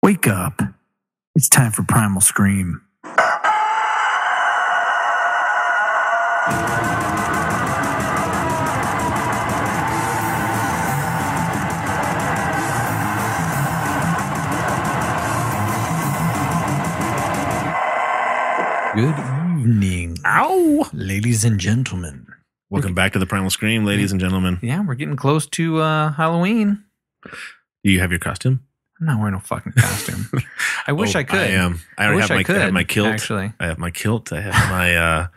Wake up. It's time for Primal Scream. Good evening. Ow! Ladies and gentlemen. Welcome back to the Primal Scream, ladies and gentlemen. Yeah, we're getting close to Halloween. Do you have your costume? I'm not wearing a fucking costume. I wish I could. I am. I already have my kilt. Actually. I have my kilt. I have my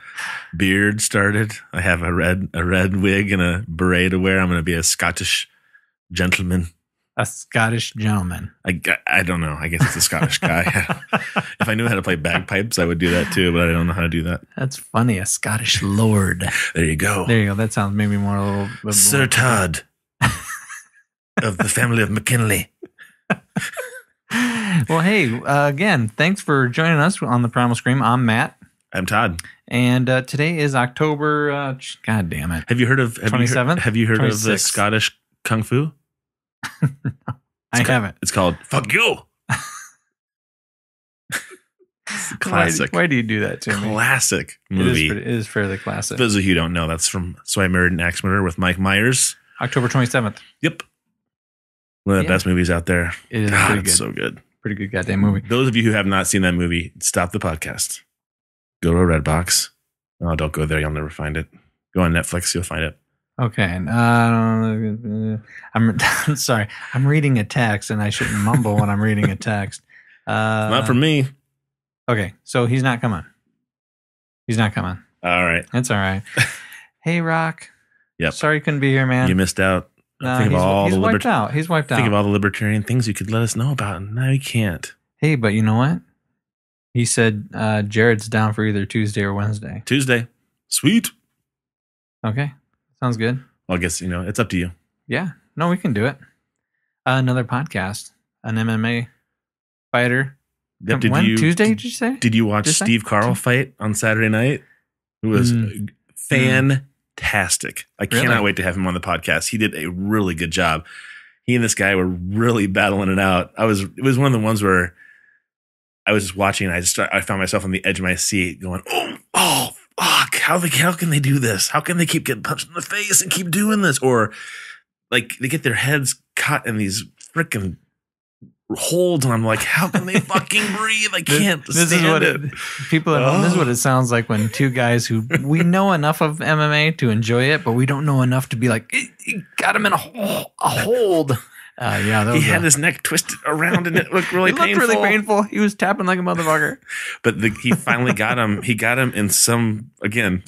beard started. I have a red wig and a beret to wear. I'm going to be a Scottish gentleman. A Scottish gentleman. I don't know. I guess it's a Scottish guy. If I knew how to play bagpipes, I would do that too, but I don't know how to do that. That's funny. A Scottish lord. There you go. There you go. That sounds maybe more a little bit Sir more. Todd of the family of McKinley. Well, hey, again, thanks for joining us on the Primal Scream. I'm Matt. I'm Todd. And today is October, God damn it. Have you heard of 27th? Have you heard of the 26th. Scottish Kung Fu? I haven't. It's called Fuck You. Classic. Why do you do that to me? Classic movie. It is fairly classic. For those of you who don't know, that's from So I Married an Axe Murderer with Mike Myers. October 27th. Yep. One of the best movies out there. It is God, pretty it's good. so good. Pretty good goddamn movie. Those of you who have not seen that movie, stop the podcast. Go to a Redbox. Oh, don't go there. You'll never find it. Go on Netflix. You'll find it. Okay. I'm sorry. I'm reading a text and I shouldn't mumble when I'm reading a text. Not for me. Okay. So he's not coming. He's not coming. All right. That's all right. Hey, Rock. Yep. Sorry you couldn't be here, man. You missed out. He's wiped out. He's wiped out. Think of all the libertarian things you could let us know about. And now you can't. Hey, but you know what? He said Jared's down for either Tuesday or Wednesday. Tuesday. Sweet. Okay. Sounds good. Well, I guess, it's up to you. Yeah. No, we can do it. Another podcast. An MMA fighter. Yep, Tuesday, did you say? Did you watch Steve Carl fight on Saturday night? It was fantastic. I cannot wait to have him on the podcast. He did a really good job. He and this guy were really battling it out. It was one of the ones where I was just watching and I found myself on the edge of my seat going, oh, fuck, how can they do this? How can they keep getting punched in the face and keep doing this? Or like they get their heads cut in these freaking holds, and I'm like, how can they fucking breathe? I can't stand it. People at home, this is what it sounds like when two guys who we know enough of MMA to enjoy it, but we don't know enough to be like, he got him in a hold. He had his neck twisted around and it looked really painful. Really painful. He was tapping like a motherfucker. But he finally got him. He got him in some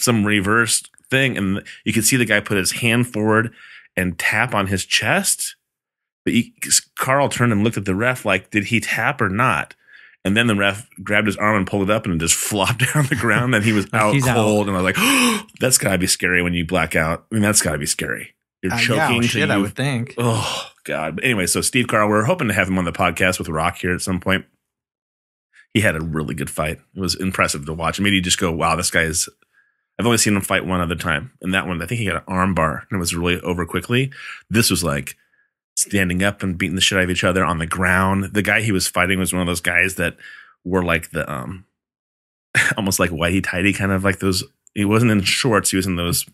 reversed thing, and you could see the guy put his hand forward and tap on his chest. But Carl turned and looked at the ref like, did he tap or not? And then the ref grabbed his arm and pulled it up and it just flopped down on the ground. And he was out cold. And I was like, oh, that's got to be scary when you black out. I mean, that's got to be scary. You're choking. I would think. Oh, God. But anyway, so Steve Carl, we're hoping to have him on the podcast with Rock here at some point. He had a really good fight. It was impressive to watch. It made you just go, wow, this guy is... I've only seen him fight one other time. And that one, I think he got an arm bar and it was really over quickly. This was like standing up and beating the shit out of each other on the ground. The guy he was fighting was one of those guys that were like the almost like whitey tighty kind of like those. He wasn't in shorts. He was in those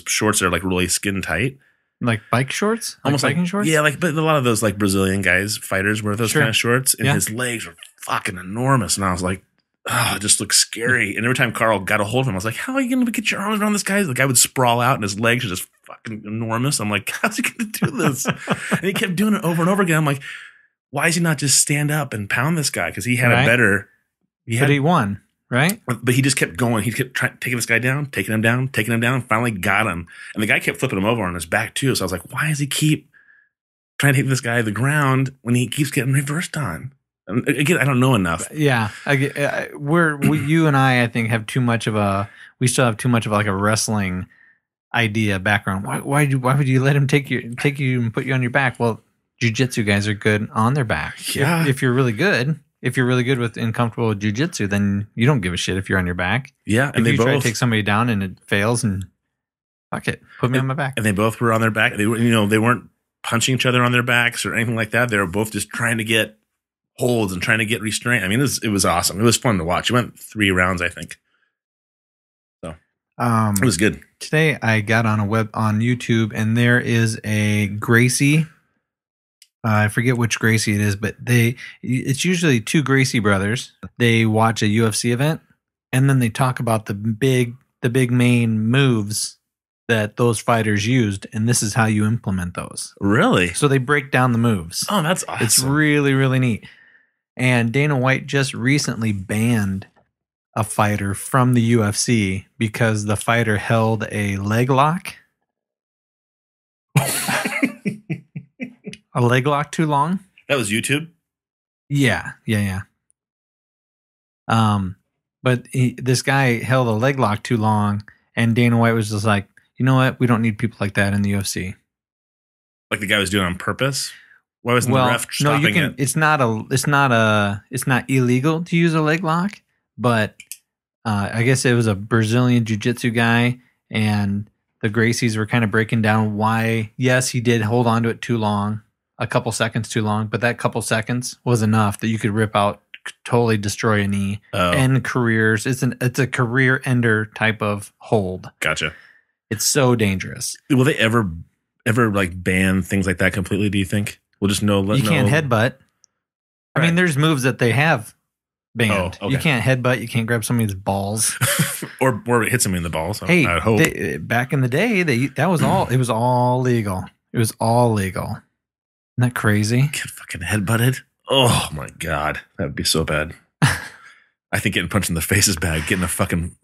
shorts that are like really skin tight, like bike shorts, almost like biking shorts. Yeah, but a lot of those like Brazilian guys fighters wear those kind of shorts, and his legs were fucking enormous. And I was like, oh, it just looks scary. And every time Carl got a hold of him, I was like, how are you going to get your arms around this guy? The guy would sprawl out and his legs are just fucking enormous. I'm like, how's he going to do this? And he kept doing it over and over again. I'm like, why does he not just stand up and pound this guy? Because he had a better... He won, right? But he just kept going. He kept taking this guy down, taking him down, finally got him. And the guy kept flipping him over on his back too. So I was like, why does he keep trying to take this guy to the ground when he keeps getting reversed on? Again, I don't know enough. Yeah, you and I think have too much of we still have too much of like a wrestling idea background. Why would you let him take you and put you on your back? Well, jiu-jitsu guys are good on their back. Yeah. If you're really good with and comfortable with jiu-jitsu, then you don't give a shit if you're on your back. Yeah, and if you try to take somebody down and it fails, and fuck it, put me on my back. And they both were on their back. They weren't punching each other on their backs or anything like that. They were both just trying to get holds and trying to get restraint. I mean, it was awesome. It was fun to watch. It went 3 rounds, I think. So it was good. Today I got on YouTube, and there is a Gracie. I forget which Gracie it is, but it's usually 2 Gracie brothers. They watch a UFC event, and then they talk about the big main moves that those fighters used, and this is how you implement those. Really? So they break down the moves. Oh, that's awesome. It's really, really neat. And Dana White just recently banned a fighter from the UFC because the fighter held a leg lock. A leg lock too long. That was YouTube? Yeah. But this guy held a leg lock too long, and Dana White was just like, you know what? We don't need people like that in the UFC. Like the guy was doing it on purpose? Why wasn't the ref stopping it? It's not illegal to use a leg lock, but I guess it was a Brazilian jiu-jitsu guy, and the Gracies were kind of breaking down why, yes, he did hold on to it too long, a couple seconds too long, but that couple seconds was enough that you could rip out, totally destroy a knee, end careers. It's a career ender type of hold. Gotcha. It's so dangerous. Will they ever like ban things like that completely, do you think? We'll just know. You can't headbutt. Right. I mean, there's moves that they have banned. Oh, okay. You can't headbutt. You can't grab somebody's balls. or hit somebody in the balls. Hey, I hope. Back in the day, that was all. It was all legal. It was all legal. Isn't that crazy? Get fucking headbutted. Oh my God. That would be so bad. I think getting punched in the face is bad. Getting a fucking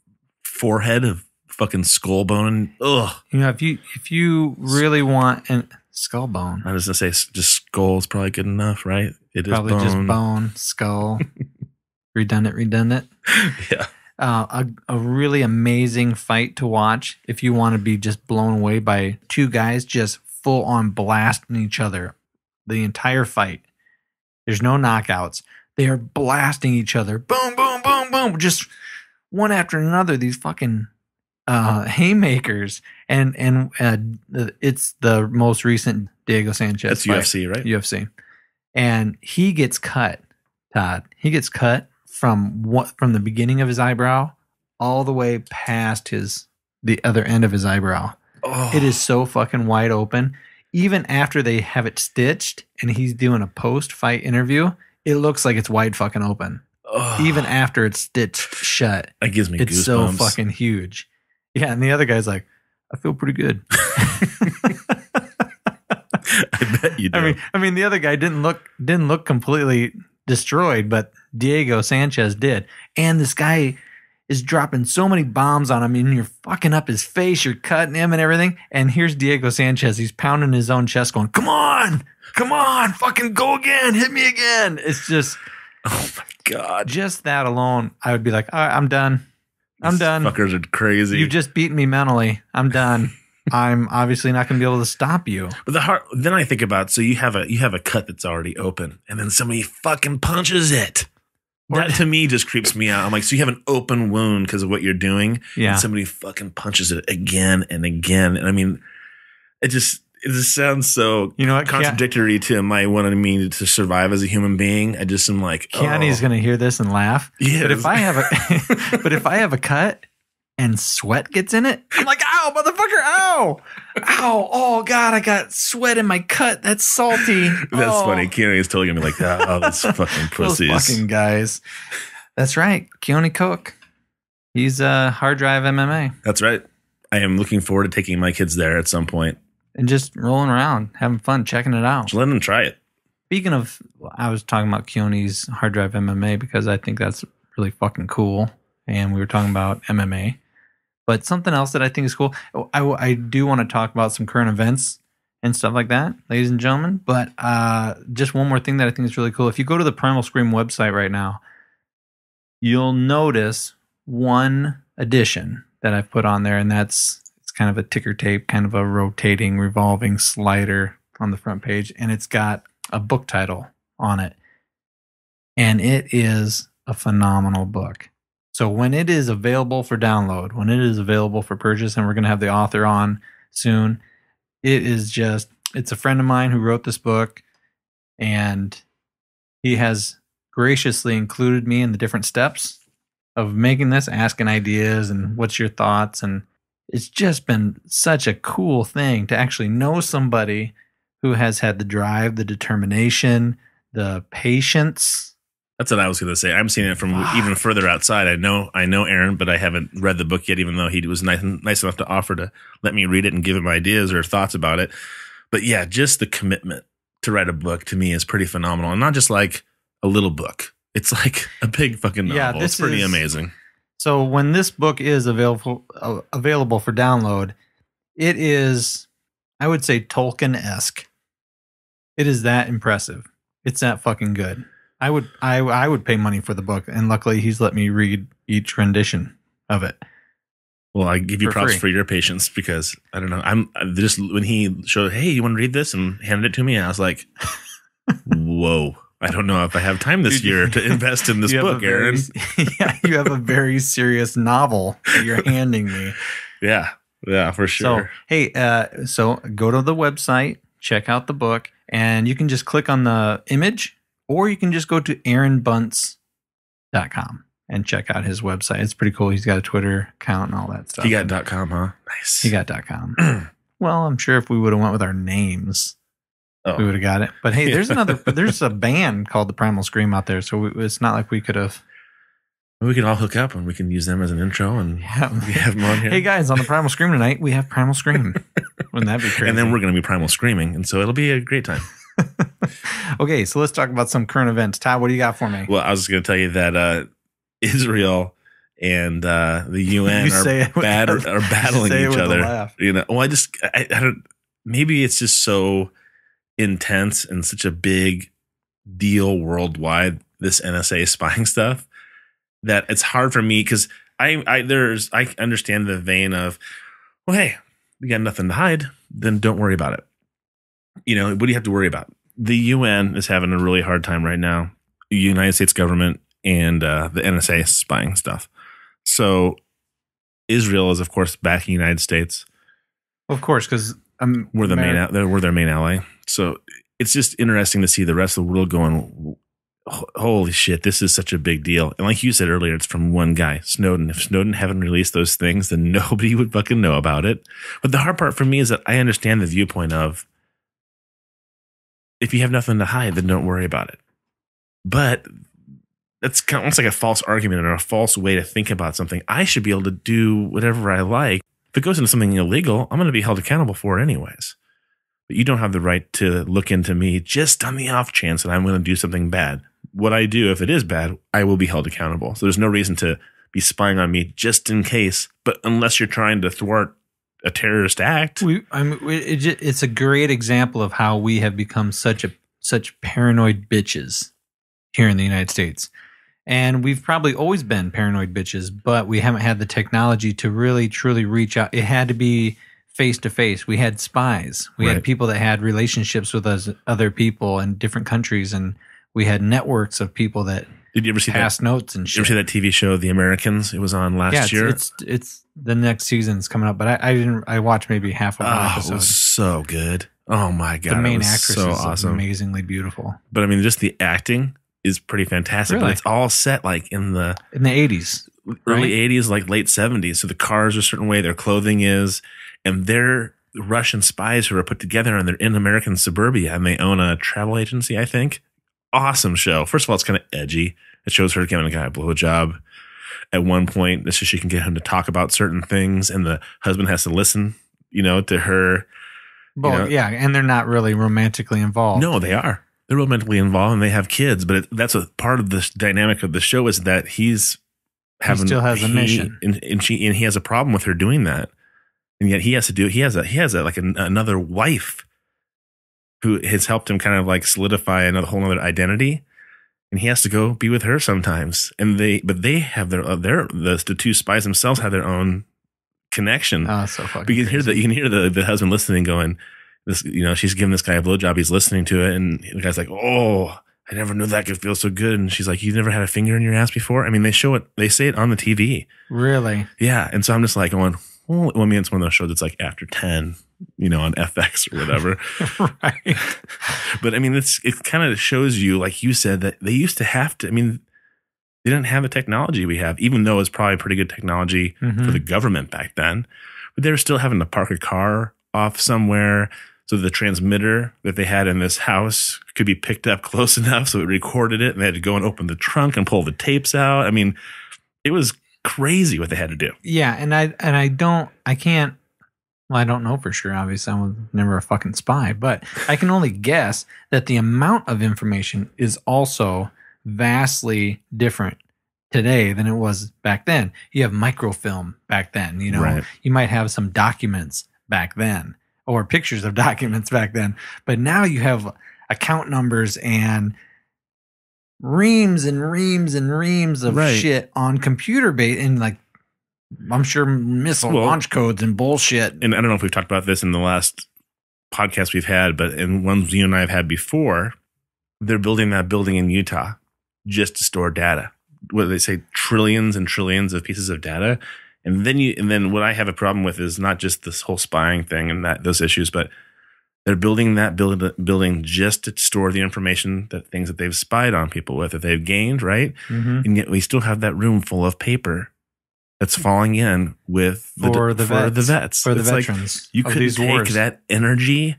forehead of fucking skull bone. Ugh. You know, if you really want an skull bone. I was going to say just skull is probably good enough, right? It probably is bone. Just bone, skull. redundant. Yeah. A really amazing fight to watch if you want to be just blown away by 2 guys just full on blasting each other the entire fight. There's no knockouts. They are blasting each other. Boom, boom, boom, boom. Just one after another. These fucking haymakers. And it's the most recent Diego Sanchez. That's fight. UFC, right? UFC. And he gets cut, Todd. He gets cut from the beginning of his eyebrow all the way past the other end of his eyebrow. Oh. It is so fucking wide open. Even after they have it stitched and he's doing a post-fight interview, it looks like it's wide fucking open. Oh. Even after it's stitched shut. That gives me goosebumps. It's so fucking huge. Yeah, and the other guy's like, I feel pretty good. I bet you do. I mean, the other guy didn't look completely destroyed, but Diego Sanchez did. And this guy is dropping so many bombs on him, and you're fucking up his face, you're cutting him and everything. And here's Diego Sanchez. He's pounding his own chest going, come on, fucking go again, hit me again. It's just, oh my God. Just that alone, I would be like, all right, I'm done. I'm done. Fuckers are crazy. You've just beaten me mentally. I'm done. I'm obviously not going to be able to stop you. But then I think about, so you have a cut that's already open, and then somebody fucking punches it. That to me just creeps me out. I'm like, so you have an open wound because of what you're doing, and somebody fucking punches it again and again. And I mean, it just sounds so contradictory to my wanting me to survive as a human being. I just am like, Keanu's going to hear this and laugh. Yeah, but if I have a cut and sweat gets in it, I'm like, ow, motherfucker, ow, oh God, I got sweat in my cut. That's salty. That's funny. Keanu is totally gonna be like that. Oh, that's fucking pussies. Those fucking guys. That's right. Keanu Cook. He's Hard Drive MMA. That's right. I am looking forward to taking my kids there at some point. And just rolling around, having fun, checking it out. Just let them try it. Speaking of, I was talking about Keanu's Hard Drive MMA because I think that's really fucking cool. And we were talking about MMA. But something else that I think is cool, I do want to talk about some current events and stuff like that, ladies and gentlemen. But just one more thing that I think is really cool. If you go to the Primal Scream website right now, you'll notice one addition that I've put on there, and it's kind of a ticker tape, kind of a rotating, revolving slider on the front page, and it's got a book title on it. And it is a phenomenal book. So when it is available for download, when it is available for purchase, and we're going to have the author on soon, it's a friend of mine who wrote this book, and he has graciously included me in the different steps of making this, asking ideas and what's your thoughts. And it's just been such a cool thing to actually know somebody who has had the drive, the determination, the patience. That's what I was going to say. I'm seeing it from even further outside. I know Aaron, but I haven't read the book yet, even though he was nice enough to offer to let me read it and give him ideas or thoughts about it. But yeah, just the commitment to write a book to me is pretty phenomenal. And not just like a little book. It's like a big fucking novel. Yeah, it's pretty amazing. So when this book is available for download, it is, I would say, Tolkien-esque. It is that impressive. It's that fucking good. I would pay money for the book, and luckily he's let me read each rendition of it. Well, I give you props for your patience, because I don't know. I'm just, when he showed, hey, you want to read this, and handed it to me, I was like, whoa. I don't know if I have time this year to invest in this book, Aaron. Yeah, you have a very serious novel that you're handing me. Yeah, for sure. So, hey, so go to the website, check out the book, and you can just click on the image, or you can just go to aaronbunts.com and check out his website. It's pretty cool. He's got a Twitter account and all that stuff. He got .com, huh? Nice. He got .com. Well, I'm sure if we would have went with our names, we would have got it. But hey, there's a band called the Primal Scream out there, so it's not like we could have. We can all hook up and we can use them as an intro, and we have them on here. Hey guys, on the Primal Scream tonight, we have Primal Scream. Wouldn't that be crazy? And then we're going to be Primal Screaming, and so it'll be a great time. Okay, so let's talk about some current events. Todd, what do you got for me? Well, I was just going to tell you that Israel and the UN are battling each other. You know, well, I don't. Maybe it's just so intense and such a big deal worldwide, this NSA spying stuff, that it's hard for me, because I understand the vein of, well, hey, we got nothing to hide, then don't worry about it. You know, what do you have to worry about? The UN is having a really hard time right now. The United States government and the NSA spying stuff. So Israel is, of course, backing the United States. Of course, because we're their main ally. So it's just interesting to see the rest of the world going, holy shit, this is such a big deal. And like you said earlier, it's from one guy, Snowden. If Snowden hadn't released those things, then nobody would fucking know about it. But the hard part for me is that I understand the viewpoint of, if you have nothing to hide, then don't worry about it. But that's kind of almost like a false argument or a false way to think about something. I should be able to do whatever I like. If it goes into something illegal, I'm going to be held accountable for it anyways. But you don't have the right to look into me just on the off chance that I'm going to do something bad. What I do, if it is bad, I will be held accountable. So there's no reason to be spying on me just in case. But unless you're trying to thwart a terrorist act. It's a great example of how we have become such paranoid bitches here in the United States. And we've probably always been paranoid bitches, but we haven't had the technology to really, truly reach out. It had to be face to face. We had spies. We had people that had relationships with other people in different countries, and we had networks of people that did you ever see passed notes and shit. Did you ever see that TV show, The Americans? It was on last year. It's the next season's coming up, but I watched maybe half of one episode. It was so good. Oh my God. The main actress so is awesome. Amazingly beautiful. But I mean, just the acting is pretty fantastic. Really? But it's all set like in the 80s. Early 80s, like late 70s. So the cars are a certain way, their clothing is, and they're Russian spies who are put together, and they're in American suburbia, and they own a travel agency, I think. Awesome show. First of all, it's kind of edgy. It shows her giving a guy a blowjob at one point, just so she can get him to talk about certain things, and the husband has to listen, to her. Well, yeah, and they're not really romantically involved. No, they are. They're romantically involved, and they have kids. But that's a part of the dynamic of the show, is that he still has a mission, and he has a problem with her doing that, and yet he has to do. He has another wife who has helped him kind of like solidify another whole other identity. And he has to go be with her sometimes, and they have the two spies themselves have their own connection. Oh, so fucking. But you can hear the husband listening, going, "This, she's giving this guy a blowjob. He's listening to it, and the guy's like, oh, I never knew that could feel so good." And she's like, "You never had a finger in your ass before?" I mean, they say it on the TV. Really? Yeah. And so I'm just like going, well, I mean, it's one of those shows that's like after 10, on FX or whatever. Right. But I mean, it kind of shows you, like you said, that they used to have to, I mean, they didn't have the technology we have, even though it's probably pretty good technology for the government back then. But they were still having to park a car off somewhere so the transmitter that they had in this house could be picked up close enough so it recorded it, and they had to go and open the trunk and pull the tapes out. I mean, it was crazy what they had to do. Yeah, and I don't know for sure. Obviously, I was never a fucking spy, but I can only guess that the amount of information is also vastly different today than it was back then. You have microfilm back then, Right. You might have some documents back then or pictures of documents back then, but now you have account numbers and reams and reams and reams of shit on computer base and like, I'm sure missile launch codes and bullshit. And I don't know if we've talked about this in the last podcast we've had, but in ones you and I have had before, they're building that building in Utah just to store data. What do they say? Trillions and trillions of pieces of data. And then what I have a problem with is not just this whole spying thing and those issues, but they're building that building just to store the information, things that they've spied on people with, that they've gained, right? Mm-hmm. And yet we still have that room full of paper that's falling in with the vets. For the veterans. Like you could take that energy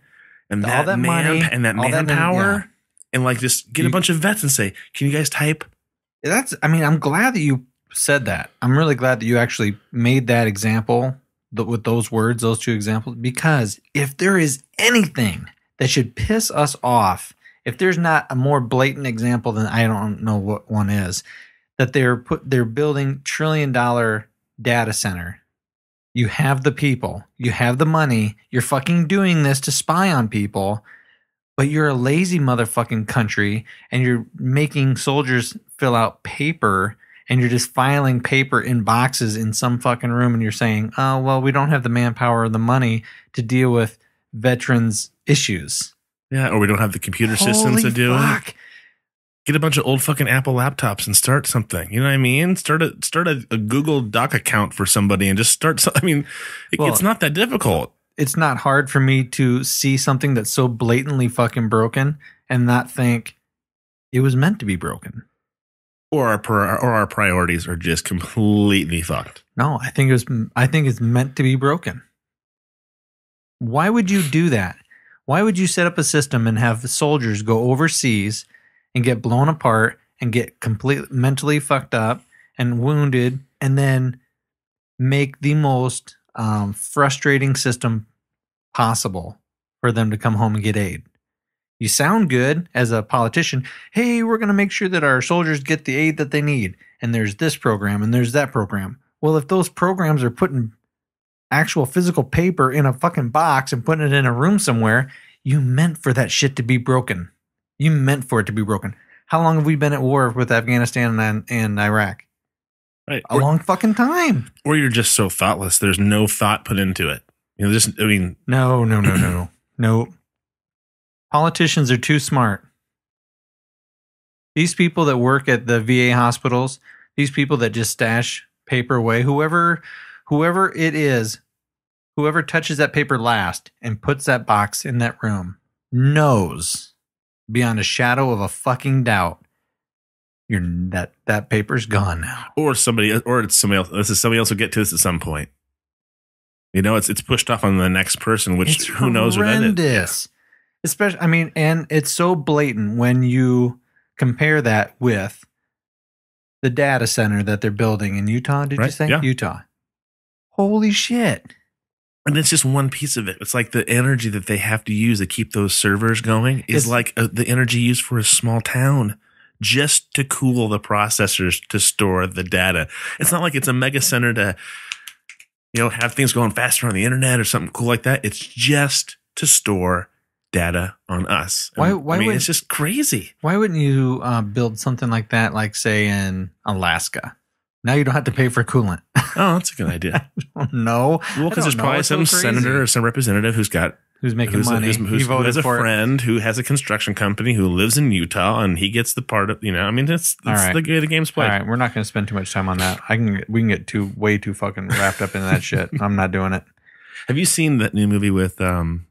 and that money and that manpower and like just get a bunch of vets and say, can you guys type? I'm glad that you said that. I'm really glad that you actually made that example with those words, those two examples, because if there is anything that should piss us off, if there's not a more blatant example, then I don't know what one is, that they're building $1 trillion data center. You have the people, you have the money, you're fucking doing this to spy on people, but you're a lazy motherfucking country and you're making soldiers fill out paper and you're just filing paper in boxes in some fucking room and you're saying, oh, well, we don't have the manpower or the money to deal with veterans issues. Yeah, or we don't have the computer systems to do it. Get a bunch of old fucking Apple laptops and start something. You know what I mean? Start a Google Doc account for somebody and just start. It's not that difficult. It's not hard for me to see something that's so blatantly fucking broken and not think it was meant to be broken. Or our priorities are just completely fucked. No, I think it's meant to be broken. Why would you do that? Why would you set up a system and have soldiers go overseas and get blown apart and get completely mentally fucked up and wounded and then make the most frustrating system possible for them to come home and get aid? You sound good as a politician. Hey, we're going to make sure that our soldiers get the aid that they need. And there's this program and there's that program. Well, if those programs are putting actual physical paper in a fucking box and putting it in a room somewhere, you meant for that shit to be broken. You meant for it to be broken. How long have we been at war with Afghanistan and Iraq? Right. A long fucking time. Or you're just so thoughtless. There's no thought put into it. No. No. Politicians are too smart. These people that work at the VA hospitals, these people that just stash paper away, whoever it is, whoever touches that paper last and puts that box in that room knows beyond a shadow of a fucking doubt that paper's gone now. Or it's somebody else. Somebody else will get to this at some point. It's pushed off on the next person, which who knows who that is. Especially, and it's so blatant when you compare that with the data center that they're building in Utah. Did you say? Yeah. Utah. Holy shit. And it's just one piece of it. It's like the energy that they have to use to keep those servers going is like the energy used for a small town just to cool the processors to store the data. It's not like it's a mega center to, have things going faster on the internet or something cool like that. It's just to store data on us. It's just crazy. Why wouldn't you build something like that, like say in Alaska? Now you don't have to pay for coolant. Oh, that's a good idea. I don't know. Well, because there's probably some senator or some representative who's making money. Who has a friend who has a construction company who lives in Utah, and he gets the part of that's right. The way the game's played. All right, we're not going to spend too much time on that. We can get way too fucking wrapped up into that shit. I'm not doing it. Have you seen that new movie with Tom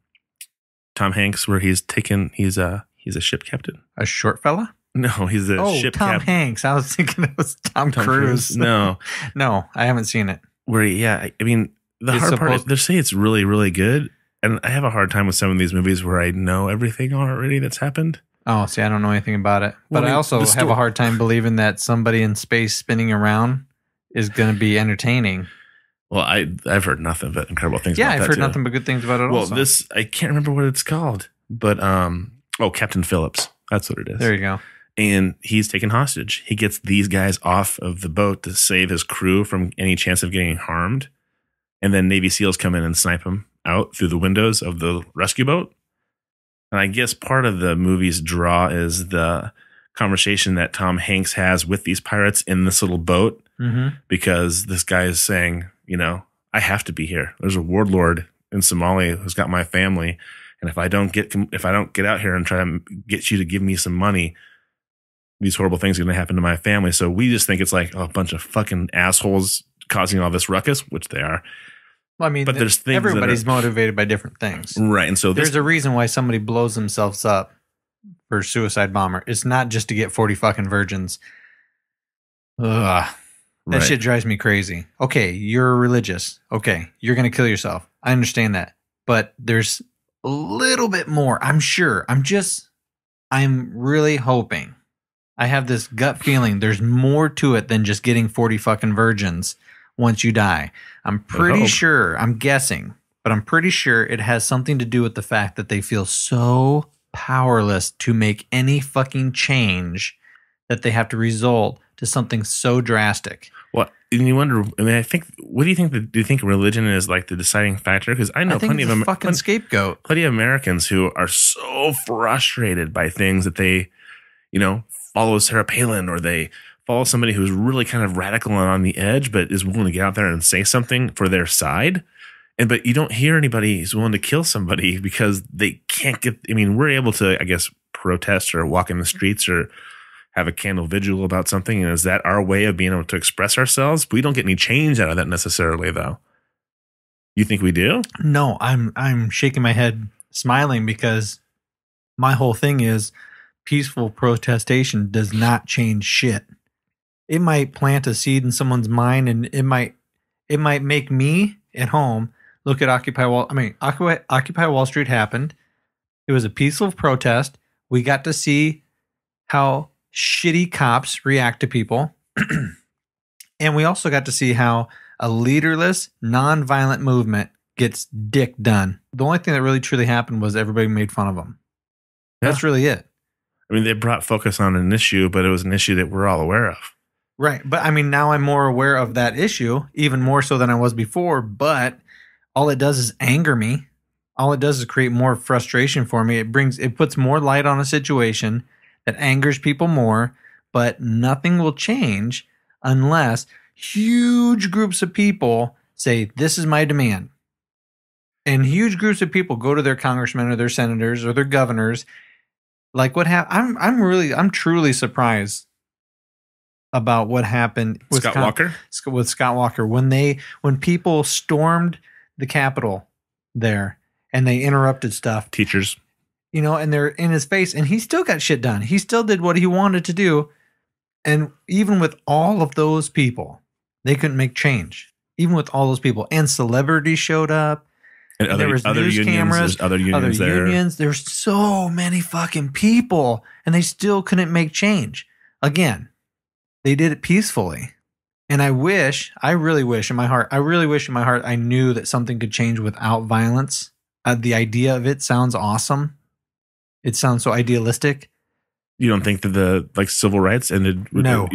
Hanks where he's a ship captain? A short fella? No, he's a ship Tom captain. Hanks. I was thinking it was Tom Cruise. No. No, I haven't seen it. Where, I mean, the hard part is they say it's really, really good. And I have a hard time with some of these movies where I know everything already that's happened. Oh, see, I don't know anything about it. But Well, I also have a hard time believing that somebody in space spinning around is going to be entertaining. Well, I've heard nothing but incredible things about that. Yeah, I've heard nothing but good things about it also. Well, I can't remember what it's called. But, Captain Phillips. That's what it is. There you go. And he's taken hostage. He gets these guys off of the boat to save his crew from any chance of getting harmed. And then Navy SEALs come in and snipe him out through the windows of the rescue boat. And I guess part of the movie's draw is the conversation that Tom Hanks has with these pirates in this little boat. Mm-hmm. Because this guy is saying, I have to be here. There's a warlord in Somalia who's got my family. And if I don't get out here and try to get you to give me some money, these horrible things are going to happen to my family. So we just think it's like a bunch of fucking assholes causing all this ruckus, which they are. Well, I mean, but there's things everybody's motivated by different things. Right. And so there's a reason why somebody blows themselves up for suicide bomber. It's not just to get 40 fucking virgins. Ugh. That shit drives me crazy. Okay, you're religious. Okay, you're going to kill yourself. I understand that. But there's a little bit more. I'm sure. I'm really hoping. I have this gut feeling there's more to it than just getting 40 fucking virgins once you die. I'm pretty sure, I'm guessing, but I'm pretty sure it has something to do with the fact that they feel so powerless to make any fucking change that they have to resort to something so drastic. Well, and you wonder, I mean, what do you think? Do you think religion is like the deciding factor? Because I know plenty of fucking scapegoat. Plenty of Americans who are so frustrated by things that they, follow Sarah Palin or they follow somebody who's really kind of radical and on the edge, but is willing to get out there and say something for their side. But you don't hear anybody who's willing to kill somebody because they can't get. I mean, we're able to, I guess, protest or walk in the streets or have a candle vigil about something. And is that our way of being able to express ourselves? We don't get any change out of that necessarily, though. You think we do? No, I'm shaking my head, smiling, because my whole thing is peaceful protestation does not change shit. It might plant a seed in someone's mind, and it might make me at home look at Occupy Wall Street happened. It was a peaceful protest. We got to see how shitty cops react to people. And we also got to see how a leaderless, non-violent movement gets dick done. The only thing that really truly happened was everybody made fun of them. That's really it. I mean, they brought focus on an issue, but it was an issue that we're all aware of. Right. But I mean, now I'm more aware of that issue, even more so than I was before. But all it does is anger me. All it does is create more frustration for me. It puts more light on a situation that angers people more, but nothing will change unless huge groups of people say, this is my demand. And huge groups of people go to their congressmen or their senators or their governors. Like what happened? I'm truly surprised about what happened with Scott Walker. With Scott Walker when people stormed the Capitol there and they interrupted stuff. Teachers. And they're in his face, and he still got shit done. He still did what he wanted to do. And even with all of those people, they couldn't make change. Even with all those people, and celebrities showed up. And other unions, cameras, other unions. There's so many fucking people, and they still couldn't make change. Again, they did it peacefully. And I really wish in my heart, I knew that something could change without violence. The idea of it sounds awesome. It sounds so idealistic. You don't think that the civil rights ended? No.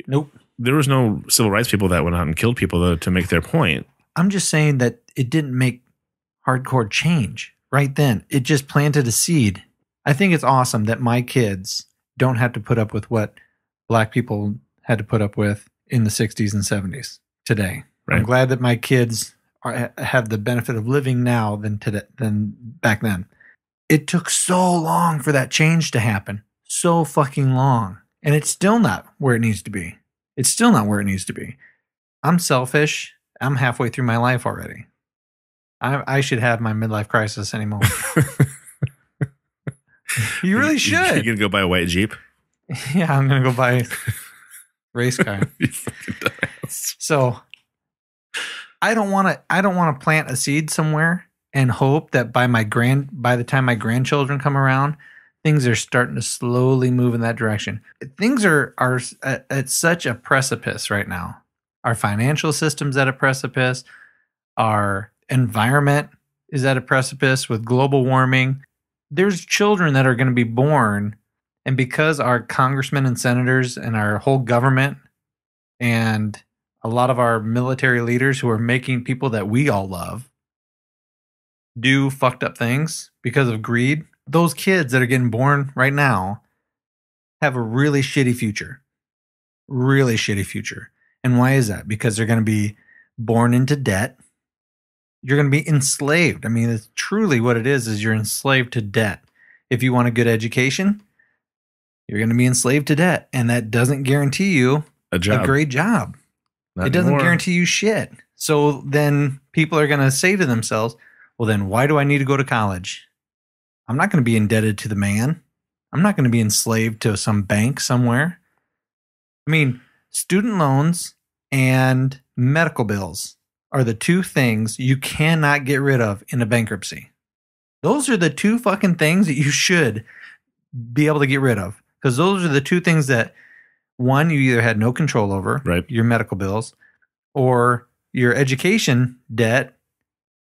Nope. There was no civil rights people that went out and killed people to make their point. I'm just saying that it didn't make hardcore change right then. It just planted a seed. I think it's awesome that my kids don't have to put up with what black people had to put up with in the 60s and 70s today. Right. I'm glad that my kids have the benefit of living now than back then. It took so long for that change to happen. So fucking long. And it's still not where it needs to be. I'm selfish. I'm halfway through my life already. I should have my midlife crisis any moment. You really should. You're gonna go buy a white Jeep. Yeah, I'm gonna go buy a race car. You fucking dumbass. So I don't want to plant a seed somewhere and hope that by the time my grandchildren come around, things are starting to slowly move in that direction. Things are at such a precipice right now. Our financial system's at a precipice. Our environment is at a precipice with global warming. There's children that are going to be born, and because our congressmen and senators and our whole government and a lot of our military leaders who are making people that we all love do fucked up things because of greed, those kids that are getting born right now have a really shitty future. Really shitty future. And why is that? Because they're going to be born into debt. You're going to be enslaved. I mean, it's truly what it is you're enslaved to debt. If you want a good education, you're going to be enslaved to debt. And that doesn't guarantee you a great job. It doesn't guarantee you shit. So then people are going to say to themselves, well, then why do I need to go to college? I'm not going to be indebted to the man. I'm not going to be enslaved to some bank somewhere. I mean, student loans and medical bills are the two things you cannot get rid of in a bankruptcy. Those are the two fucking things that you should be able to get rid of. Because those are the two things that, one, you either had no control over, right, your medical bills, or your education debt.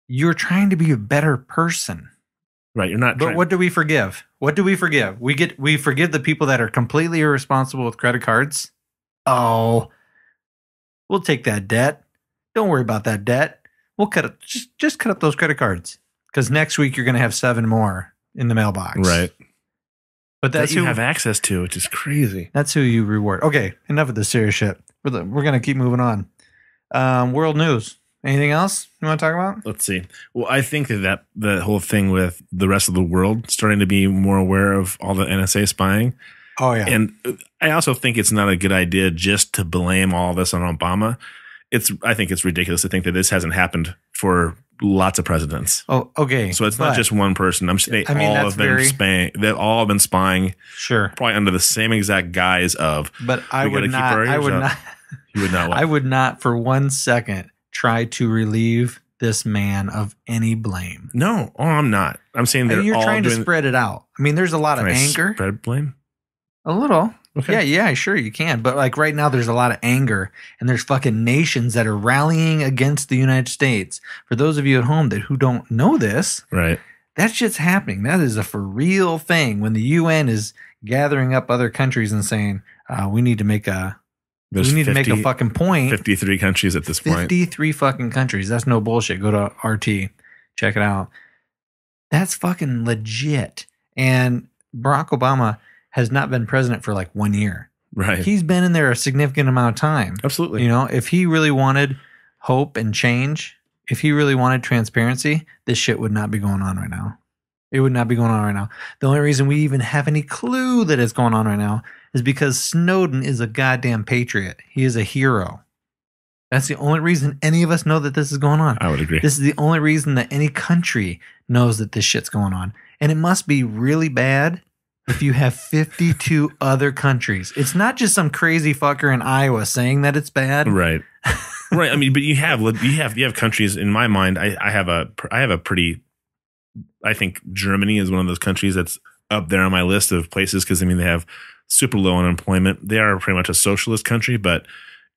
You're trying to be a better person. Right. You're not. But what do we forgive? What do we forgive? We forgive the people that are completely irresponsible with credit cards. Oh, we'll take that debt. Don't worry about that debt. We'll cut it. Just cut up those credit cards, because next week you're going to have 7 more in the mailbox. Right. But that's that you who have access to, which is crazy. That's who you reward. Okay, enough of this serious shit. We're going to keep moving on. World news. Anything else you want to talk about? Let's see. Well, I think that the whole thing with the rest of the world starting to be more aware of all the NSA spying. Oh, yeah. And I also think it's not a good idea just to blame all this on Obama. I think it's ridiculous to think that this hasn't happened for lots of presidents. Oh, okay. So it's not just one person. They've all have been spying. Sure. Probably under the same exact guise of. But I would not. You would not. What? I would not for 1 second try to relieve this man of any blame. No, I'm not. I'm saying you're all trying to spread it out. I mean, there's a lot of anger. Spread blame? A little. Okay. Yeah, sure you can. But like right now, there's a lot of anger, and there's fucking nations that are rallying against the United States. For those of you at home who don't know this, right? That shit's happening. That is a for real thing. When the UN is gathering up other countries and saying, we need to make a fucking point. 53 countries at this point. 53 fucking countries. That's no bullshit. Go to RT. Check it out. That's fucking legit. And Barack Obama has not been president for like 1 year. Right. He's been in there a significant amount of time. Absolutely. You know, if he really wanted hope and change, if he really wanted transparency, this shit would not be going on right now. It would not be going on right now. The only reason we even have any clue that it's going on right now is because Snowden is a goddamn patriot. He is a hero. That's the only reason any of us know that this is going on. I would agree. This is the only reason that any country knows that this shit's going on. And it must be really bad if you have 52 other countries. It's not just some crazy fucker in Iowa saying that it's bad. Right. Right. I mean, but you have countries in my mind. I have a pretty, I think Germany is one of those countries that's up there on my list of places, because I mean, they have super low unemployment. They are pretty much a socialist country, but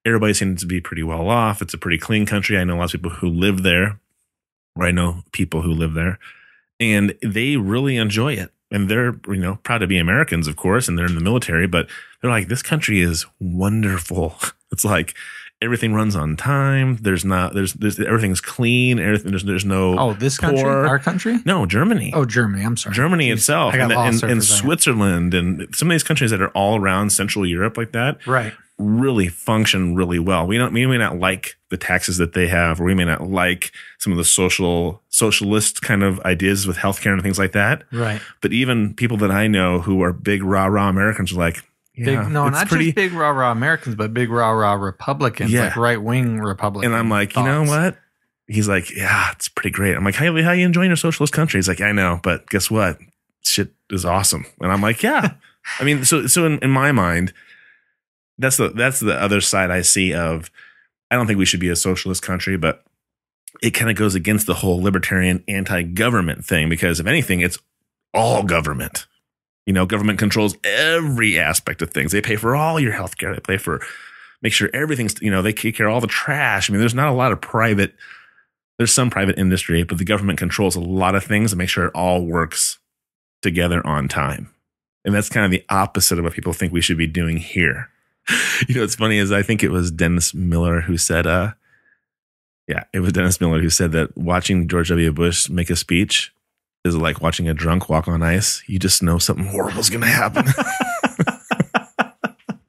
everybody seems to be pretty well off. It's a pretty clean country. I know lots of people who live there, or I know people who live there, and they really enjoy it. And they're, proud to be Americans, of course, and they're in the military, but they're like, this country is wonderful. It's like everything runs on time. There's everything's clean. There's no. Oh, this country, our country? No, Germany. Oh, Germany. I'm sorry. Germany itself, I got lost and Switzerland, and some of these countries that are all around Central Europe like that. Right. Really function really well. We may not like the taxes that they have, or we may not like some of the socialist kind of ideas with healthcare and things like that. Right. But even people that I know who are big rah-rah Americans are like, yeah, not just big rah-rah Americans, but big rah-rah Republicans, like right-wing Republicans. And I'm like, you know what? He's like, yeah, it's pretty great. I'm like, how you enjoying your socialist country? He's like, I know, but guess what? Shit is awesome. And I'm like, yeah. I mean, so in my mind, that's the other side I see of, I don't think we should be a socialist country, but it kind of goes against the whole libertarian anti-government thing, because if anything, it's all government. Government controls every aspect of things. They pay for all your healthcare. They pay for, make sure everything's, they take care of all the trash. I mean, there's not a lot of there's some private industry, but the government controls a lot of things to make sure it all works together on time. And that's kind of the opposite of what people think we should be doing here. What's funny is I think it was Dennis Miller who said, it was Dennis Miller who said that watching George W. Bush make a speech is like watching a drunk walk on ice. You just know something horrible is going to happen.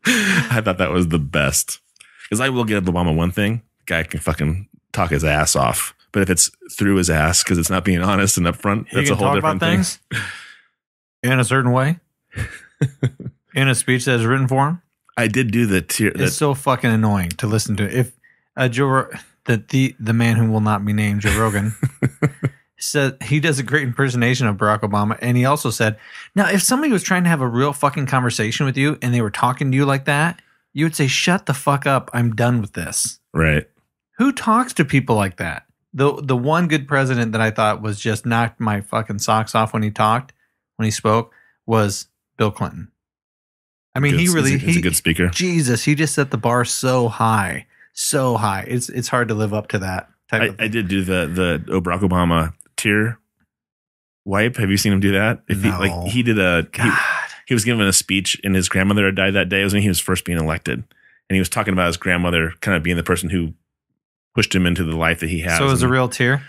I thought that was the best. Because I will give Obama one thing. The guy can fucking talk his ass off. But if it's through his ass because it's not being honest and upfront, that's a whole different thing. In a certain way. In a speech that is written for him. I did do the tier. It's so fucking annoying to listen to. If the man who will not be named, Joe Rogan, said he does a great impersonation of Barack Obama, and he also said, now if somebody was trying to have a real fucking conversation with you and they were talking to you like that, you would say, "Shut the fuck up! I'm done with this." Right? Who talks to people like that? The one good president that I thought was just knocked my fucking socks off when he spoke, was Bill Clinton. I mean, he's a good speaker. Jesus, he just set the bar so high. So high. It's hard to live up to that type of thing. I did do the Barack Obama tear wipe. Have you seen him do that? No. He was giving a speech and his grandmother had died that day. It was when he was first being elected. And he was talking about his grandmother kind of being the person who pushed him into the life that he has. So it was a real tear? It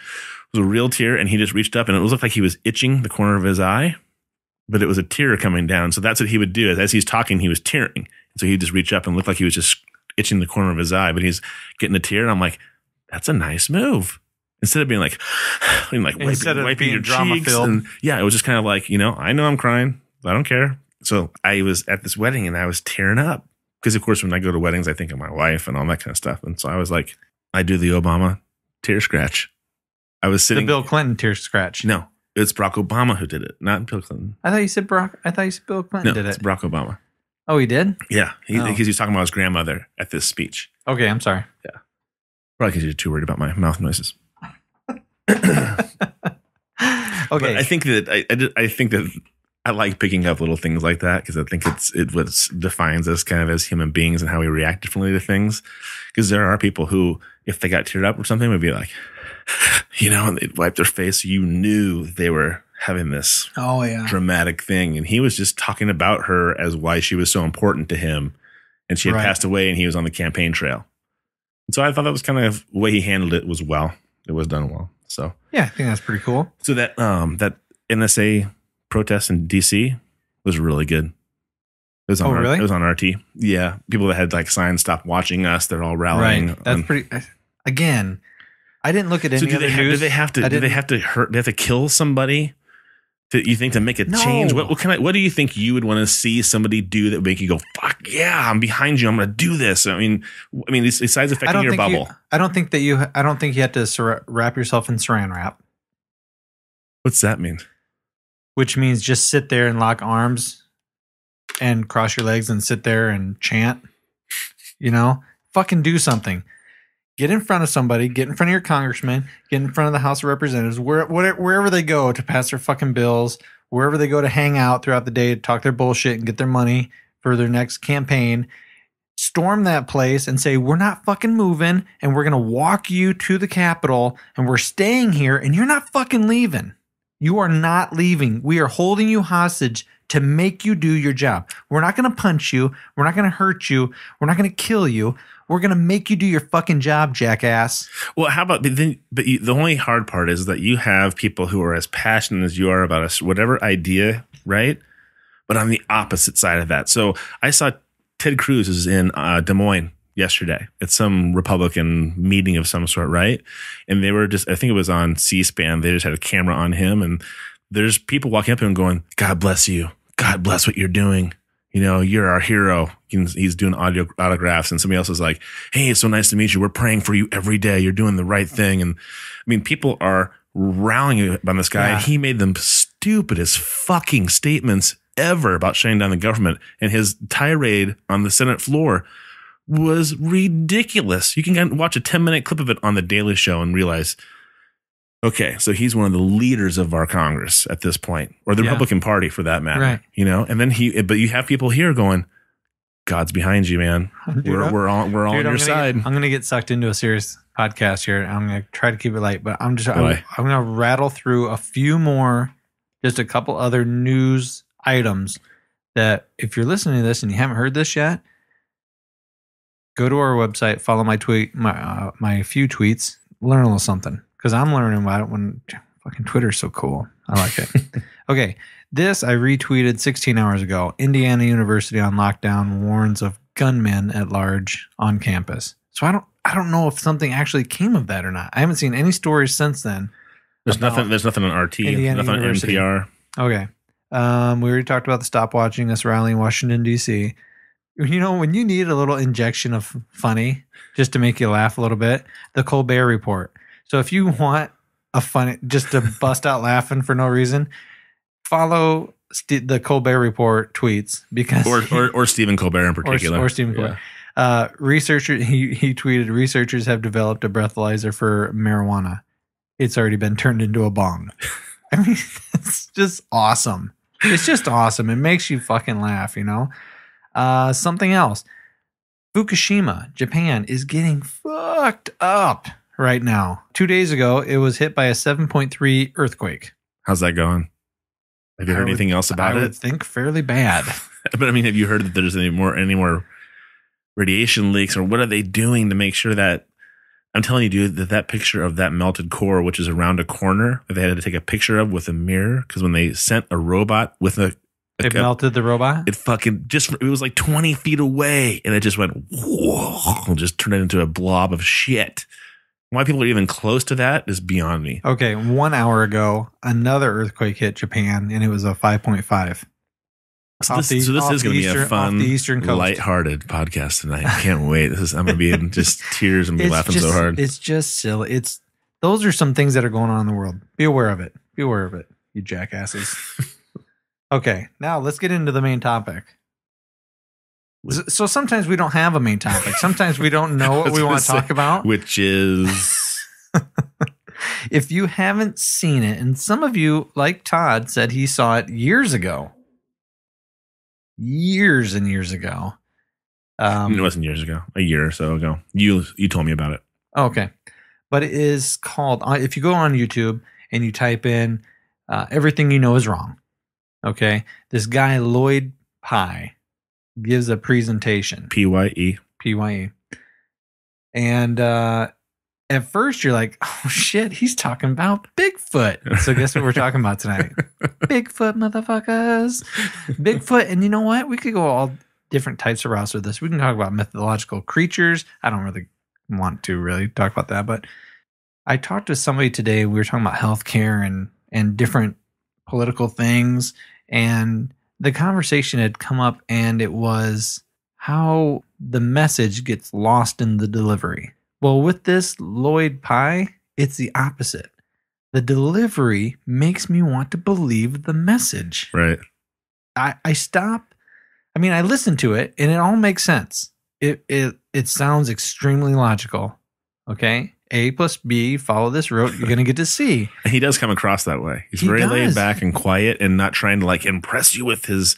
was a real tear, and he just reached up and it looked like he was itching the corner of his eye, but it was a tear coming down. So that's what he would do. As he's talking, he was tearing. So he'd just reach up and look like he was just itching the corner of his eye, but he's getting a tear. And I'm like, that's a nice move. Instead of being like wiping your cheeks. And yeah, it was just kind of like, I know I'm crying. I don't care. So I was at this wedding and I was tearing up because, of course, when I go to weddings, I think of my wife and all that kind of stuff. And so I was like, I do the Obama tear scratch. I was sitting. The Bill Clinton tear scratch. No, it's Barack Obama who did it, not Bill Clinton. I thought you said Bill Clinton did it. It's Barack Obama. Oh, he did? Yeah. Because he was talking about his grandmother at this speech. Okay, I'm sorry. Yeah. Probably because you're too worried about my mouth noises. Okay. But I think that I like picking up little things like that because I think it what defines us kind of as human beings and how we react differently to things. Because there are people who, if they got teared up or something, would be like, and they'd wipe their face. You knew they were having this dramatic thing. And he was just talking about her as why she was so important to him. And she had passed away and he was on the campaign trail. And so I thought that was kind of the way he handled it was well. It was done well. So yeah, I think that's pretty cool. So that NSA protest in DC was really good. It was on really? It was on RT. Yeah. People that had like signs, "Stop watching us." They're all rallying. Right. That's pretty, again, I didn't look at any other news. Do they have to kill somebody to make a change? What do you think you would want to see somebody do that would make you go, "Fuck yeah, I'm behind you. I'm going to do this." I mean, besides affecting your bubble. I don't think you have to wrap yourself in saran wrap. What's that mean? Which means just sit there and lock arms and cross your legs and sit there and chant. Fucking do something. Get in front of somebody, get in front of your congressman, get in front of the House of Representatives, wherever they go to pass their fucking bills, wherever they go to hang out throughout the day to talk their bullshit and get their money for their next campaign. Storm that place and say, "We're not fucking moving and we're going to walk you to the Capitol and we're staying here and you're not fucking leaving. You are not leaving. We are holding you hostage to make you do your job. We're not going to punch you. We're not going to hurt you. We're not going to kill you. We're going to make you do your fucking job, jackass." Well, how about the only hard part is that you have people who are as passionate as you are about whatever idea, right? But on the opposite side of that. So I saw Ted Cruz is in Des Moines yesterday at some Republican meeting of some sort, right? And they were I think it was on C-SPAN. They just had a camera on him and there's people walking up to him going, "God bless you. God bless what you're doing. you're our hero. He's doing autographs, and somebody else is like, hey, it's so nice to meet you. We're praying for you every day. You're doing the right thing. And I mean, people are rallying on this guy. Yeah. He made the stupidest fucking statements ever about shutting down the government. And his tirade on the Senate floor was ridiculous. You can watch a 10-minute clip of it on The Daily Show and realize, okay, so he's one of the leaders of our Congress at this point, or the Republican Party for that matter, right? And then but you have people here going, God's behind you, man. Dude, we're all on your side. I'm going to get sucked into a serious podcast here. I'm going to try to keep it light, but I'm going to rattle through a few more, just a couple other news items that if you're listening to this and you haven't heard this yet, go to our website, follow my few tweets, learn a little something. Because I'm learning about it when fucking Twitter's so cool. I like it. Okay. This I retweeted 16 hours ago. Indiana University on lockdown warns of gunmen at large on campus. So I don't know if something actually came of that or not. I haven't seen any stories since then. There's nothing on RT. Indiana nothing on University. NPR. Okay. We already talked about the stop watching us rally in Washington, D.C. When you need a little injection of funny just to make you laugh a little bit, the Colbert Report. So if you want a funny, just to bust out laughing for no reason, follow the Colbert Report tweets because or Stephen Colbert in particular, or Stephen Colbert. Researcher he tweeted, researchers have developed a breathalyzer for marijuana. It's already been turned into a bong. I mean, it's just awesome. It's just awesome. It makes you fucking laugh, Something else. Fukushima, Japan is getting fucked up right now. 2 days ago, it was hit by a 7.3 earthquake. How's that going? Have you heard anything else about it? I would think fairly bad. But I mean, have you heard that there's any more radiation leaks, or what are they doing to make sure that? I'm telling you, dude, that picture of that melted core, which is around a corner, that they had to take a picture of with a mirror, because when they sent a robot with it melted the robot? It was like 20 feet away, and it just went, whoa, just turned it into a blob of shit. Why people are even close to that is beyond me. Okay, 1 hour ago, another earthquake hit Japan, and it was a 5.5 So this is going to be a fun, lighthearted podcast tonight. I can't wait. I'm going to be in just tears and be laughing so hard. It's just silly. Those are some things that are going on in the world. Be aware of it. Be aware of it, you jackasses. Okay, now let's get into the main topic. So sometimes we don't have a main topic. Sometimes we don't know what we want to talk about. Which is... If you haven't seen it, and some of you, like Todd, said he saw it years ago. Years and years ago. It wasn't years ago. A year or so ago. You told me about it. Okay. But it is called... If you go on YouTube and you type in Everything You Know Is Wrong. Okay? This guy, Lloyd Pye, gives a presentation. Pye. And at first you're like, oh shit, he's talking about Bigfoot. So guess what we're talking about tonight? Bigfoot, motherfuckers. Bigfoot. And you know what? We could go all different types of routes with this. We can talk about mythological creatures. I don't really want to really talk about that, but I talked to somebody today. We were talking about healthcare and different political things, and the conversation had come up, and it was how the message gets lost in the delivery. Well, with this Lloyd Pye, it's the opposite. The delivery makes me want to believe the message. Right. I stop. I mean, I listen to it, and it all makes sense. It sounds extremely logical. Okay? A plus B, follow this route, you're going to get to C. And he does come across that way. He's very laid back and quiet and not trying to impress you with his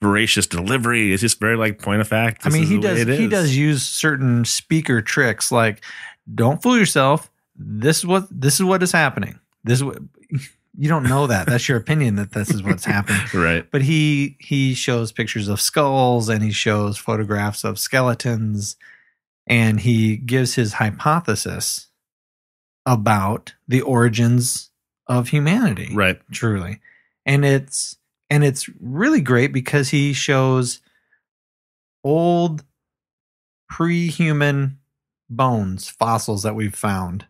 voracious delivery. It's just very point of fact. I mean, he does use certain speaker tricks like, don't fool yourself. This is what is happening. This is what you don't know that. That's your opinion that this is what's happening. Right. But he shows pictures of skulls, and he shows photographs of skeletons, and he gives his hypothesis about the origins of humanity. Right. Truly. And it's really great because he shows old pre-human bones, fossils that we've found.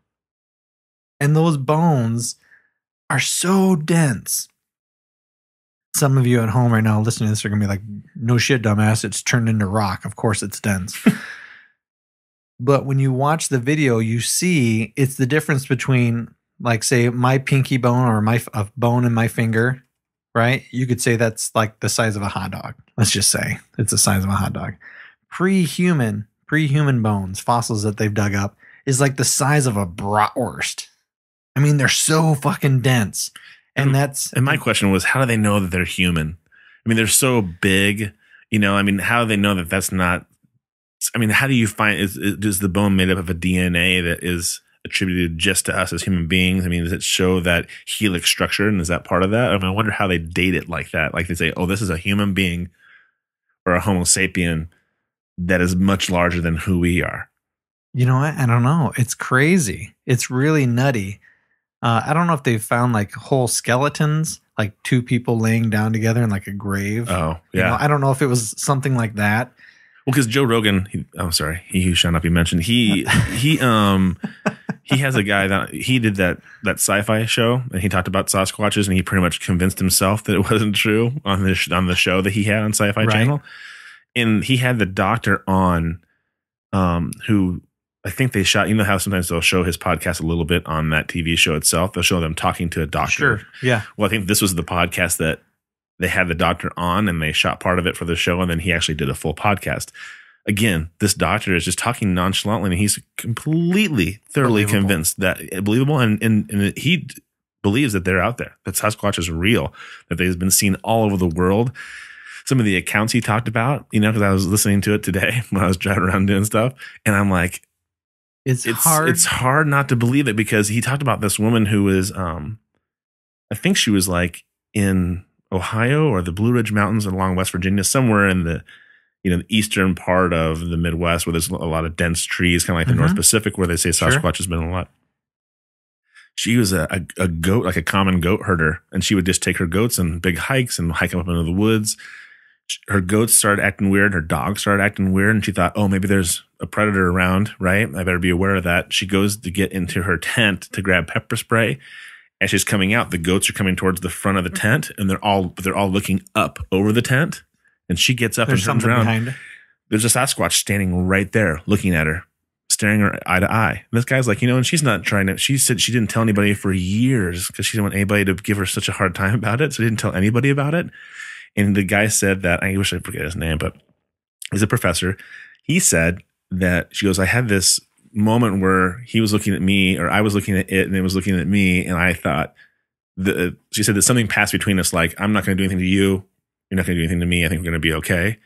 And those bones are so dense. some of you at home right now listening to this are going to be like, no shit, dumbass. It's turned into rock. Of course it's dense. But when you watch the video, you see it's the difference between, like, say, my pinky bone or a bone in my finger, right? You could say that's like the size of a hot dog. Let's just say it's the size of a hot dog. Pre-human bones, fossils that they've dug up, is like the size of a bratwurst. I mean, they're so fucking dense. And my question was, how do they know that they're human? I mean, they're so big, you know, I mean, how do they know that that's not, I mean, how do you find, is the bone made up of a DNA that is attributed just to us as human beings? I mean, does it show that helix structure, and is that part of that? I mean, I wonder how they date it like that. Like they say, oh, this is a human being or a Homo sapien that is much larger than who we are. You know what? I don't know. It's crazy. It's really nutty. I don't know if they've found like whole skeletons, like two people laying down together in like a grave. Oh, yeah. You know, I don't know if it was something like that. Well, because Joe Rogan, he who shall not be mentioned. He has a guy that he did that sci-fi show, and he talked about Sasquatches, and he pretty much convinced himself that it wasn't true on the show that he had on Sci-Fi Channel. And he had the doctor on, who I think they shot. You know how sometimes they'll show his podcast a little bit on that TV show itself. They'll show them talking to a doctor. Sure. Yeah. Well, I think this was the podcast that they had the doctor on, and they shot part of it for the show, and then he actually did a full podcast. Again, this doctor is just talking nonchalantly, and he's completely, thoroughly convinced that believable, and he believes that they're out there, that Sasquatch is real, that they've been seen all over the world. Some of the accounts he talked about, you know, because I was listening to it today when I was driving around doing stuff, and I'm like, it's hard not to believe it, because he talked about this woman who was, I think she was like in Ohio or the Blue Ridge Mountains along West Virginia, somewhere in the, you know, the eastern part of the Midwest where there's a lot of dense trees, kind of like the North Pacific, where they say Sasquatch has been a lot. She was a goat, like a common goat herder, and she would just take her goats on big hikes and hike them up into the woods. Her goats started acting weird. Her dog started acting weird, and she thought, oh, maybe there's a predator around, right? I better be aware of that. She goes to get into her tent to grab pepper spray. As she's coming out, the goats are coming towards the front of the tent, and they're all looking up over the tent. And she gets up and turns around. Behind. There's a Sasquatch standing right there, looking at her, staring her eye to eye. And this guy's like, you know, and she's not trying to. She said she didn't tell anybody for years because she didn't want anybody to give her such a hard time about it. So she didn't tell anybody about it. And the guy said that, I wish I forget his name, but he's a professor. He said that, she goes, I had this moment where he was looking at me, or I was looking at it, and it was looking at me, and I thought, she said that something passed between us, like, I'm not going to do anything to you, you're not going to do anything to me, I think we're going to be okay.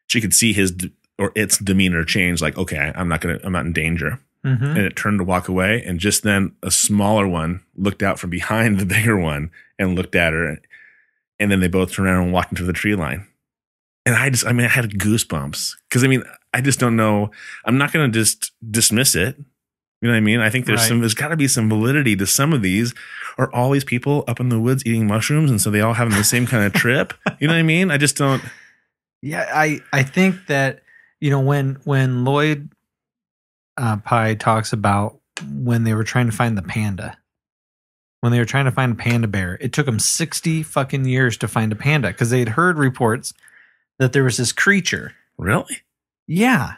She could see his or its demeanor change, like, okay, I'm not in danger. And it turned to walk away, and just then a smaller one looked out from behind the bigger one and looked at her, and then they both turned around and walked into the tree line. And I had goosebumps, because I just don't know. I'm not going to just dismiss it. You know what I mean? I think there's got to be some validity to some of these. Are all these people up in the woods eating mushrooms, and so they all having the same kind of trip? You know what I mean? I just don't. Yeah, I think that, you know, when Lloyd Pye talks about when they were trying to find the panda, when they were trying to find a panda bear, it took them 60 fucking years to find a panda, because they had heard reports that there was this creature. Really? Yeah.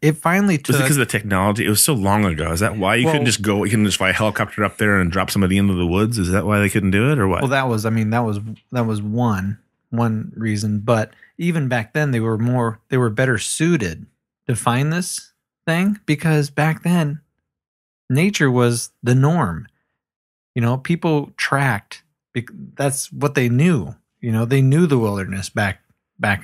It finally took. Was it because of the technology? It was so long ago. Is that why you couldn't just go? You couldn't just fly a helicopter up there and drop somebody into the woods? Is that why they couldn't do it, or what? Well, that was one reason. But even back then, they were better suited to find this thing, because back then, nature was the norm. You know, people tracked. That's what they knew. You know, they knew the wilderness back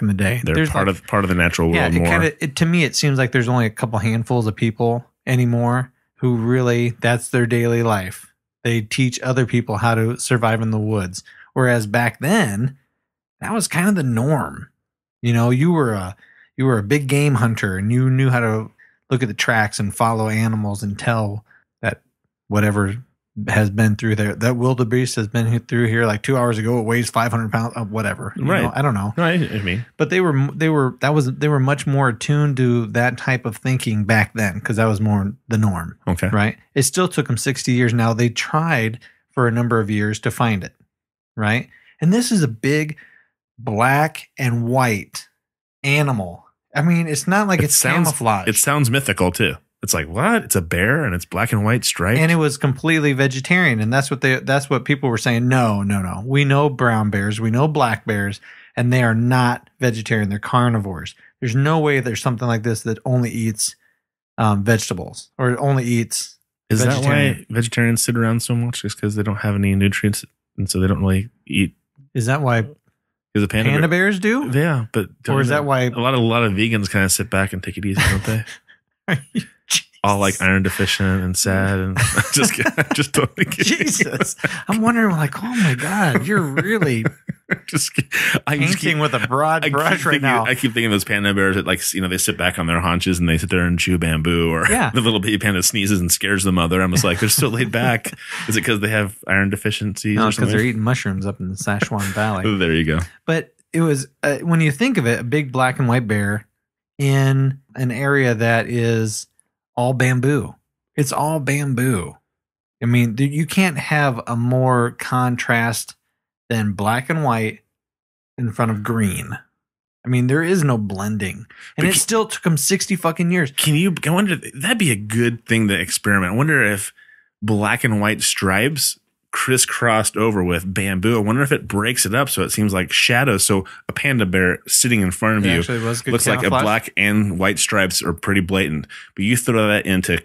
in the day. They're part of the natural world more. To me, it seems like there's only a couple handfuls of people anymore who really, that's their daily life. They teach other people how to survive in the woods. Whereas back then, that was kind of the norm. You know, you were a big game hunter, and you knew how to look at the tracks and follow animals and tell that whatever has been through there, that wildebeest has been through here like 2 hours ago. It weighs 500 pounds, whatever. Right. Know? I don't know. Right. I mean, but they were much more attuned to that type of thinking back then, because that was more the norm. Okay. Right. It still took them 60 years. Now they tried for a number of years to find it. Right. And this is a big black and white animal. I mean, it's not like it's camouflage. It sounds mythical too. It's like, what? It's a bear and it's black and white striped. And it was completely vegetarian. And that's what people were saying. No. We know brown bears. We know black bears. And they are not vegetarian. They're carnivores. There's no way there's something like this that only eats vegetables or only eats Is vegetarian. that why vegetarians sit around so much? Just because they don't have any nutrients and so they don't really eat? Is that why panda bears do? Yeah. But or is that why a lot of vegans kind of sit back and take it easy, don't they? All like iron deficient and sad and just totally kidding. Jesus. I'm wondering like, oh my God, you're really painting with a broad brush right now. I keep thinking of those panda bears that like, they sit back on their haunches and they sit there and chew bamboo, or the little baby panda sneezes and scares the mother. I'm just like, they're so laid back. Is it because they have iron deficiencies? No, it's because they're eating mushrooms up in the Szechuan Valley. There you go. But it was, when you think of it, a big black and white bear in an area that is all bamboo. It's all bamboo. I mean, you can't have a more contrast than black and white in front of green. I mean, there is no blending. And it still took them 60 fucking years. I wonder, that'd be a good thing to experiment. I wonder if black and white stripes crisscrossed over with bamboo. I wonder if it breaks it up so it seems like shadows. So a panda bear sitting in front of you looks like a black and white stripes are pretty blatant. But you throw that into,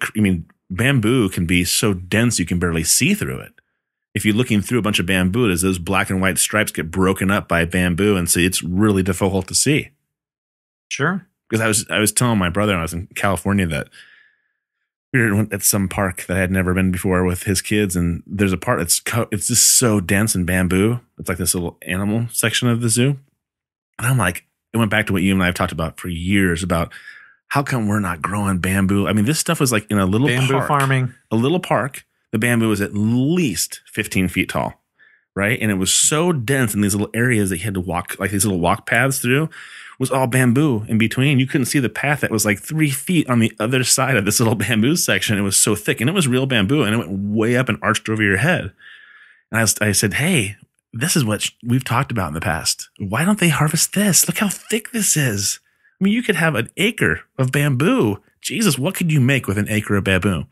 bamboo can be so dense you can barely see through it. If you're looking through a bunch of bamboo, does those black and white stripes get broken up by bamboo? And so it's really difficult to see. Sure. Because I was telling my brother when I was in California that we were at some park that I had never been before with his kids, and there's a part it's just so dense in bamboo. It's like this little animal section of the zoo. And I'm like, it went back to what you and I have talked about for years about how come we're not growing bamboo? I mean, this stuff was like in a little bamboo park. Farming. A little park. The bamboo was at least 15 feet tall, right? And it was so dense in these little areas that you had to walk, like these little walk paths through, was all bamboo in between. You couldn't see the path that was like 3 feet on the other side of this little bamboo section. It was so thick, and it was real bamboo, and it went way up and arched over your head. And I said, hey, this is what we've talked about in the past. Why don't they harvest this? Look how thick this is. I mean, you could have an acre of bamboo. Jesus, what could you make with an acre of bamboo?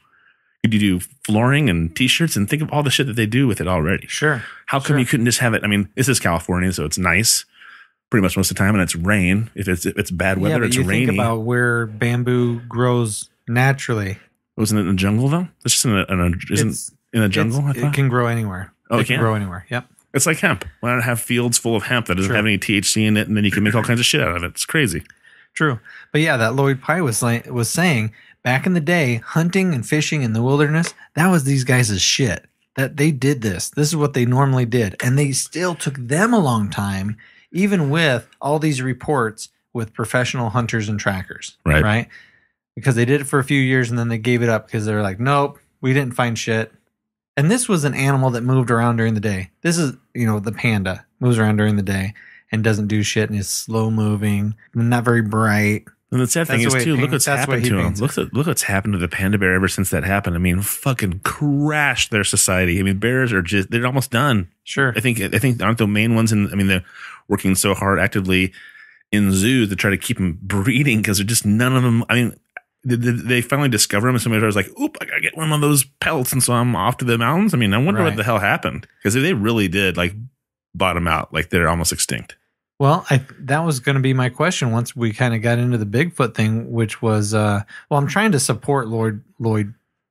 Could you do flooring and t-shirts and think of all the shit that they do with it already? Sure. How come you couldn't just have it? I mean, this is California, so it's nice pretty much most of the time, and it's rain. If it's bad weather, it's rainy. Think about where bamboo grows naturally. Wasn't it in the jungle though? It's just in a jungle. It can grow anywhere. Oh, it can grow anywhere. Yep. It's like hemp. Why not have fields full of hemp that doesn't have any THC in it, and then you can make all kinds of shit out of it? It's crazy. True. But yeah, that Lloyd Pye was saying back in the day, hunting and fishing in the wilderness, that was these guys' shit. That they did this. This is what they normally did. And they still took them a long time, even with all these reports with professional hunters and trackers. Right? Because they did it for a few years and then they gave it up because they were like, nope, we didn't find shit. And this was an animal that moved around during the day. This is, the panda moves around during the day and doesn't do shit and is slow moving, not very bright. And the sad thing is too, look what's happened to him. Look what's happened to the panda bear ever since that happened. I mean, fucking crashed their society. I mean, bears are they're almost done. Sure. I think aren't the main ones they're working so hard actively in zoos to try to keep them breeding because they're just none of them. I mean, they finally discover them and somebody was like, oop, I gotta get one of those pelts. And so I'm off to the mountains. I mean, I wonder what the hell happened because they really did like bottom out, like they're almost extinct. Well, that was going to be my question once we kind of got into the Bigfoot thing, which was, I'm trying to support Lloyd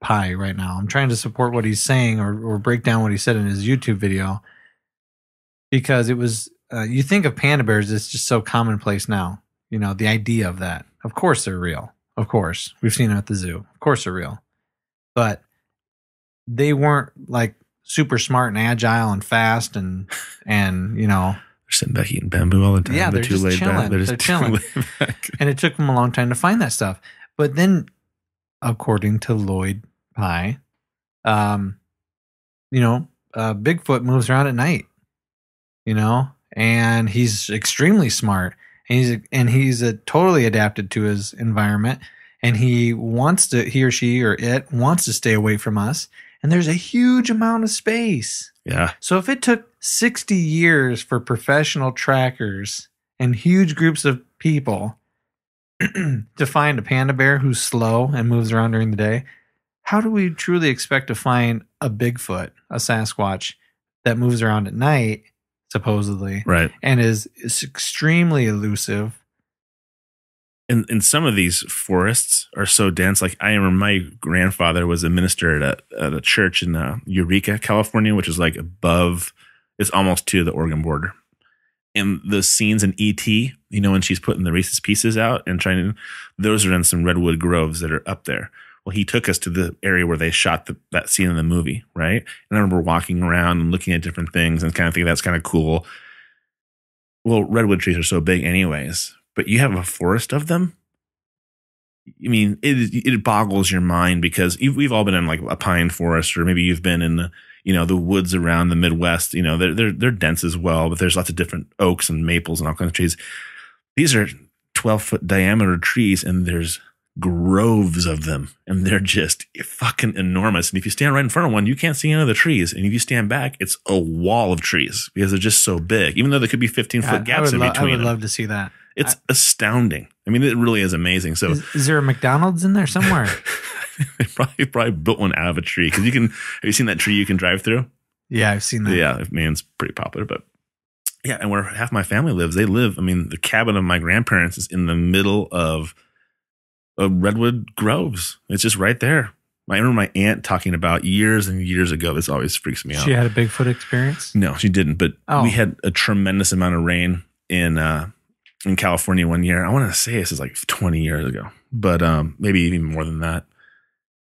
Pye right now. I'm trying to support what he's saying or break down what he said in his YouTube video because it was, you think of panda bears, it's just so commonplace now. The idea of that. Of course they're real. Of course. We've seen them at the zoo. Of course they're real. But they weren't like super smart and agile and fast and They're sitting back eating bamboo all the time. Yeah, they're just chilling. They're chilling. And it took them a long time to find that stuff. But then, according to Lloyd Pye, Bigfoot moves around at night, and he's extremely smart. And he's totally adapted to his environment. And he or she or it wants to stay away from us. And there's a huge amount of space. Yeah. So if it took 60 years for professional trackers and huge groups of people to find a panda bear who's slow and moves around during the day. How do we truly expect to find a Bigfoot, a Sasquatch that moves around at night, supposedly, right, and is extremely elusive? And some of these forests are so dense. Like I remember my grandfather was a minister at a church in Eureka, California, which is like above, it's almost to the Oregon border. And the scenes in E.T., you know, when she's putting the Reese's Pieces out and trying to, those are in some redwood groves that are up there. Well, he took us to the area where they shot that scene in the movie, right? And I remember walking around and looking at different things and kind of thinking that's kind of cool. Well, redwood trees are so big anyways, but you have a forest of them. I mean, it boggles your mind because we've all been in like a pine forest, or maybe you've been in the, you know, the woods around the Midwest. You know, they're dense as well, but there's lots of different oaks and maples and all kinds of trees. These are 12-foot diameter trees, and there's groves of them, and they're just fucking enormous. And if you stand right in front of one, you can't see any of the trees. And if you stand back, it's a wall of trees because they're just so big, even though there could be 15-foot gaps in between. I would love to see that. It's astounding. I mean, it really is amazing. So, is there a McDonald's in there somewhere? They probably built one out of a tree because have you seen that tree you can drive through? Yeah, I've seen that. Yeah, I mean, it's pretty popular, but yeah, and where half my family lives, I mean, the cabin of my grandparents is in the middle of redwood groves. It's just right there. I remember my aunt talking about years and years ago. This always freaks me out. She had a Bigfoot experience? No, she didn't, but we had a tremendous amount of rain in California one year. I want to say this is like 20 years ago, but maybe even more than that.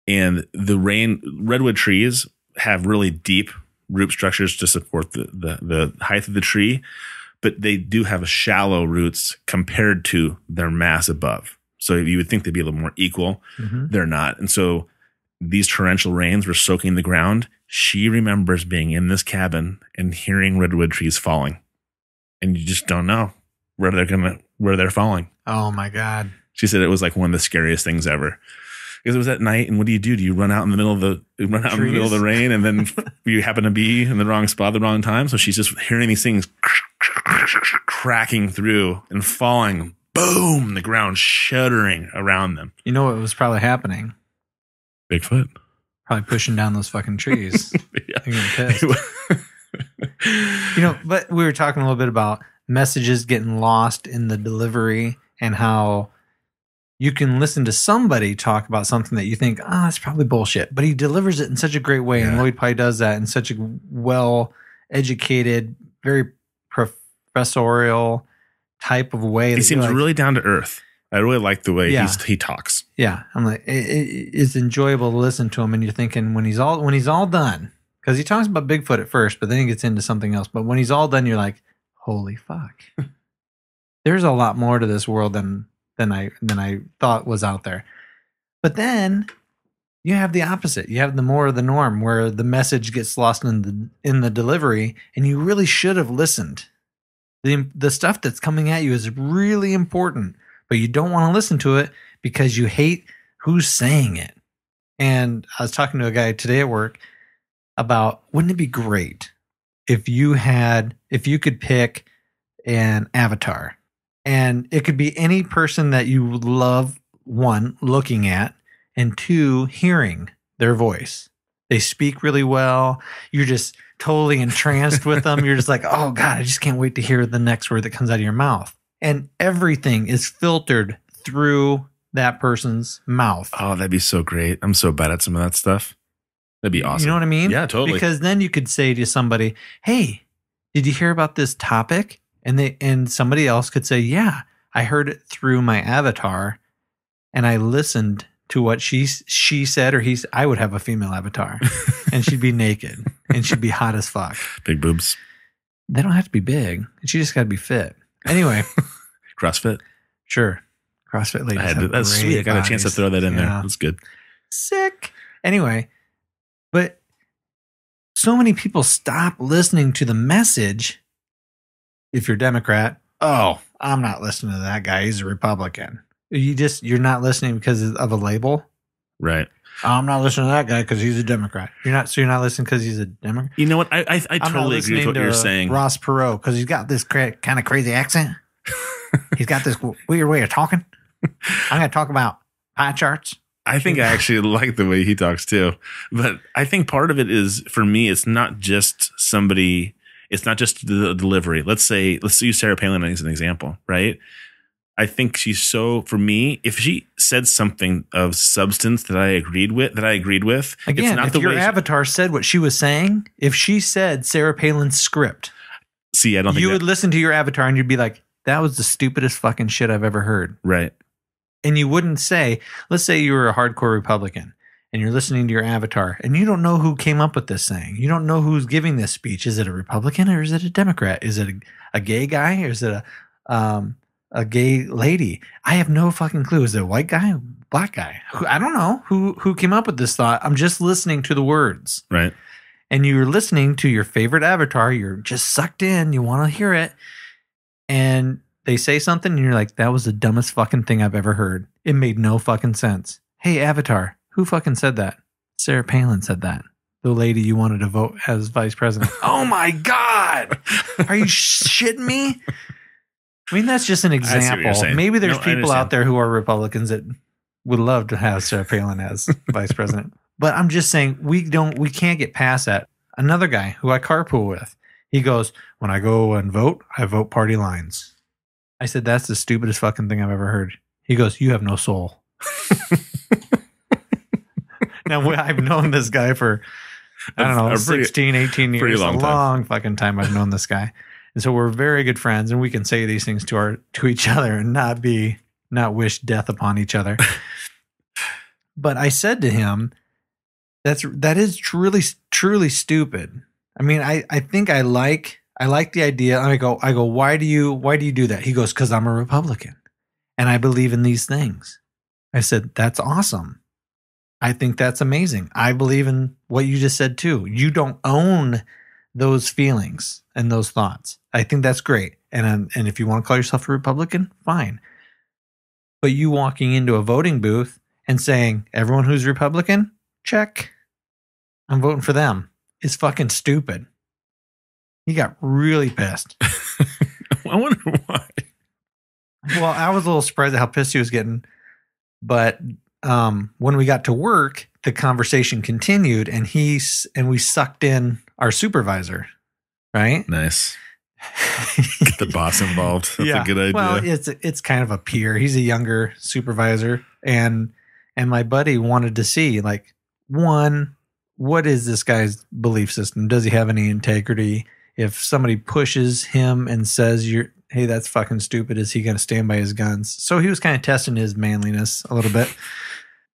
And the redwood trees have really deep root structures to support the height of the tree, but they do have shallow roots compared to their mass above. So you would think they'd be a little more equal. Mm-hmm. They're not. And so these torrential rains were soaking the ground. She remembers being in this cabin and hearing redwood trees falling. And you just don't know where they're falling. Oh my God. She said it was like one of the scariest things ever. Because it was at night, and what do? Do you run out in the middle of the rain, and then you happen to be in the wrong spot at the wrong time? So she's just hearing these things cracking through and falling. Boom! The ground shuddering around them. You know what was probably happening? Bigfoot. Probably pushing down those fucking trees. Yeah. They're getting pissed. You know, but we were talking a little bit about messages getting lost in the delivery and how you can listen to somebody talk about something that you think, that's probably bullshit, but he delivers it in such a great way. Yeah. And Lloyd Pye does that in such a well-educated, very professorial type of way. He seems really down to earth. I really like the way he talks. Yeah. I'm like, it's enjoyable to listen to him. And you're thinking when he's all done, because he talks about Bigfoot at first, but then he gets into something else. But when he's all done, you're like, holy fuck. There's a lot more to this world than I thought was out there. But then you have the opposite. You have the more of the norm where the message gets lost in the delivery, and you really should have listened. The stuff that's coming at you is really important, but you don't want to listen to it because you hate who's saying it. And I was talking to a guy today at work about, wouldn't it be great if you could pick an avatar? And it could be any person that you love, one, looking at, and two, hearing their voice. They speak really well. You're just totally entranced with them. You're just like, oh God, I just can't wait to hear the next word that comes out of your mouth. And everything is filtered through that person's mouth. Oh, that'd be so great. I'm so bad at some of that stuff. That'd be awesome. You know what I mean? Yeah, totally. Because then you could say to somebody, hey, did you hear about this topic? And somebody else could say, yeah, I heard it through my avatar, and I listened to what she said, or I would have a female avatar, and she'd be naked, and she'd be hot as fuck. Big boobs. They don't have to be big. She just got to be fit. Anyway. CrossFit? Sure. CrossFit ladies. That's sweet. I got a chance to throw that in there. That's good. Sick. Anyway, but so many people stop listening to the message. If you're Democrat, I'm not listening to that guy. He's a Republican. You're not listening because of a label. Right. I'm not listening to that guy because he's a Democrat. You're not listening because he's a Democrat. You know what? I totally agree with what you're saying. Ross Perot, because he's got this kind of crazy accent. He's got this weird way of talking. I'm going to talk about pie charts. I think I actually like the way he talks too. But I think part of it is, for me, it's not just somebody, it's not just the delivery. Let's use Sarah Palin as an example, right? I think she's so, for me, if she said something of substance that I agreed with, again, it's not if the your way avatar said what she was saying, if she said Sarah Palin's script, I don't think you would listen to your avatar and you'd be like, that was the stupidest fucking shit I've ever heard. Right. And you wouldn't say, let's say you were a hardcore Republican and you're listening to your avatar and you don't know who came up with this saying. You don't know who's giving this speech. Is it a Republican or is it a Democrat? Is it a gay guy or is it a gay lady? I have no fucking clue. Is it a white guy? Black guy? I don't know who came up with this thought. I'm just listening to the words. Right. And you're listening to your favorite avatar. You're just sucked in. You want to hear it. And they say something and you're like, that was the dumbest fucking thing I've ever heard. It made no fucking sense. Hey, avatar, who fucking said that? Sarah Palin said that. The lady you wanted to vote as vice president. Oh my God. Are you shitting me? I mean, that's just an example. Maybe there's people out there who are Republicans that would love to have Sarah Palin as vice president. But I'm just saying we can't get past that. Another guy who I carpool with, he goes, when I go and vote, I vote party lines. I said, that's the stupidest fucking thing I've ever heard. He goes, you have no soul. Now, I've known this guy for, I don't know, 16, 18 years. A long fucking time I've known this guy. And so we're very good friends and we can say these things to each other and not wish death upon each other. But I said to him, that is truly, truly stupid. I mean, I think I like the idea. And I go, why do you do that? He goes, because I'm a Republican and I believe in these things. I said, that's awesome. I think that's amazing. I believe in what you just said too. You don't own those feelings and those thoughts. I think that's great. And if you want to call yourself a Republican, fine. But you walking into a voting booth and saying, everyone who's Republican, check. I'm voting for them. Is fucking stupid. He got really pissed. I wonder why. Well, I was a little surprised at how pissed he was getting. But when we got to work, the conversation continued and we sucked in our supervisor, right? Nice. Get the boss involved. That's a good idea. Well, it's kind of a peer. He's a younger supervisor. And my buddy wanted to see, like, one, what is this guy's belief system? Does he have any integrity? If somebody pushes him and says, hey, that's fucking stupid, is he going to stand by his guns? So he was kind of testing his manliness a little bit.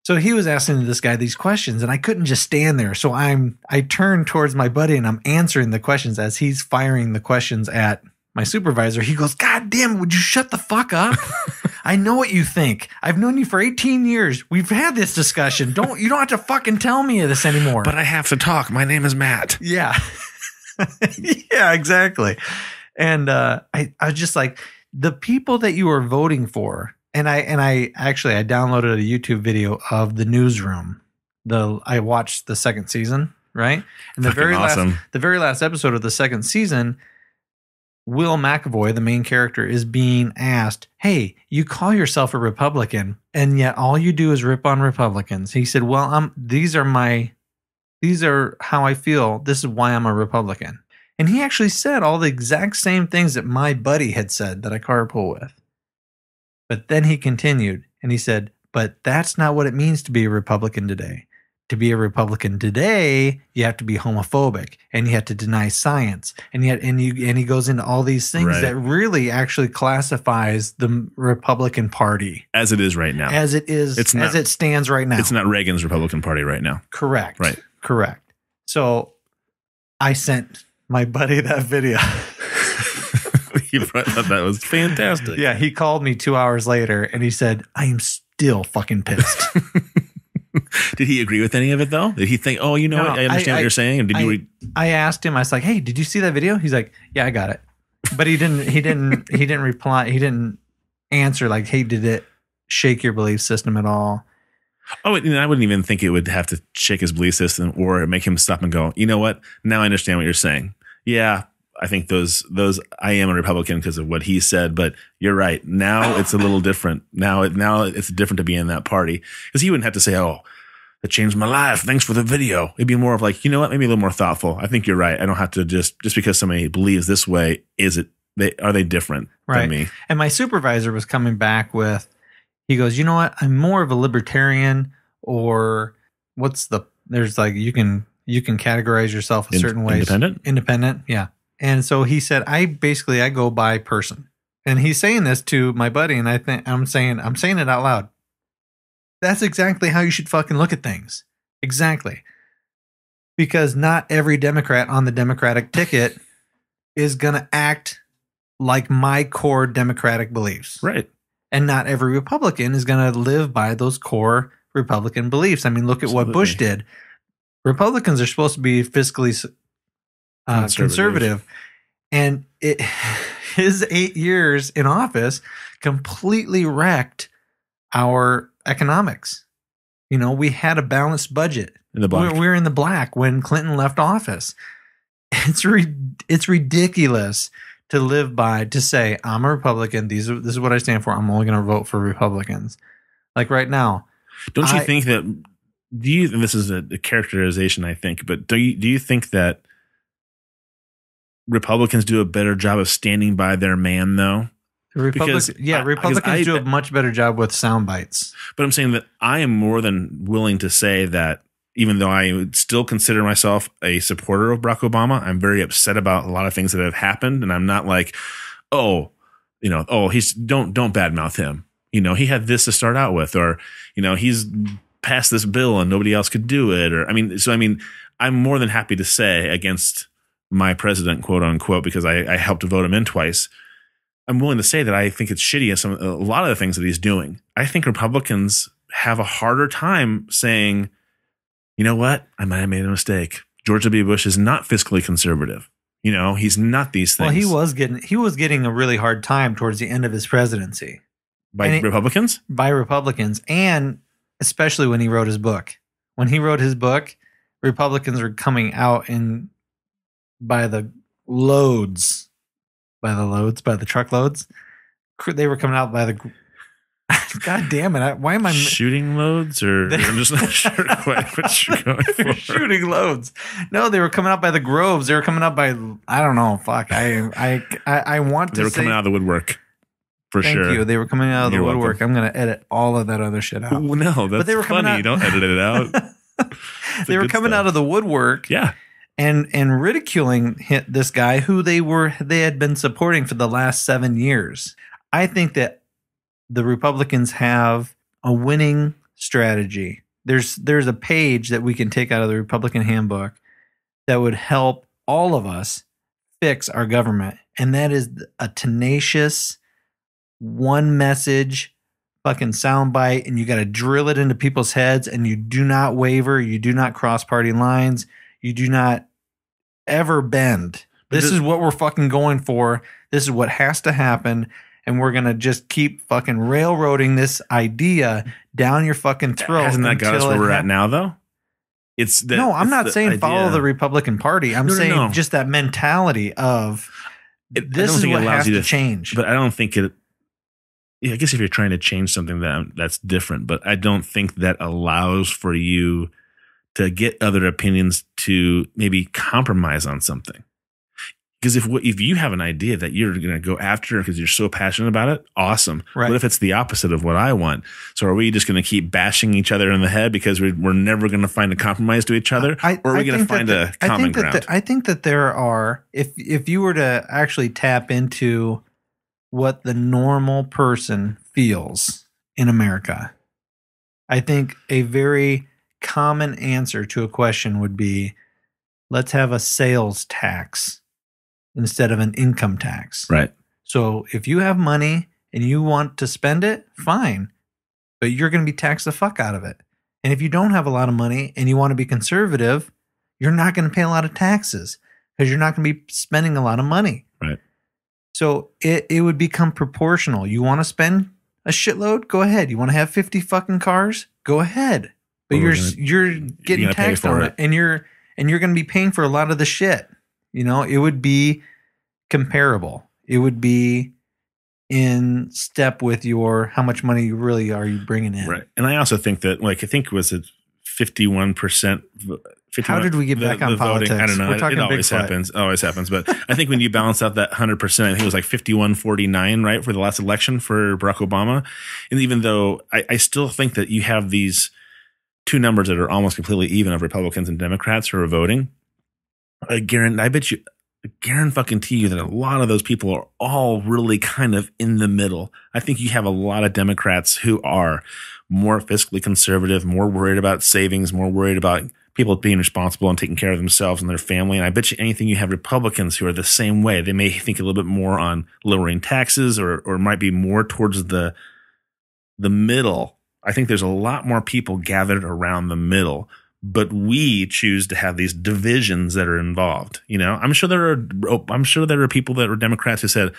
So he was asking this guy these questions and I couldn't just stand there. So I turned towards my buddy and I'm answering the questions as he's firing the questions at my supervisor. He goes, God damn it, would you shut the fuck up? I know what you think. I've known you for 18 years. We've had this discussion. You don't have to fucking tell me this anymore. But I have to talk. My name is Matt. Yeah. Yeah, exactly. And I was just like, the people that you are voting for, and I downloaded a YouTube video of the Newsroom. I watched the second season, right? And the very last episode of the second season, Will McAvoy, the main character, is being asked, hey, you call yourself a Republican, and yet all you do is rip on Republicans. He said, well, these are how I feel. This is why I'm a Republican. And he actually said all the exact same things that my buddy had said that I carpool with. But then he continued and he said, but that's not what it means to be a Republican today. To be a Republican today, you have to be homophobic and you have to deny science. And he goes into all these things that really actually classifies the Republican Party. As it is right now. As it stands right now. It's not Reagan's Republican Party right now. Correct. Right. Correct. So I sent my buddy that video. He thought that was fantastic. Yeah, he called me 2 hours later and he said, I am still fucking pissed. Did he agree with any of it though? Did he think, oh, you know what? I understand what you're saying? And I asked him, I was like, hey, did you see that video? He's like, yeah, I got it. But he didn't reply. He didn't answer like, hey, did it shake your belief system at all? Oh, I wouldn't even think it would have to shake his belief system or make him stop and go, you know what? Now I understand what you're saying. Yeah, I think those I am a Republican because of what he said, but you're right. Now it's a little different. Now it's different to be in that party because he wouldn't have to say, oh, that changed my life. Thanks for the video. It'd be more of like, you know what? Maybe a little more thoughtful. I think you're right. I don't have to just because somebody believes this way. Are they different than me? And my supervisor was coming back with, he goes, you know what? I'm more of a libertarian, or there's like, you can categorize yourself in certain ways. Independent. Yeah. And so he said, I go by person. And he's saying this to my buddy. And I'm saying it out loud. That's exactly how you should fucking look at things. Exactly. Because not every Democrat on the Democratic ticket is going to act like my core Democratic beliefs. Right. And not every Republican is going to live by those core Republican beliefs. I mean, look at what Bush did. Republicans are supposed to be fiscally conservative. And his 8 years in office completely wrecked our economics. You know, we had a balanced budget. In the black. We're in the black when Clinton left office. It's ridiculous to say, I'm a Republican. This is what I stand for. I'm only going to vote for Republicans. Like right now. Don't you think that, and this is a characterization, I think, but do you think that Republicans do a better job of standing by their man though? Republicans do a much better job with sound bites. But I'm saying that I am more than willing to say that even though I would still consider myself a supporter of Barack Obama, I'm very upset about a lot of things that have happened. And I'm not like, don't badmouth him. You know, he had this to start out with, or, you know, he's passed this bill and nobody else could do it. Or, I'm more than happy to say against my president, quote unquote, because I helped to vote him in twice. I'm willing to say that I think it's shitty at a lot of the things that he's doing. I think Republicans have a harder time saying, you know what? I might have made a mistake. George W. Bush is not fiscally conservative. You know, he's not these things. Well, he was getting a really hard time towards the end of his presidency. By Republicans? By Republicans, and especially when he wrote his book. When he wrote his book, Republicans were coming out by the truckloads. They were coming out by the... God damn it. Why am I... Shooting loads? Or I'm just not sure quite what you're going for. Shooting loads. No, they were coming out by the groves. They were coming out by... I don't know. Fuck. I want to say... They were coming out of the woodwork. For sure. Thank you. They were coming out of the woodwork. I'm going to edit all of that other shit out. No, that's funny. Don't edit it out. They were coming out of the woodwork. Yeah. And ridiculing this guy who they had been supporting for the last 7 years. I think that the Republicans have a winning strategy. There's a page that we can take out of the Republican handbook that would help all of us fix our government. And that is a tenacious one message fucking soundbite, and you got to drill it into people's heads, and you do not waver. You do not cross party lines. You do not ever bend. This is what we're fucking going for. This is what has to happen. And we're going to just keep fucking railroading this idea down your fucking throat. Hasn't that got us where we're at now, though? I'm not saying follow the Republican Party. I'm saying just that mentality of this is what has to change. But I don't think it... I guess if you're trying to change something, that's different. But I don't think that allows for you to get other opinions to maybe compromise on something. Because if you have an idea that you're going to go after because you're so passionate about it, awesome. Right. What if it's the opposite of what I want? So are we just going to keep bashing each other in the head because we're never going to find a compromise to each other? Or are we going to find a common ground? I think that there are, if you were to actually tap into what the normal person feels in America, I think a very common answer to a question would be, let's have a sales tax instead of an income tax. Right. So if you have money and you want to spend it, fine. But you're going to be taxed the fuck out of it. And if you don't have a lot of money and you want to be conservative, you're not going to pay a lot of taxes because you're not going to be spending a lot of money. Right. So it would become proportional. You want to spend a shitload? Go ahead. You want to have 50 fucking cars? go ahead. But you're getting taxed on it, and you're going to be paying for a lot of the shit. You know, it would be comparable. It would be in step with your how much money really are you bringing in. Right. And I also think that, like, I think was it 51%. How did we get back on politics? Voting? I don't know. It always happens. Always happens. But I think when you balance out that 100%, I think it was like 51-49, right, for the last election for Barack Obama. And even though I still think that you have these two numbers that are almost completely even of Republicans and Democrats who are voting, I guarantee you that a lot of those people are all really kind of in the middle. I think you have a lot of Democrats who are more fiscally conservative, more worried about savings, more worried about people being responsible and taking care of themselves and their family. And I bet you anything, you have Republicans who are the same way. They may think a little bit more on lowering taxes or might be more towards the middle. I think there's a lot more people gathered around the middle, but we choose to have these divisions that are involved. You know, I'm sure there are people that were Democrats who said,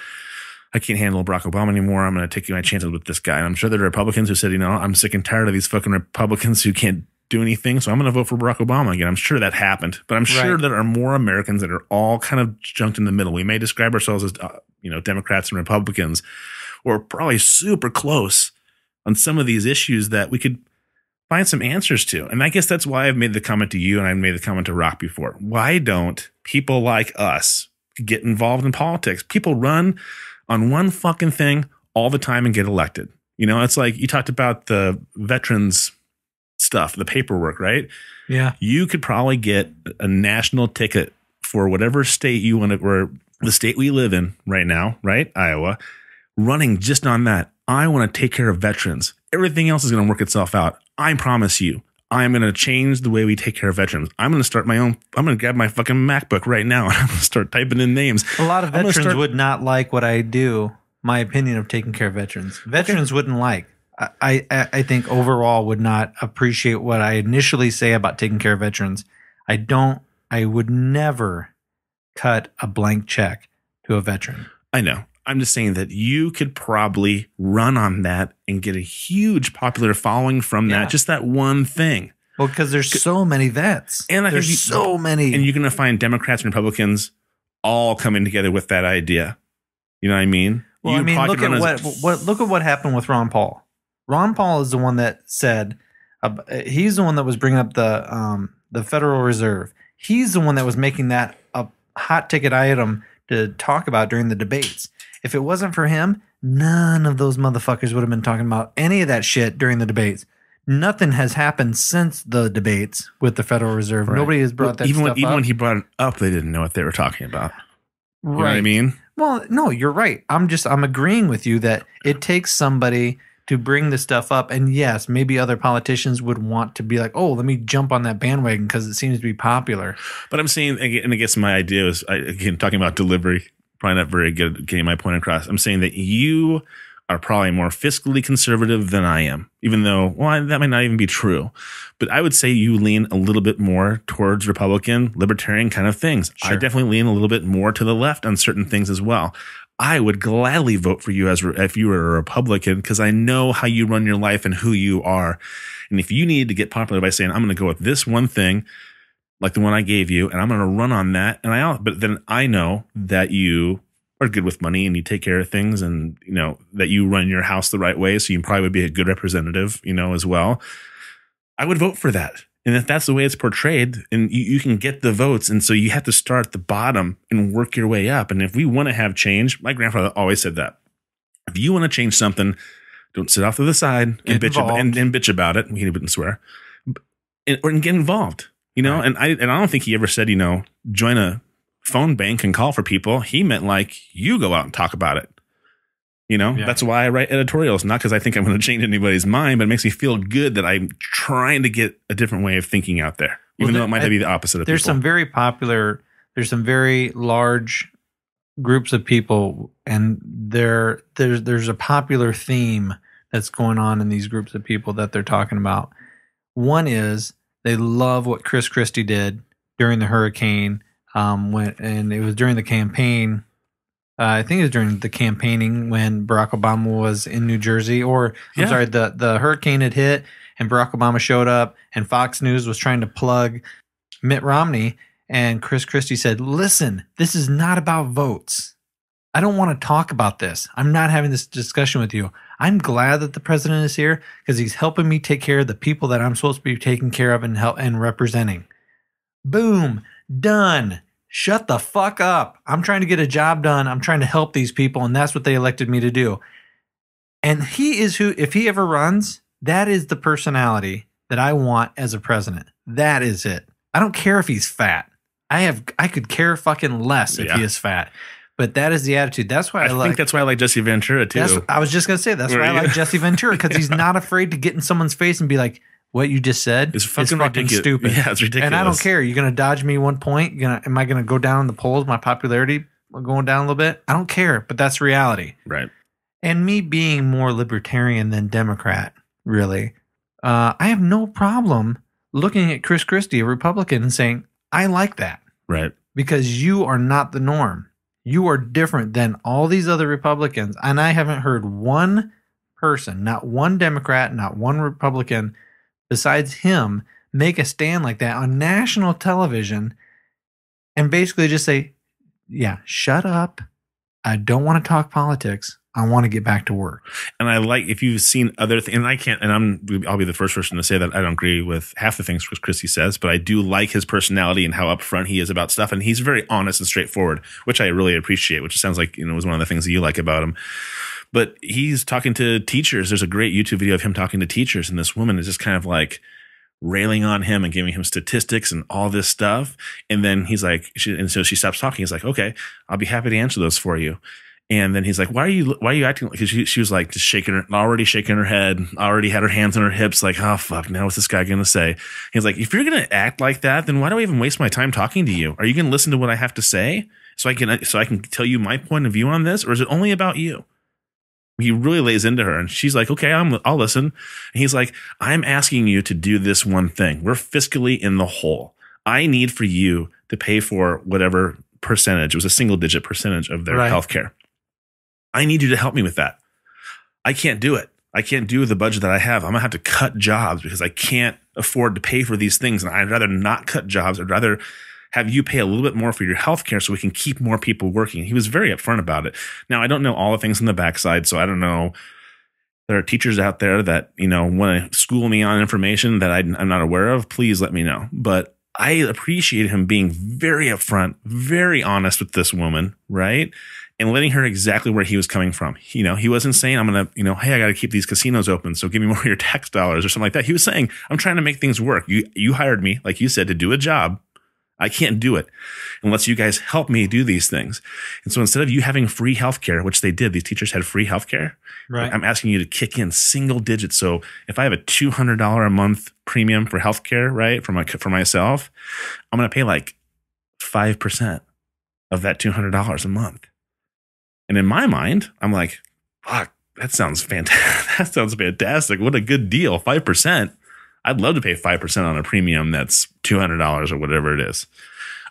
I can't handle Barack Obama anymore. I'm going to take my chances with this guy. And I'm sure there are Republicans who said, you know, I'm sick and tired of these fucking Republicans who can't do anything, so I'm going to vote for Barack Obama again. I'm sure that happened, but I'm sure there are more Americans that are all kind of junked in the middle. We may describe ourselves as, Democrats and Republicans, or probably super close on some of these issues that we could find some answers to. And I guess that's why I've made the comment to you and I made the comment to Rock before. Why don't people like us get involved in politics? People run on one fucking thing all the time and get elected. You know, it's like you talked about the veterans stuff, the paperwork, right? Yeah. You could probably get a national ticket for whatever state you want to, or the state we live in right now, right? Iowa, running just on that. I want to take care of veterans. Everything else is going to work itself out. I promise you. I'm going to change the way we take care of veterans. I'm going to start I'm going to grab my fucking MacBook right now and I'm going to start typing in names. A lot of veterans would not like what I do, my opinion of taking care of veterans. Veterans wouldn't like. I think overall would not appreciate what I initially say about taking care of veterans. I would never cut a blank check to a veteran. I know. I'm just saying that you could probably run on that and get a huge popular following from that, just that one thing. Well, because there's so many vets. And there's so many. And you're going to find Democrats and Republicans all coming together with that idea. You know what I mean? Well, I mean, look at what happened with Ron Paul. Ron Paul is the one that said he's the one that was bringing up the Federal Reserve. He's the one that was making that a hot ticket item to talk about during the debates. If it wasn't for him, none of those motherfuckers would have been talking about any of that shit during the debates. Nothing has happened since the debates with the Federal Reserve. Right. Nobody has brought that stuff up. Even when he brought it up, they didn't know what they were talking about. You know what I mean? Well, no, you're right. I'm agreeing with you that it takes somebody to bring this stuff up. And yes, maybe other politicians would want to be like, oh, let me jump on that bandwagon because it seems to be popular. But I'm saying, and I guess my idea is, again, talking about delivery, probably not very good at getting my point across. I'm saying that you are probably more fiscally conservative than I am, even though, well, that might not even be true. But I would say you lean a little bit more towards Republican, libertarian kind of things. Sure. I definitely lean a little bit more to the left on certain things as well. I would gladly vote for you if you were a Republican because I know how you run your life and who you are. And if you need to get popular by saying, I'm going to go with this one thing, like the one I gave you, and I'm going to run on that. But then I know that you are good with money and you take care of things and, you know, that you run your house the right way. So you probably would be a good representative, you know, as well. I would vote for that. And if that's the way it's portrayed, and you can get the votes, and so you have to start at the bottom and work your way up. And if we want to have change, my grandfather always said that. If you want to change something, don't sit off to the side and bitch about it. We wouldn't swear, or get involved. You know, right. and I don't think he ever said, you know, join a phone bank and call for people. He meant like you go out and talk about it. You know, That's why I write editorials, not because I think I'm going to change anybody's mind, but it makes me feel good that I'm trying to get a different way of thinking out there, even though it might be the opposite of there's people. There's some very large groups of people, and there's a popular theme that's going on in these groups of people that they're talking about. One is they love what Christie did during the hurricane, and it was during the campaign. I think it was during the campaigning when Barack Obama was in New Jersey, or I'm sorry, the hurricane had hit and Barack Obama showed up, and Fox News was trying to plug Mitt Romney, and Christie said, listen, this is not about votes. I don't want to talk about this. I'm not having this discussion with you. I'm glad that the president is here because he's helping me take care of the people that I'm supposed to be taking care of and representing. Boom. Done. Shut the fuck up. I'm trying to get a job done. I'm trying to help these people, and that's what they elected me to do. And he is who, if he ever runs, that is the personality that I want as a president. That is it. I don't care if he's fat. I could care fucking less if he is fat. But that is the attitude. That's why I think that's why I like Jesse Ventura too. I was just gonna say that's why I like Jesse Ventura, because he's not afraid to get in someone's face and be like, "What you just said is fucking stupid." Yeah, it's ridiculous. And I don't care. You're gonna dodge me 1 point. Am I gonna go down in the polls? My popularity going down a little bit. I don't care. But that's reality, right? And me being more libertarian than Democrat, really, I have no problem looking at Chris Christie, a Republican, and saying, "I like that," right? Because you are not the norm. You are different than all these other Republicans. And I haven't heard one person, not one Democrat, not one Republican, besides him, make a stand like that on national television and basically just say, yeah, shut up. I don't want to talk politics. I want to get back to work. And I like, if you've seen other things, and I can't, and I'll be the first person to say that I don't agree with half the things Christie says, but I do like his personality and how upfront he is about stuff. And he's very honest and straightforward, which I really appreciate, which sounds like, was one of the things that you like about him. But he's talking to teachers. There's a great YouTube video of him talking to teachers. And this woman is just kind of like railing on him and giving him statistics and all this stuff. And then he's like, and so she stops talking. He's like, okay, I'll be happy to answer those for you. And then he's like, why are you acting like, because she was like just already shaking her head, already had her hands on her hips, like, oh fuck, now what's this guy going to say? He's like, if you're going to act like that, then why do I even waste my time talking to you? Are you going to listen to what I have to say so I can tell you my point of view on this? Or is it only about you? He really lays into her, and she's like, okay, I'll listen. And he's like, I'm asking you to do this one thing. We're fiscally in the hole. I need for you to pay for whatever percentage. It was a single digit percentage of their healthcare. I need you to help me with that. I can't do it. I can't do the budget that I have. I'm going to have to cut jobs because I can't afford to pay for these things. And I'd rather not cut jobs. I'd rather have you pay a little bit more for your healthcare so we can keep more people working. He was very upfront about it. Now, I don't know all the things on the backside, so I don't know. There are teachers out there that, want to school me on information that I'm not aware of. Please let me know. But I appreciate him being very upfront, very honest with this woman, right? And letting her exactly where he was coming from. He wasn't saying, I'm going to, hey, I got to keep these casinos open, so give me more of your tax dollars or something like that. He was saying, I'm trying to make things work. You hired me, like you said, to do a job. I can't do it unless you guys help me do these things. And so instead of you having free healthcare, which they did, these teachers had free healthcare. Right. I'm asking you to kick in single digits. So if I have a $200 a month premium for healthcare, right, for myself, I'm going to pay like 5% of that $200 a month. And in my mind, I'm like, fuck, that sounds fantastic. That sounds fantastic. What a good deal. 5%. I'd love to pay 5% on a premium that's $200 or whatever it is.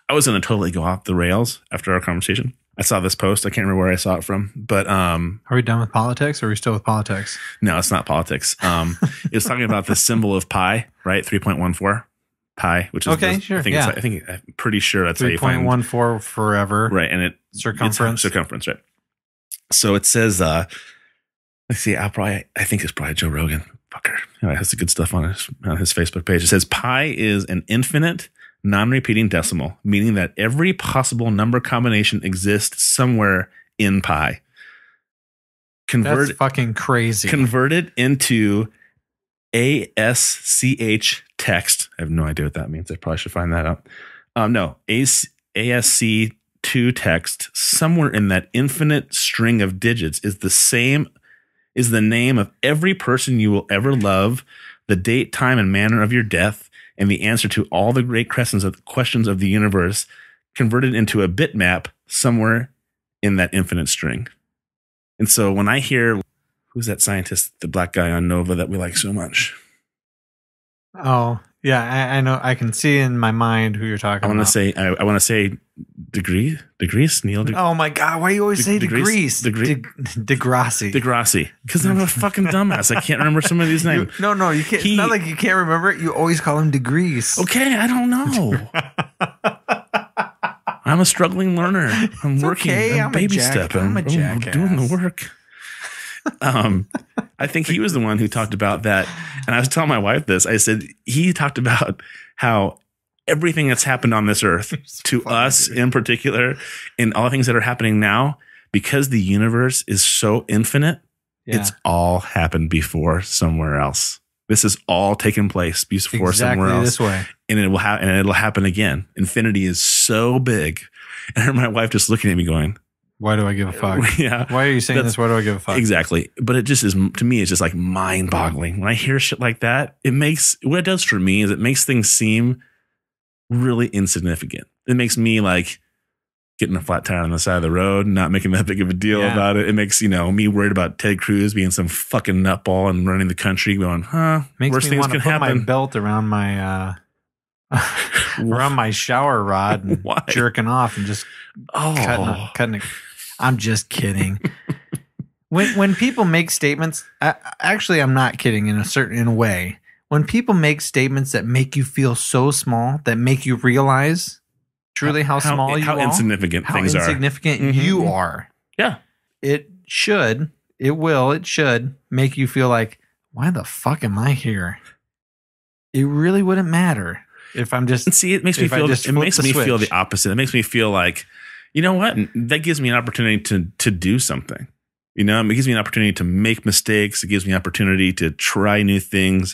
I was going to totally go off the rails after our conversation. I saw this post. I can't remember where I saw it from, but are we done with politics, or are we still with politics? No, it's not politics. It was talking about the symbol of pi, right? 3.14 pi, which is okay. Sure. I'm pretty sure that's how you find 3.14 forever. Right, and circumference, right? So it says, let's see. I think it's probably Joe Rogan. Fucker. It has the good stuff on his Facebook page. It says pi is an infinite, non-repeating decimal, meaning that every possible number combination exists somewhere in pi. That's fucking crazy. Converted into ASCH text. I have no idea what that means. I probably should find that out. No, ASC2 text somewhere in that infinite string of digits is the name of every person you will ever love, the date, time, and manner of your death, and the answer to all the great questions of the universe, converted into a bitmap somewhere in that infinite string. And so when I hear, who's that scientist, the black guy on Nova that we like so much? Oh, yeah, I know. I can see in my mind who you're talking about. I want to say DeGrease? Neil DeGrease? Oh my God. Why do you always say DeGrease? Degrassi. Degrassi. Because I'm a fucking dumbass. I can't remember some of these names. No, you can't. It's not like you can't remember it. You always call him DeGrease. Okay, I don't know. I'm a struggling learner. I'm working. Okay. I'm baby stepping. I'm a jackass. Doing the work. I think he was the one who talked about that. And I was telling my wife this. I said, he talked about how everything that's happened on this earth to us in particular, and all the things that are happening now, because the universe is so infinite, it's all happened before somewhere else. This is all taken place before somewhere else. This way. And it will happen, and it'll happen again. Infinity is so big. And I heard my wife just looking at me going, why do I give a fuck? Yeah. Why are you saying this? Why do I give a fuck? Exactly. But it just is, to me, it's just like mind boggling. When I hear shit like that, what it does for me is it makes things seem really insignificant. It makes me like getting a flat tire on the side of the road, not making that big of a deal about it. It makes, me worried about Ted Cruz being some fucking nutball and running the country going, makes worst me things want can to put happen. my belt around my around my shower rod and jerking off and just cutting it. I'm just kidding. When people make statements, actually, I'm not kidding in a way. When people make statements that make you feel so small, that make you realize truly how small you are, how insignificant things are, how insignificant you are. Yeah, it should make you feel like, why the fuck am I here? It really wouldn't matter if I'm just. See, it makes me feel. It makes me feel the opposite. It makes me feel like, you know what? That gives me an opportunity to do something. It gives me an opportunity to make mistakes. It gives me an opportunity to try new things.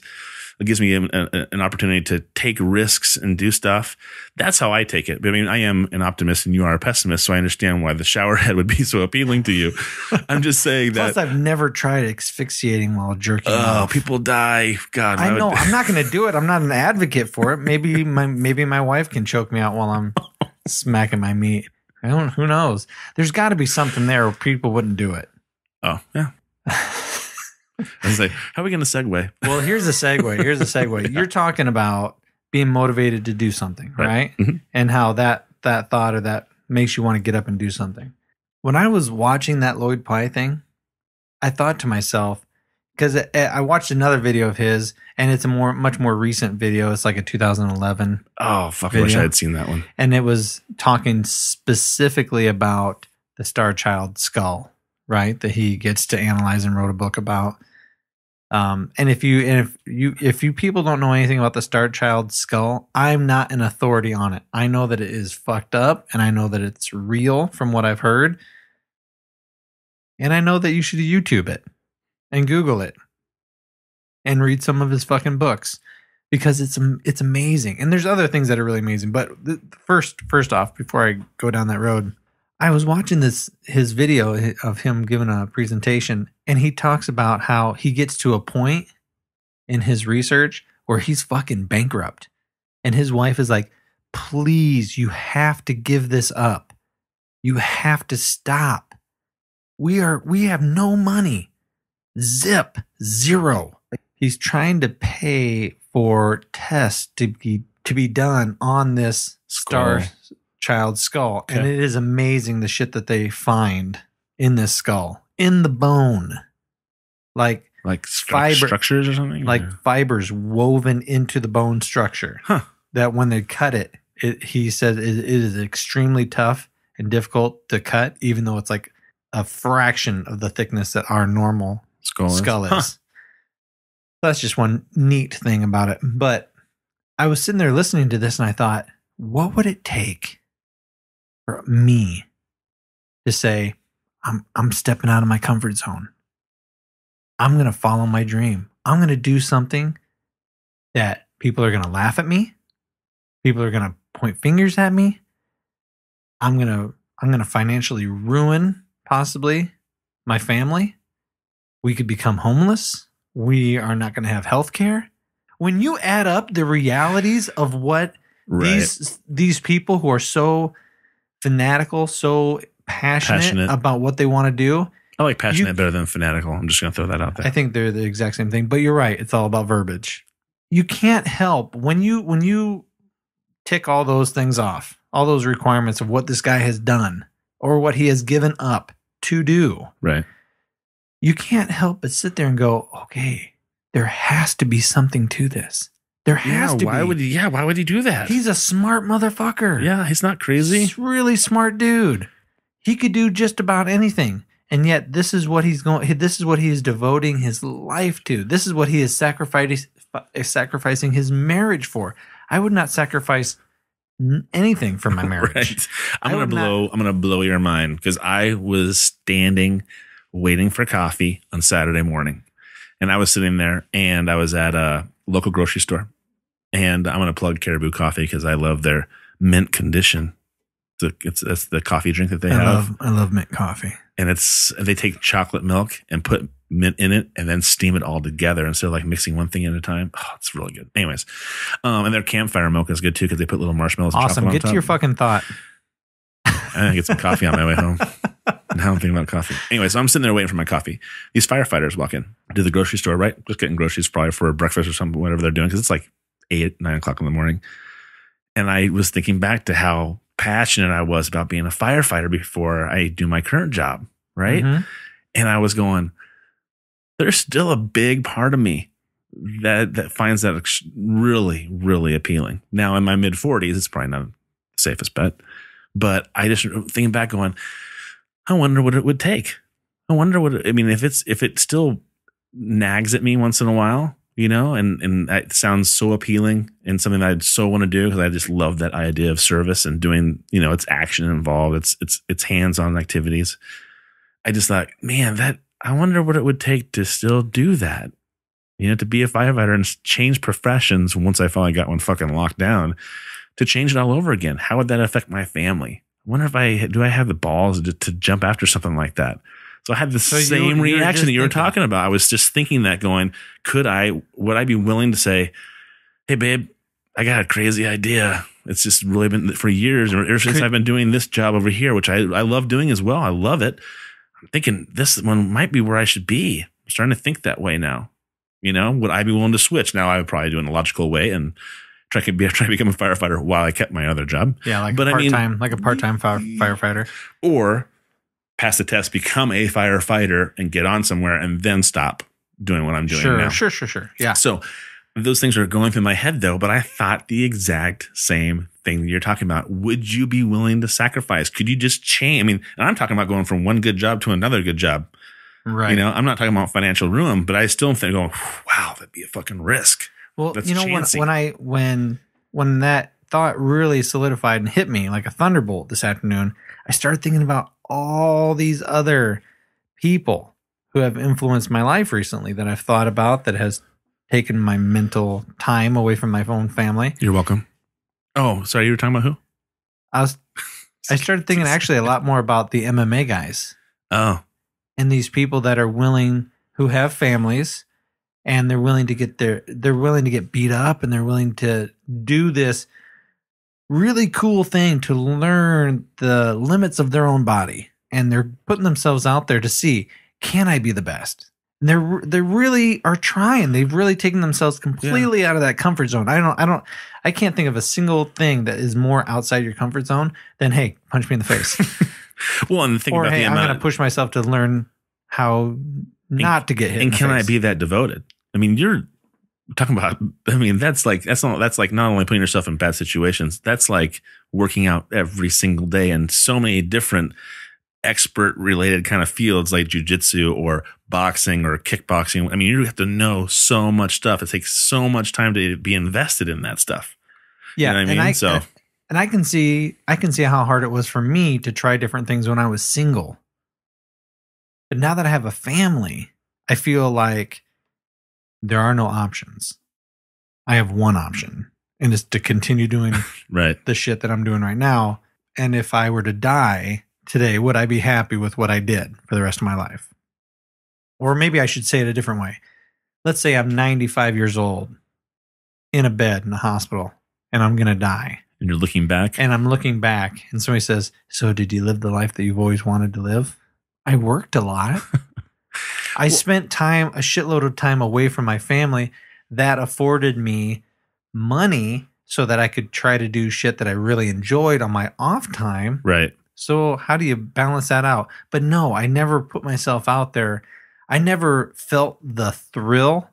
It gives me an opportunity to take risks and do stuff. That's how I take it. But I am an optimist and you are a pessimist, so I understand why the shower head would be so appealing to you. I'm just saying that. Plus, I've never tried asphyxiating while jerking off. People die. God, I know. I'm not going to do it. I'm not an advocate for it. Maybe my wife can choke me out while I'm smacking my meat. Who knows? There's got to be something there where people wouldn't do it. Oh, yeah. I was like, how are we going to segue? Well, here's the segue. You're talking about being motivated to do something, right? Mm-hmm. And how that thought or that makes you want to get up and do something. When I was watching that Lloyd Pye thing, I thought to myself, because I watched another video of his, and it's a much more recent video. It's like a 2011. Oh, fuck! I wish I had seen that one. And it was talking specifically about the Star Child skull, right? That he gets to analyze and wrote a book about. And if you people don't know anything about the Star Child skull, I'm not an authority on it. I know that it is fucked up, and I know that it's real from what I've heard, and I know that you should YouTube it and Google it and read some of his fucking books because it's amazing. And there's other things that are really amazing. But first off, before I go down that road, I was watching his video of him giving a presentation, and he talks about how he gets to a point in his research where he's fucking bankrupt. And his wife is like, please, you have to give this up. You have to stop. We have no money. Zip. Zero. He's trying to pay for tests to be done on this Star Child skull. Okay. And it is amazing the shit that they find in this skull. In the bone. Like structures or something? Like fibers woven into the bone structure. Huh. That when they cut it, he said it is extremely tough and difficult to cut, even though it's like a fraction of the thickness that our normal skull is. Huh. That's just one neat thing about it. But I was sitting there listening to this and I thought, what would it take for me to say, I'm stepping out of my comfort zone. I'm going to follow my dream. I'm going to do something that people are going to laugh at me. People are going to point fingers at me. I'm going to financially ruin possibly my family. We could become homeless. We are not going to have health care. When you add up the realities of what these people who are so fanatical, so passionate about what they want to do. I like passionate better than fanatical. I'm just going to throw that out there. I think they're the exact same thing, but you're right. It's all about verbiage. You can't help when you tick all those things off. all those requirements of what this guy has done or what he has given up to do, Right. you can't help but sit there and go, okay, there has to be something to this. There has to be. Why would he do that? He's a smart motherfucker. Yeah, he's not crazy. He's a really smart dude. He could do just about anything. And yet this is what he is devoting his life to. This is what he is sacrificing his marriage for. I would not sacrifice anything for my marriage. Right. I'm gonna blow your mind, because I was standing waiting for coffee on Saturday morning, and I was sitting there, and I was at a local grocery store, and I'm gonna plug Caribou Coffee because I love their mint condition. That's the coffee drink that they have. I love mint coffee. And they take chocolate milk and put mint in it and then steam it all together instead of like mixing one thing at a time. Oh, it's really good. Anyways, and their campfire milk is good too because they put little marshmallows. Awesome. And chocolate on Get top. to your fucking thought. I'm gonna get some coffee on my way home. Now I'm thinking about coffee. Anyway, so I'm sitting there waiting for my coffee. These firefighters walk in to the grocery store, right? Just getting groceries probably for breakfast or something, whatever they're doing, because it's like 8, 9 o'clock in the morning. And I was thinking back to how passionate I was about being a firefighter before I do my current job, right? Mm-hmm. And I was going, there's still a big part of me that finds that really, really appealing. Now in my mid 40s, it's probably not the safest bet, but I just thinking back going, I wonder what it would take. If it still nags at me once in a while, you know, and it sounds so appealing and something that I'd so want to do because I just love that idea of service and doing, you know, it's action involved. It's hands-on activities. I just thought, man, I wonder what it would take to still do that, you know, to be a firefighter and change professions once I finally got one fucking locked down, to change it all over again. How would that affect my family? I wonder if do I have the balls to jump after something like that? So I had the same reaction that you were talking about. I was just thinking that going, would I be willing to say, hey babe, I got a crazy idea. It's just really been for years or since I've been doing this job over here, which I love doing as well. I love it. I'm thinking this one might be where I should be. I'm starting to think that way now. You know, would I be willing to switch? Now I would probably do it in a logical way and try to become a firefighter while I kept my other job. Yeah, like a part-time firefighter. Or pass the test, become a firefighter, and get on somewhere, and then stop doing what I'm doing now. Sure. Yeah. So those things are going through my head, though. But I thought the exact same thing that you're talking about. Would you be willing to sacrifice? Could you just change? I mean, and I'm talking about going from one good job to another good job. Right. You know, I'm not talking about financial ruin, but I still think going, wow, that'd be a fucking risk. Well, you know, when that thought really solidified and hit me like a thunderbolt this afternoon, I started thinking about all these other people who have influenced my life recently that I've thought about, that has taken my mental time away from my own family. You're welcome. Oh, sorry, you were talking about who? I started thinking actually a lot more about the MMA guys. Oh. And these people that are willing, who have families, and they're willing to get beat up, and they're willing to do this really cool thing to learn the limits of their own body. And they're putting themselves out there to see, can I be the best? And they really are trying. They've really taken themselves completely out of that comfort zone. I can't think of a single thing that is more outside your comfort zone than, hey, punch me in the face. Well, and think about hey, the I'm going to push myself to learn how not to get hit. And in can the I face. be that devoted? I mean, you're talking about. I mean, that's like not only putting yourself in bad situations. That's like working out every single day in so many different expert related kind of fields like jujitsu or boxing or kickboxing. I mean, you have to know so much stuff. It takes so much time to be invested in that stuff. Yeah, you know what I mean? And I can see how hard it was for me to try different things when I was single. But now that I have a family, I feel like there are no options. I have one option, and it's to continue doing right. the shit that I'm doing right now. And if I were to die today, would I be happy with what I did for the rest of my life? Or maybe I should say it a different way. Let's say I'm 95 years old in a bed in a hospital, and I'm going to die. And you're looking back? And I'm looking back, and somebody says, so did you live the life that you've always wanted to live? I worked a lot. I spent a shitload of time away from my family that afforded me money so that I could try to do shit that I really enjoyed on my off time. Right. So how do you balance that out? But no, I never put myself out there. I never felt the thrill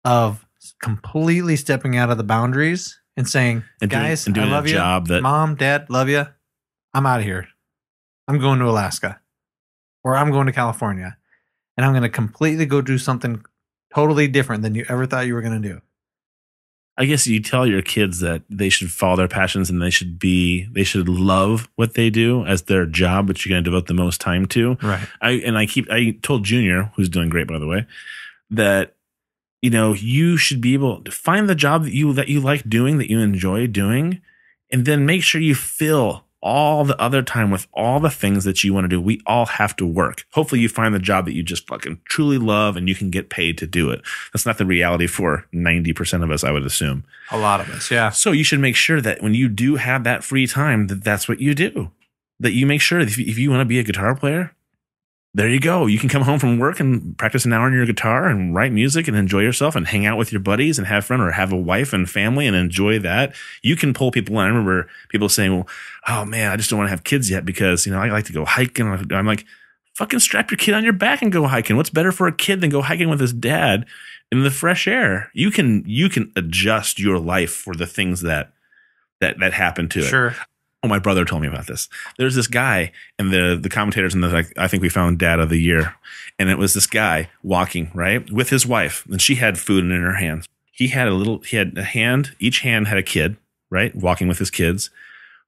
of completely stepping out of the boundaries and saying, guys, doing I love a you. job that Mom, Dad, love you. I'm out of here. I'm going to Alaska, or I'm going to California, and I'm going to completely go do something totally different than you ever thought you were going to do. I guess you tell your kids that they should follow their passions and they should love what they do as their job, which you're going to devote the most time to. Right. I told Junior, who's doing great, by the way, that, you know, you should be able to find the job that you like doing, that you enjoy doing, and then make sure you fill all the other time with all the things that you want to do. We all have to work. Hopefully you find the job that you just fucking truly love and you can get paid to do it. That's not the reality for 90% of us, I would assume. A lot of us, yeah. So you should make sure that when you do have that free time, that's what you do. That you make sure that if you want to be a guitar player, there you go. You can come home from work and practice an hour on your guitar and write music and enjoy yourself and hang out with your buddies and have fun, or have a wife and family and enjoy that. You can pull people in. I remember people saying, well, oh man, I just don't want to have kids yet because, you know, I like to go hiking. I'm like, fucking strap your kid on your back and go hiking. What's better for a kid than go hiking with his dad in the fresh air? You can adjust your life for the things that happen to it. Sure. Oh, my brother told me about this. There's this guy, and the commentators, and like, I think we found Dad of the Year, and it was this guy walking right with his wife, and she had food in her hands. He had a hand. Each hand had a kid, right, walking with his kids.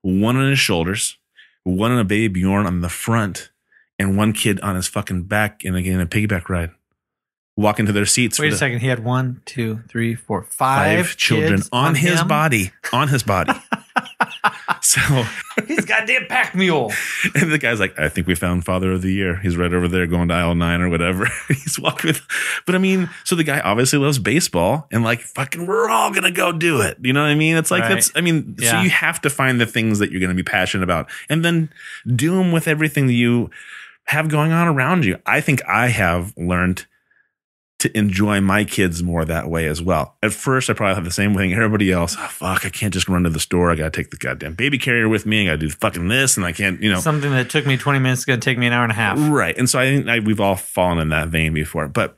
One on his shoulders, one on a baby Bjorn on the front, and one kid on his fucking back, and again a piggyback ride. Walking to their seats. Wait a second. He had 1, 2, 3, 4, 5 five children on his him? body. On his body. So he's a goddamn pack mule. And the guy's like, I think we found Father of the Year. He's right over there going to aisle 9 or whatever. He's walking with, but I mean, so the guy obviously loves baseball and like, fucking, we're all going to go do it. You know what I mean? It's like, right. So you have to find the things that you're going to be passionate about and then do them with everything that you have going on around you. I think I have learned to enjoy my kids more that way as well. At first, I probably have the same thing everybody else. Oh, fuck, I can't just run to the store. I got to take the goddamn baby carrier with me. I got to do fucking this, and I can't, you know. Something that took me 20 minutes is going to take me an hour and a half. Right. And so I think we've all fallen in that vein before. But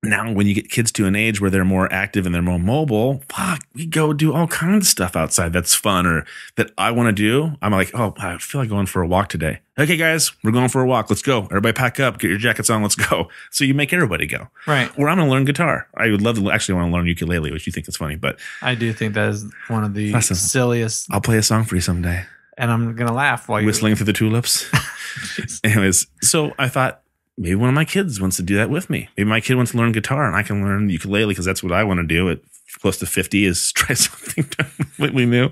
now when you get kids to an age where they're more active and they're more mobile, fuck, we go do all kinds of stuff outside that's fun or that I want to do. I'm like, oh, I feel like going for a walk today. Okay, guys, we're going for a walk. Let's go. Everybody pack up. Get your jackets on. Let's go. So you make everybody go. Right. Or I'm going to learn guitar. I would love to actually want to learn ukulele, which you think is funny. But I do think that is one of the silliest. I'll play a song for you someday. And I'm going to laugh while you're whistling through the tulips. Anyways, so I thought, maybe one of my kids wants to do that with me. Maybe my kid wants to learn guitar and I can learn ukulele because that's what I want to do at close to 50 is try something completely new.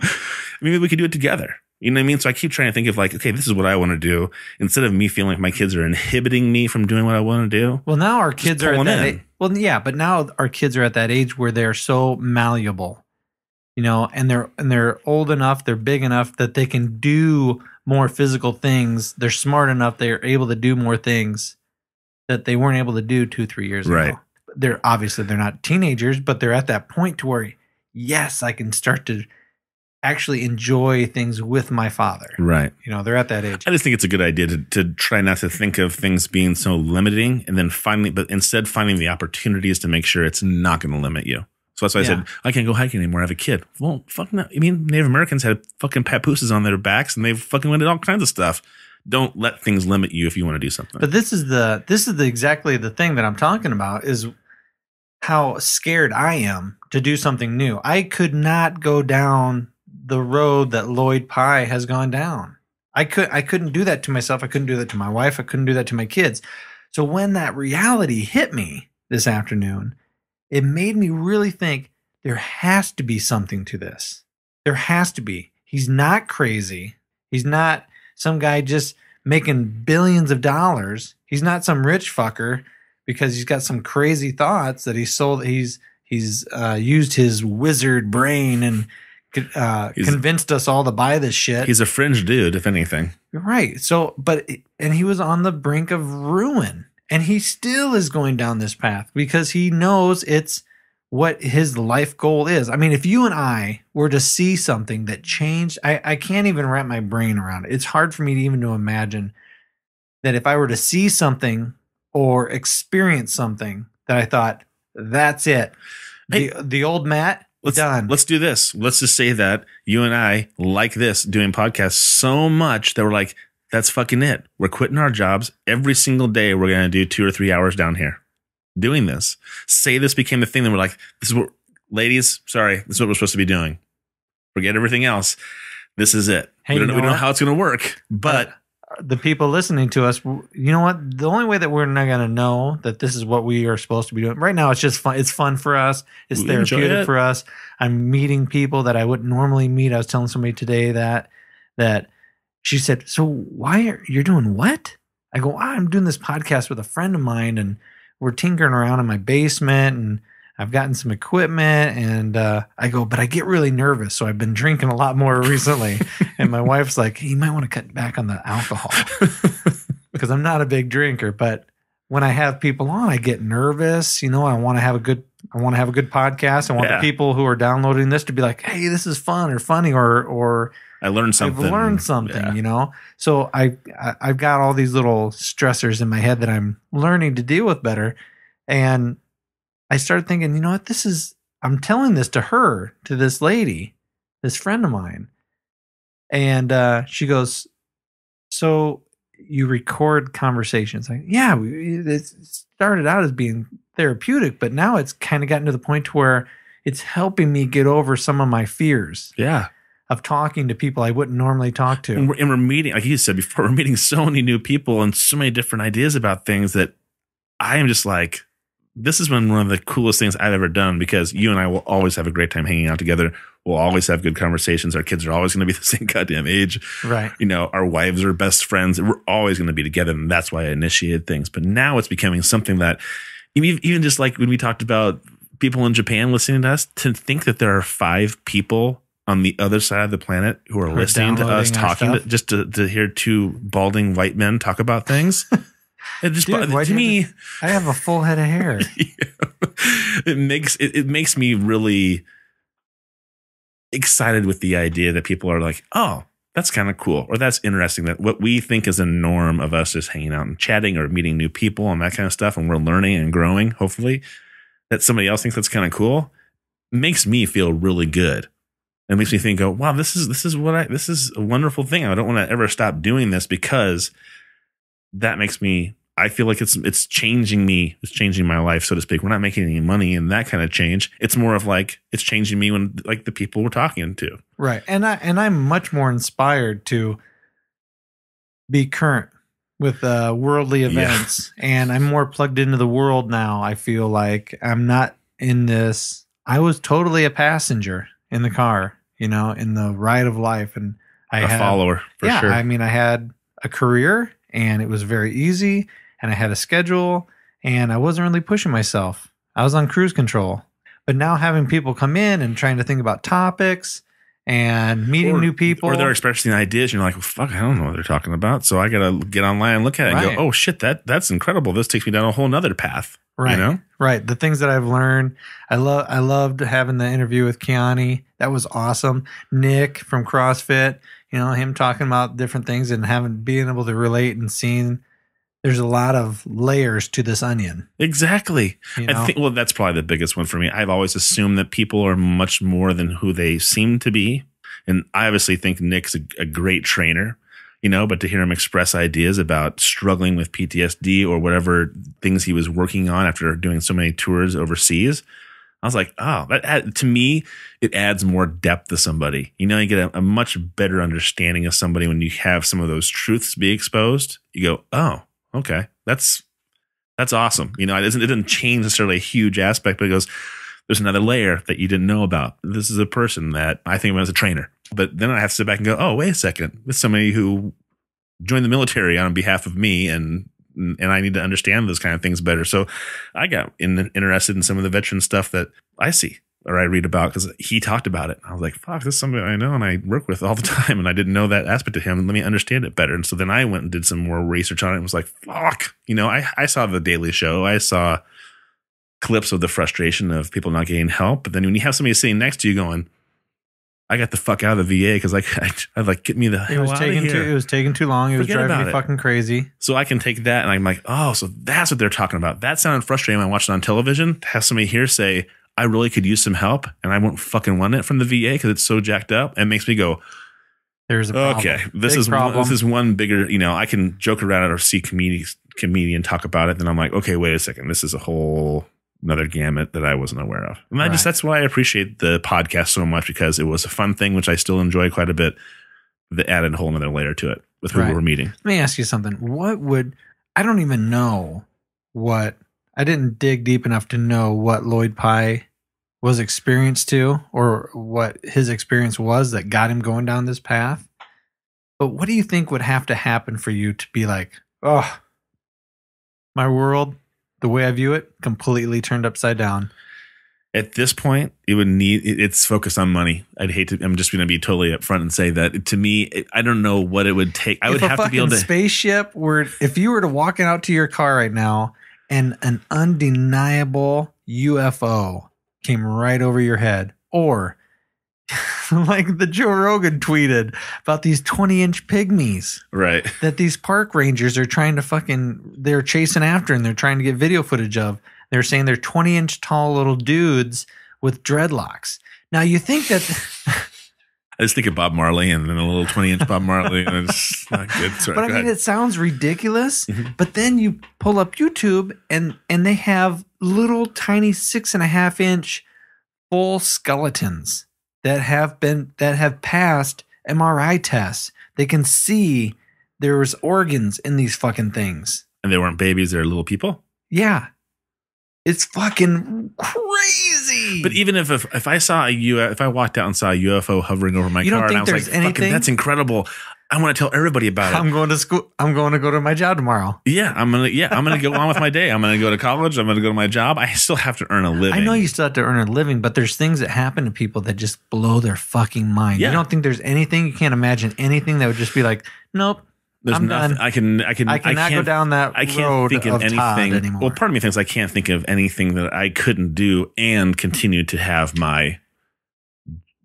Maybe we could do it together. You know what I mean? So I keep trying to think of like, okay, this is what I want to do instead of me feeling like my kids are inhibiting me from doing what I want to do. Well, now our kids are at that age. Well, yeah, but now our kids are at that age where they're so malleable, you know, and they're old enough, they're big enough that they can do more physical things. They're smart enough. They're able to do more things that they weren't able to do 2-3 years ago. They're not teenagers, but they're at that point to where, yes, I can start to actually enjoy things with my father. Right. You know, they're at that age. I just think it's a good idea to try not to think of things being so limiting and then instead finding the opportunities to make sure it's not going to limit you. So that's why I said, I can't go hiking anymore. I have a kid. Well, fuck no. I mean, Native Americans had fucking papooses on their backs and they've fucking went all kinds of stuff. Don't let things limit you if you want to do something. But this is exactly the thing that I'm talking about is how scared I am to do something new. I could not go down the road that Lloyd Pye has gone down. I couldn't do that to myself. I couldn't do that to my wife. I couldn't do that to my kids. So when that reality hit me this afternoon, it made me really think there has to be something to this. There has to be. He's not crazy. He's not some guy just making billions of dollars. He's not some rich fucker because he's got some crazy thoughts that he's used his wizard brain and convinced us all to buy this shit. He's a fringe dude, if anything. Right. So, and he was on the brink of ruin, and he still is going down this path because he knows it's what his life goal is. I mean, if you and I were to see something that changed, I can't even wrap my brain around it. It's hard for me to even to imagine that if I were to see something or experience something that I thought, that's it. The old Matt, done. Let's do this. Let's just say that you and I like this, doing podcasts so much that we're like, that's fucking it. We're quitting our jobs. Every single day we're going to do 2 or 3 hours down here doing this. Say this became the thing that we're like, this is what, ladies, sorry, this is what we're supposed to be doing. Forget everything else. This is it. Hey, we don't know how it's going to work, but the people listening to us, you know what? The only way that we're not going to know that this is what we are supposed to be doing right now, it's just fun. It's fun for us. It's therapeutic for us. I'm meeting people that I wouldn't normally meet. I was telling somebody today that she said, so why are you doing what? I go, I'm doing this podcast with a friend of mine, and we're tinkering around in my basement, and I've gotten some equipment, and I go, but I get really nervous. So I've been drinking a lot more recently. And my wife's like, hey, you might want to cut back on the alcohol because I'm not a big drinker. But when I have people on, I get nervous. You know, I want to have a good podcast. I want the people who are downloading this to be like, hey, this is fun or funny or I learned something. I've learned something, you know? So I've got all these little stressors in my head that I'm learning to deal with better. And I started thinking, you know what, I'm telling this to her, to this lady, this friend of mine. And she goes, so you record conversations? Like, yeah, it started out as being therapeutic, but now it's kind of gotten to the point where it's helping me get over some of my fears. Yeah. Of talking to people I wouldn't normally talk to. And we're meeting, like you said before, we're meeting so many new people and so many different ideas about things that I am just like, this has been one of the coolest things I've ever done, because you and I will always have a great time hanging out together. We'll always have good conversations. Our kids are always going to be the same goddamn age. Right. You know, our wives are best friends. We're always going to be together. And that's why I initiated things. But now it's becoming something that even just like when we talked about people in Japan listening to us, to think that there are 5 people on the other side of the planet who are listening to us talking just to hear 2 balding white men talk about things. It just, to me, I have a full head of hair. It makes me really excited with the idea that people are like, oh, that's kind of cool, or that's interesting, that what we think is a norm of us just hanging out and chatting or meeting new people and that kind of stuff, and we're learning and growing, hopefully, that somebody else thinks that's kind of cool, makes me feel really good. It makes me think, oh, wow, this is a wonderful thing. I don't want to ever stop doing this, because that makes me, I feel like it's changing me. It's changing my life, so to speak. We're not making any money in that kind of change. It's more of like, it's changing me when, like, the people we're talking to. Right. And I'm much more inspired to be current with worldly events. Yeah. And I'm more plugged into the world now. I feel like I'm not in this. I was totally a passenger in the car, you know, in the ride of life. And I had a follower, for sure. I mean, I had a career, and it was very easy, and I had a schedule, and I wasn't really pushing myself. I was on cruise control. But now having people come in and trying to think about topics and meeting new people. Or they're expressing ideas, and you're like, well, fuck, I don't know what they're talking about. So I got to get online and look at it and go, oh, shit, that's incredible. This takes me down a whole nother path. Right. You know? Right. The things that I've learned. I loved having the interview with Keani. That was awesome. Nick from CrossFit, you know, him talking about different things and being able to relate and seeing there's a lot of layers to this onion. Exactly. You know? I think, well, that's probably the biggest one for me. I've always assumed that people are much more than who they seem to be. And I obviously think Nick's a great trainer, you know, but to hear him express ideas about struggling with PTSD or whatever things he was working on after doing so many tours overseas, I was like, oh, to me, it adds more depth to somebody. You know, you get a much better understanding of somebody when you have some of those truths be exposed. You go, oh, okay, that's awesome. You know, it doesn't change necessarily a huge aspect, but it goes, there's another layer that you didn't know about. This is a person that I think of as a trainer. But then I have to sit back and go, oh, wait a second. This is somebody who joined the military on behalf of me, and I need to understand those kind of things better. So I got interested in some of the veteran stuff that I see or I read about, because he talked about it. I was like, fuck, this is somebody I know and I work with all the time, and I didn't know that aspect of him. Let me understand it better. And so then I went and did some more research on it and was like, fuck. You know, I saw The Daily Show. I saw clips of the frustration of people not getting help. But then when you have somebody sitting next to you going, I got the fuck out of the VA because I'd like, get me the hell out of here. It was taking too long. It was driving me fucking crazy. So I can take that and I'm like, oh, so that's what they're talking about. That sounded frustrating when I watched it on television. To have somebody here say, I really could use some help and I won't fucking want it from the VA because it's so jacked up. It makes me go, there's a problem. Okay, this is one bigger, I can joke around it or see comedian talk about it. Then I'm like, okay, wait a second. This is a whole another gamut that I wasn't aware of. And that's why I appreciate the podcast so much, because it was a fun thing, which I still enjoy quite a bit. That added a whole another layer to it with who we're meeting. Let me ask you something. I don't even know I didn't dig deep enough to know what Lloyd Pye was experienced to, or what his experience was that got him going down this path. But what do you think would have to happen for you to be like, oh, my world, the way I view it, completely turned upside down? At this point, it's focused on money. I'm just going to be totally upfront and say that to me, I don't know what it would take. I would have to be able to. Spaceship if you were to walk out to your car right now and an undeniable UFO came right over your head, or like the Joe Rogan tweeted about these 20-inch pygmies, right? That these park rangers are trying to they're chasing after, and they're trying to get video footage of. They're saying they're 20-inch tall little dudes with dreadlocks. Now you think that I just think of Bob Marley and then a little 20-inch Bob Marley, and it's not good. Sorry, but I mean, it sounds ridiculous. Mm-hmm. But then you pull up YouTube and they have little tiny 6.5-inch full skeletons that have passed MRI tests. They can see there's organs in these fucking things. And they weren't babies; they're little people. Yeah, it's fucking crazy. But even if I saw if I walked out and saw a UFO hovering over my car, and I was like, "Fucking, that's incredible! I want to tell everybody about it." I'm going to school. I'm going to go to my job tomorrow. Yeah, I'm gonna go on with my day. I'm gonna go to college. I'm gonna go to my job. I still have to earn a living. I know you still have to earn a living, but there's things that happen to people that just blow their fucking mind. Yeah. You don't think there's anything, you can't imagine anything that would just be like, nope. There's nothing. I cannot go down that I can't road think of anything anymore. Well, part of me thinks I can't think of anything that I couldn't do and continue to have my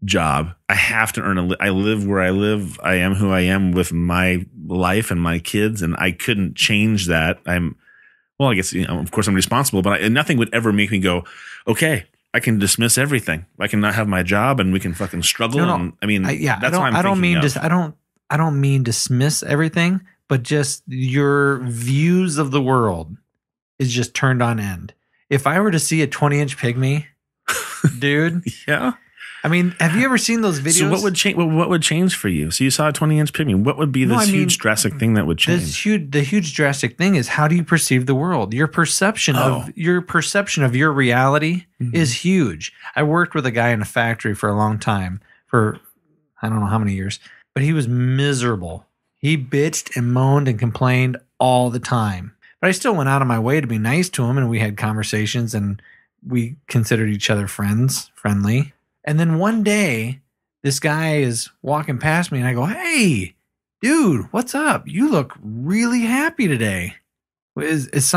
job. I have to earn I live where I live. I am who I am with my life and my kids, and I couldn't change that. I guess, of course I'm responsible, but nothing would ever make me go, okay, I can dismiss everything. I can not have my job and we can fucking struggle. No. And that's why I don't mean dismiss everything, but just your views of the world is just turned on end. If I were to see a 20-inch pygmy, dude. Yeah. I mean, have you ever seen those videos? So what would change? What would change for you? So you saw a 20-inch pygmy. What would be this huge drastic thing that would change? The huge drastic thing is, how do you perceive the world? Your perception of your reality is huge. I worked with a guy in a factory for a long time, for I don't know how many years, but he was miserable. He bitched and moaned and complained all the time. But I still went out of my way to be nice to him, and we had conversations, and we considered each other friendly. And then one day, this guy is walking past me, and I go, "Hey, dude, what's up? You look really happy today. Is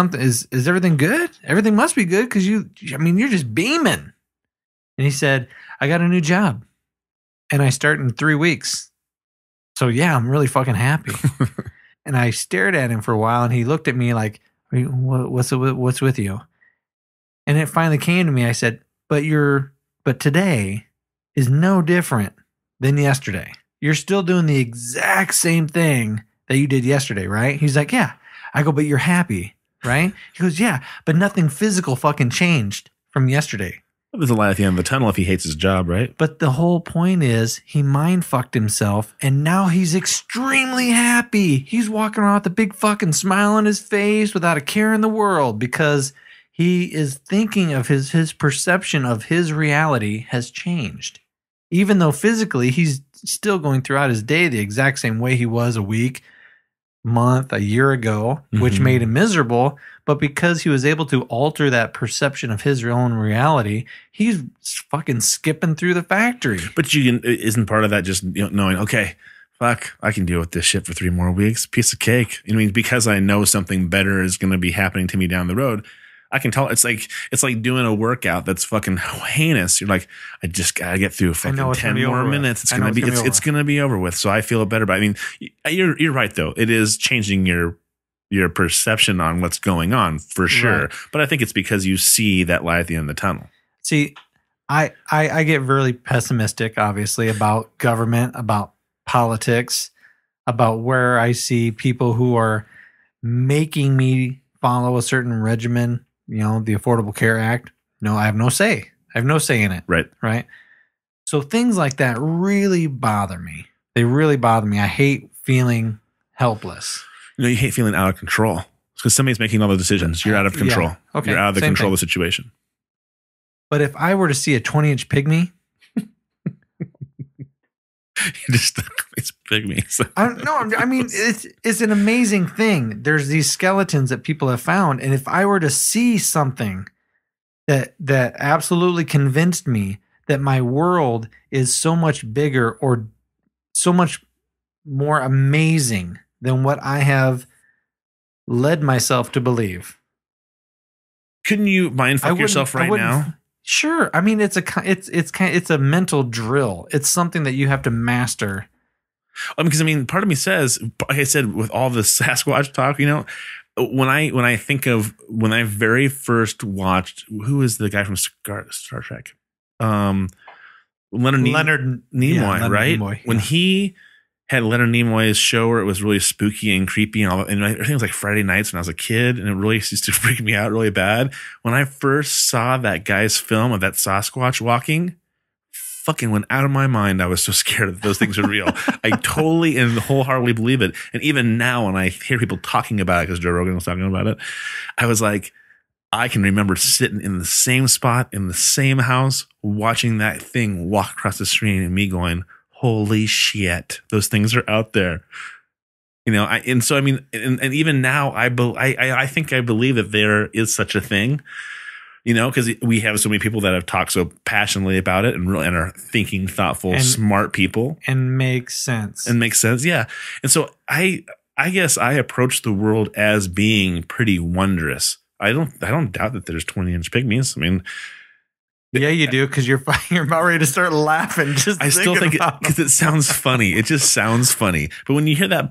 everything good? Everything must be good, because you're just beaming." And he said, "I got a new job, and I start in 3 weeks. So yeah, I'm really fucking happy." And I stared at him for a while, and he looked at me like, "What's with you?" And it finally came to me. I said, But today is no different than yesterday. You're still doing the exact same thing that you did yesterday, right? He's like, "Yeah." I go, "But you're happy, right?" He goes, "Yeah, but nothing physical fucking changed from yesterday." There's a light at the end of the tunnel if he hates his job, right? But the whole point is, he mind fucked himself, and now he's extremely happy. He's walking around with a big fucking smile on his face without a care in the world, because he is thinking of his perception of his reality has changed. Even though physically he's still going throughout his day the exact same way he was a week, month, a year ago, which made him miserable. But because he was able to alter that perception of his own reality, he's fucking skipping through the factory. But isn't part of that just knowing, okay, fuck, I can deal with this shit for 3 more weeks. Piece of cake. Because I know something better is going to be happening to me down the road. I can tell it's like doing a workout that's fucking heinous. You're like, I just gotta get through fucking 10 more minutes. It's gonna be over with. So I feel better. But I mean, you're right though. It is changing your perception on what's going on for sure. Right. But I think it's because you see that light at the end of the tunnel. See, I get really pessimistic, obviously, about government, about politics, about where I see people who are making me follow a certain regimen. The Affordable Care Act. No, I have no say. I have no say in it. Right. So things like that really bother me. They really bother me. I hate feeling helpless. You hate feeling out of control because somebody's making all the decisions. You're out of control. Yeah. Okay. You're out of the control of the situation. But if I were to see a 20-inch pygmy, it's Pygmie. So. I mean, it's an amazing thing. There's these skeletons that people have found, and if I were to see something that absolutely convinced me that my world is so much bigger or so much more amazing than what I have led myself to believe, couldn't you mindfuck yourself right now? Sure. I mean, it's a mental drill. It's something that you have to master. Because part of me says, like I said, with all the Sasquatch talk, when I think of when I very first watched, who is the guy from Star Trek? Leonard Nimoy, yeah, right? Nimoy, yeah. When he had Leonard Nimoy's show where it was really spooky and creepy and all that. And I think it was like Friday nights when I was a kid, and it really used to freak me out really bad. When I first saw that guy's film of that Sasquatch walking, fucking went out of my mind. I was so scared that those things are real. I totally and wholeheartedly believe it. And even now when I hear people talking about it, because Joe Rogan was talking about it, I was like, I can remember sitting in the same spot in the same house, watching that thing walk across the screen and me going, holy shit, those things are out there. And even now I think I believe that there is such a thing, because we have so many people that have talked so passionately about it and are thinking, thoughtful, smart people. And makes sense. Yeah. And so I guess I approach the world as being pretty wondrous. I don't doubt that there's 20-inch pygmies. Yeah, you do, because you're about ready to start laughing. I still think because it sounds funny. It just sounds funny. But when you hear that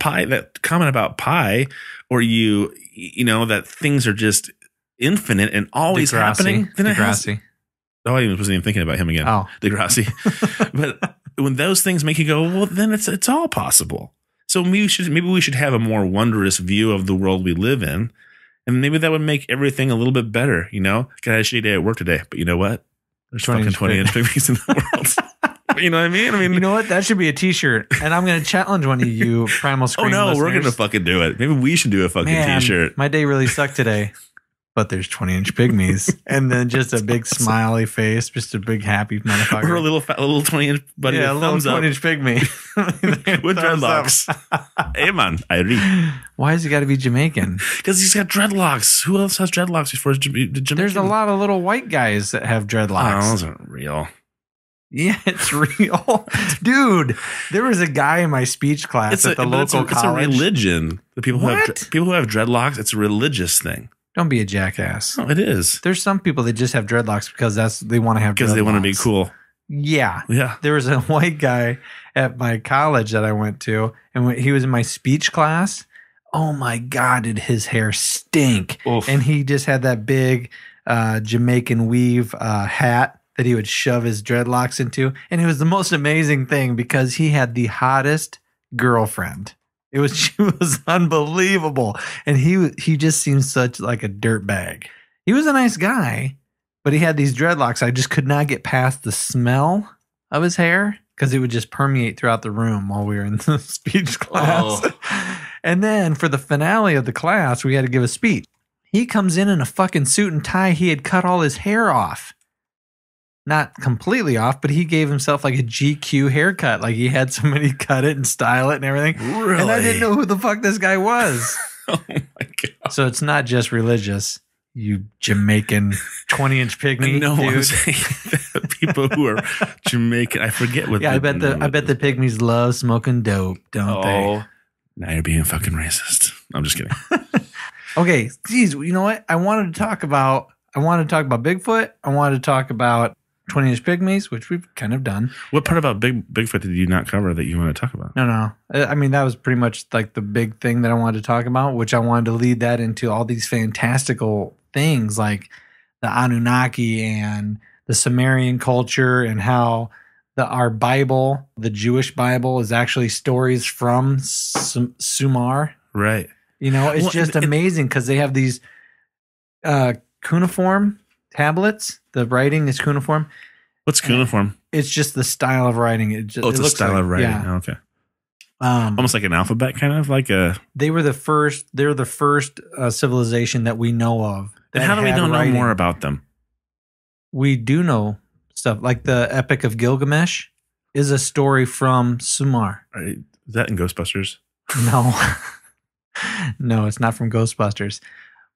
comment about Pye, or that things are just infinite and always happening, then Degrassi. I wasn't even thinking about him again. Oh, Degrassi. But when those things make you go, well, then it's all possible. So maybe we should have a more wondrous view of the world we live in, and maybe that would make everything a little bit better. Got a shitty day at work today, but you know what? There's fucking 20-inch pygmies in the world. You know what I mean? You know what? That should be a t-shirt. And I'm going to challenge one of you Primal Scream listeners. We're going to fucking do it. Maybe we should do a fucking t-shirt. My day really sucked today. But there's 20-inch pygmies. And then just a big smiley face. Just a big happy motherfucker. Or a little 20-inch buddy. Yeah, a little 20-inch pygmy. With dreadlocks. Hey, man. I read. Why has he got to be Jamaican? Because he's got dreadlocks. Who else has dreadlocks before Jamaican? There's a lot of little white guys that have dreadlocks. Oh, those aren't real. Yeah, it's real. Dude, there was a guy in my speech class at the local college. It's a religion. The people who have dreadlocks, it's a religious thing. Don't be a jackass. No, it is. There's some people that just have dreadlocks because they want to have dreadlocks. Because they want to be cool. Yeah. Yeah. There was a white guy at my college that I went to, and he was in my speech class. Oh my God, did his hair stink. Oof. And he just had that big Jamaican weave hat that he would shove his dreadlocks into. And it was the most amazing thing because he had the hottest girlfriend. She was unbelievable. And he just seemed such like a dirtbag. He was a nice guy, but he had these dreadlocks. I just could not get past the smell of his hair because it would just permeate throughout the room while we were in the speech class. Oh. And then for the finale of the class, we had to give a speech. He comes in a fucking suit and tie. He had cut all his hair off. Not completely off, but he gave himself like a GQ haircut. Like he had somebody cut it and style it and everything. Really? And I didn't know who the fuck this guy was. Oh my God. So it's not just religious, you Jamaican 20-inch pygmy. No, dude. I'm saying people who are Jamaican. I forget what. Yeah, I bet the pygmies love smoking dope, don't they? Now you're being fucking racist. I'm just kidding. Okay, geez, you know what? I wanted to talk about Bigfoot. I wanted to talk about 20-inch pygmies, which we've kind of done. What part about Bigfoot did you not cover that you want to talk about? No. I mean, that was pretty much like the big thing that I wanted to talk about, which I wanted to lead that into all these fantastical things like the Anunnaki and the Sumerian culture and how our Bible, the Jewish Bible, is actually stories from Sumar. Right. You know, it's just amazing because they have these cuneiform tablets. The writing is cuneiform. What's cuneiform? It's just the style of writing. It's a style of writing. Yeah. Okay. Almost like an alphabet, kind of like a. They were the first. They're the first civilization that we know of. Then how do we don't know more about them? We do know stuff like the Epic of Gilgamesh is a story from Sumar. Is that in Ghostbusters? No. No, it's not from Ghostbusters.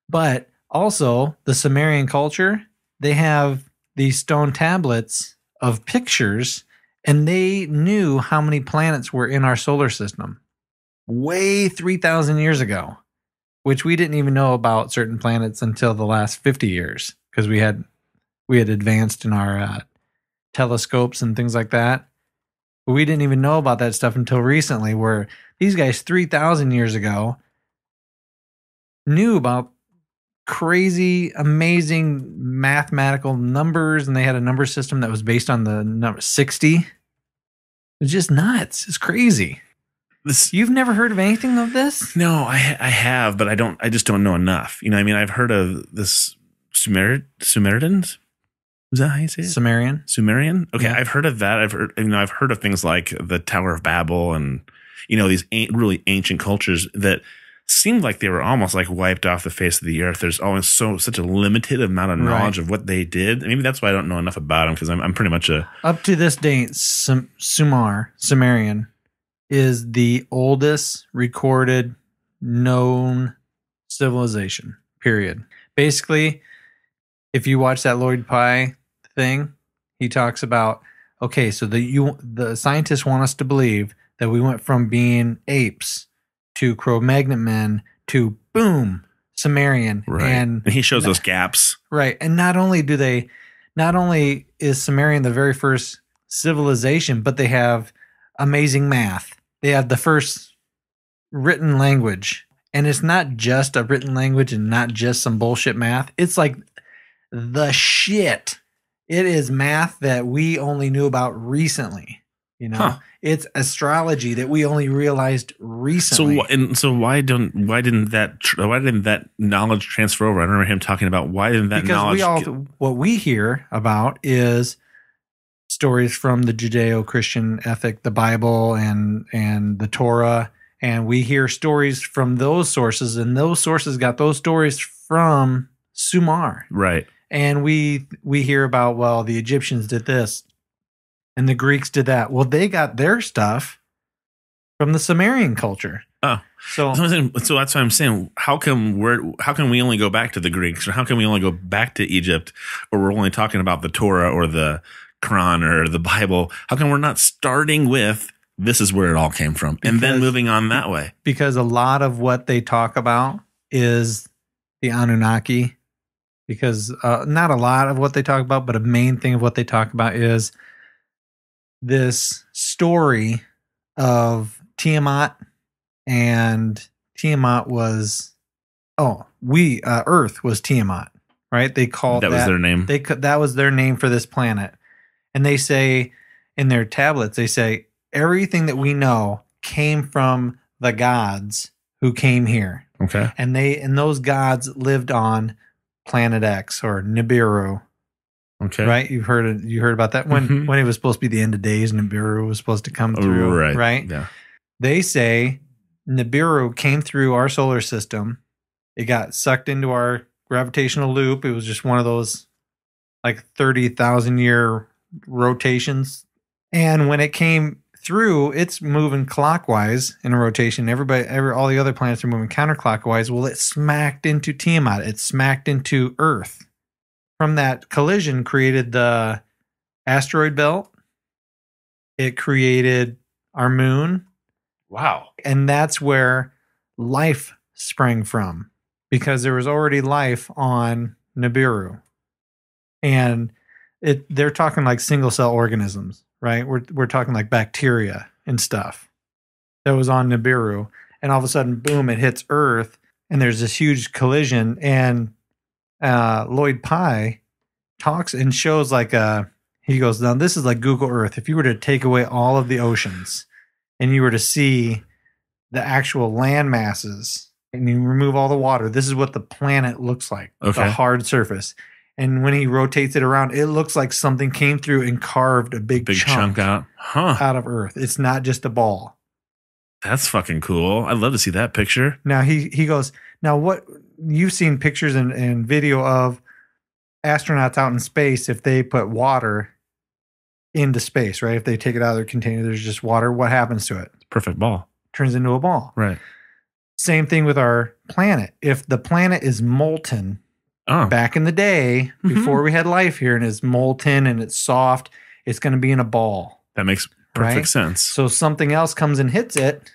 But also, the Sumerian culture, they have these stone tablets of pictures, and they knew how many planets were in our solar system way 3,000 years ago, which we didn't even know about certain planets until the last 50 years because we had advanced in our telescopes and things like that. But we didn't even know about that stuff until recently, where these guys 3,000 years ago knew about crazy, amazing mathematical numbers, and they had a number system that was based on the number 60. It was just nuts. It's crazy. You've never heard of anything of this? No, I have, but I just don't know enough. You know, I mean, I've heard of this Sumerians. Is that how you say it? Sumerian? Okay, yeah. I've heard of that. I've heard of things like the Tower of Babel and, you know, these really ancient cultures that seemed like they were almost like wiped off the face of the earth. There's always such a limited amount of knowledge of what they did. Maybe that's why I don't know enough about them, because I'm pretty much up to this date, Sumerian is the oldest recorded known civilization, period. Basically, if you watch that Lloyd Pye thing, he talks about, okay, so the scientists want us to believe that we went from being apes to Cro-Magnon men to boom, Sumerian. Right. And he shows those gaps. Right. And not only is Sumerian the very first civilization, but they have amazing math. They have the first written language. And it's not just a written language and not just some bullshit math. It's like the shit. It is math that we only knew about recently. You know, It's astrology that we only realized recently. So why didn't that knowledge transfer over? I remember him talking about why didn't that knowledge? What we hear about is stories from the Judeo-Christian ethic, the Bible and the Torah, and we hear stories from those sources, and those sources got those stories from Sumar, right? And we hear about, well, the Egyptians did this. And the Greeks did that. Well, they got their stuff from the Sumerian culture. Oh, so that's what I'm saying. How come we only go back to the Greeks, or how can we only go back to Egypt, or we're only talking about the Torah or the Quran or the Bible? How come we're not starting with this is where it all came from, and then moving on that way? Because a lot of what they talk about is the Anunnaki. Because not a lot of what they talk about, but a main thing of what they talk about is this story of Tiamat, and Tiamat was, Earth was Tiamat, right? They called that was their name. That was their name for this planet. And they say in their tablets, they say everything that we know came from the gods who came here. Okay. And those gods lived on Planet X or Nibiru. Okay. Right? You heard about that when it was supposed to be the end of days, Nibiru was supposed to come through. Right? Yeah. They say Nibiru came through our solar system. It got sucked into our gravitational loop. It was just one of those like 30,000 year rotations. And when it came through, it's moving clockwise in a rotation. All the other planets are moving counterclockwise. Well, it smacked into Tiamat. It smacked into Earth. From that collision, created the asteroid belt. It created our moon. Wow. And that's where life sprang from. because there was already life on Nibiru. And they're talking like single cell organisms, right? We're talking like bacteria and stuff that was on Nibiru. And all of a sudden, boom, it hits Earth, and there's this huge collision. And Lloyd Pye talks and shows like he goes, now this is like Google Earth. If you were to take away all of the oceans and you were to see the actual land masses and you remove all the water, this is what the planet looks like. Okay. The hard surface. And when he rotates it around, it looks like something came through and carved a big chunk out. Out of Earth. It's not just a ball. That's fucking cool. I'd love to see that picture. Now he goes, now what you've seen pictures and video of astronauts out in space, if they put water into space, right? If they take it out of their container, there's just water. What happens to it? Perfect ball. Turns into a ball. Right. Same thing with our planet. If the planet is molten back in the day, before we had life here, and it's molten and it's soft, it's going to be in a ball. That makes perfect sense. So something else comes and hits it.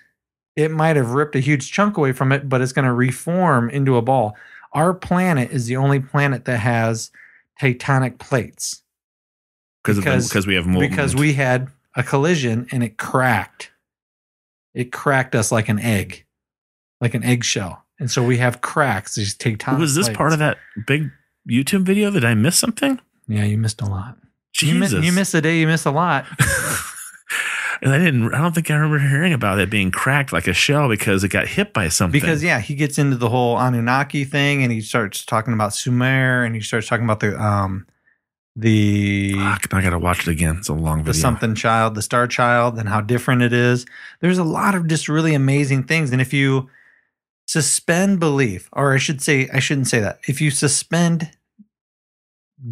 It might have ripped a huge chunk away from it, but it's going to reform into a ball. Our planet is the only planet that has tectonic plates. Because we have molten. Because we had a collision and it cracked. It cracked us like an egg, like an eggshell. And so we have cracks, these tectonic Was this plates. part of that big YouTube video? Did I miss something? Yeah, you missed a lot. Jesus. You missed a day, you missed a lot. And I don't think I remember hearing about it being cracked like a shell because it got hit by something. Because, yeah, he gets into the whole Anunnaki thing and he starts talking about Sumer and he starts talking about I got to watch it again. It's a long video. The something child, the star child, and how different it is. There's a lot of just really amazing things. And if you suspend belief, or I shouldn't say that. If you suspend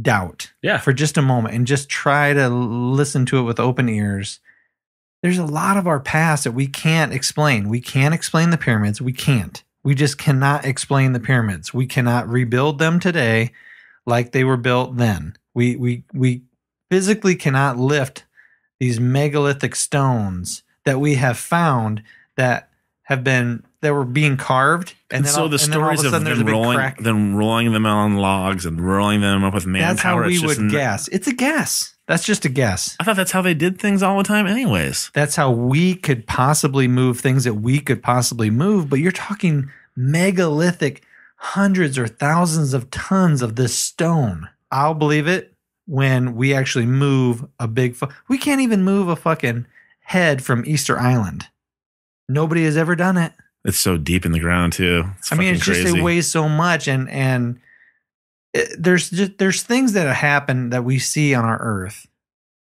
doubt for just a moment and just try to listen to it with open ears, there's a lot of our past that we can't explain. We can't explain the pyramids. We can't. We just cannot explain the pyramids. We cannot rebuild them today like they were built then. We physically cannot lift these megalithic stones that we have found that were being carved. And so the stories of them rolling them on logs and rolling them up with manpower. That's how we would guess. It's a guess. That's just a guess. I thought that's how they did things all the time anyways. That's how we could possibly move things that we could possibly move. But you're talking megalithic, hundreds or thousands of tons of this stone. I'll believe it when we actually move a big... we can't even move a fucking head from Easter Island. Nobody has ever done it. It's so deep in the ground too. It's crazy. It weighs so much, and there's things that happen that we see on our Earth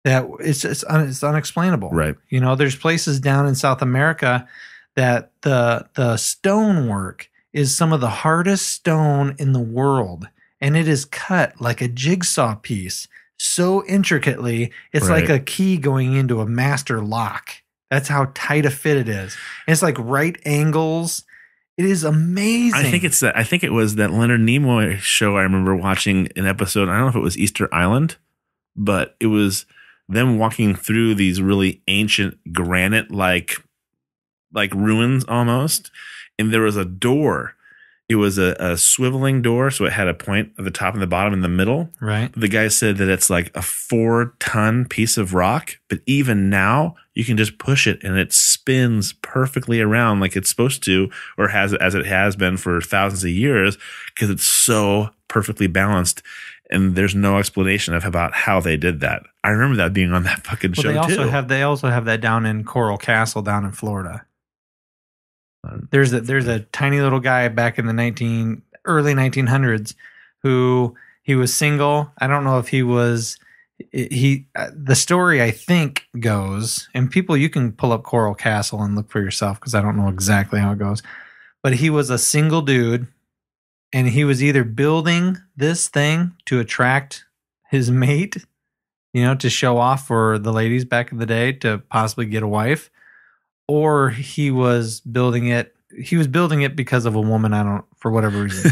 that it's unexplainable. Right. You know, there's places down in South America that the stonework is some of the hardest stone in the world, and it is cut like a jigsaw piece so intricately. It's like a key going into a master lock. That's how tight a fit it is. And it's like right angles. It is amazing. I think it was that Leonard Nimoy show I remember watching an episode. I don't know if it was Easter Island, but it was them walking through these really ancient granite like ruins almost. And there was a door. It was a swiveling door, so it had a point at the top and the bottom in the middle. Right. The guy said that it's like a 4-ton piece of rock, but even now you can just push it and it spins perfectly around like it's supposed to, or as it has been for thousands of years, because it's so perfectly balanced. And there's no explanation about how they did that. I remember that being on that fucking show too. They also have that down in Coral Castle down in Florida. There's a tiny little guy back in the early 1900s who he was single. I don't know if the story I think goes, and people, you can pull up Coral Castle and look for yourself because I don't know exactly how it goes, but he was a single dude and he was either building this thing to attract his mate, you know, to show off for the ladies back in the day to possibly get a wife, or he was building it because of a woman. For whatever reason.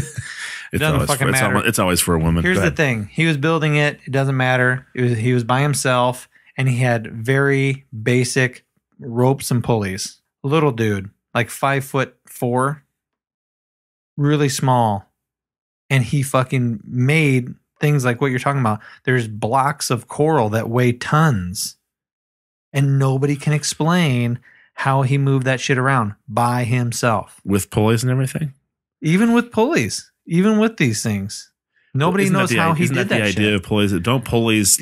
It doesn't fucking matter. It's always for a woman. Here's the thing. He was building it. It doesn't matter. He was by himself and he had very basic ropes and pulleys. Little dude, like 5'4", really small, and he fucking made things like what you're talking about. There's blocks of coral that weigh tons, and nobody can explain how he moved that shit around by himself. With pulleys and everything? Even with pulleys, even with these things. Nobody knows how he did that shit. Isn't that the idea of pulleys? Don't pulleys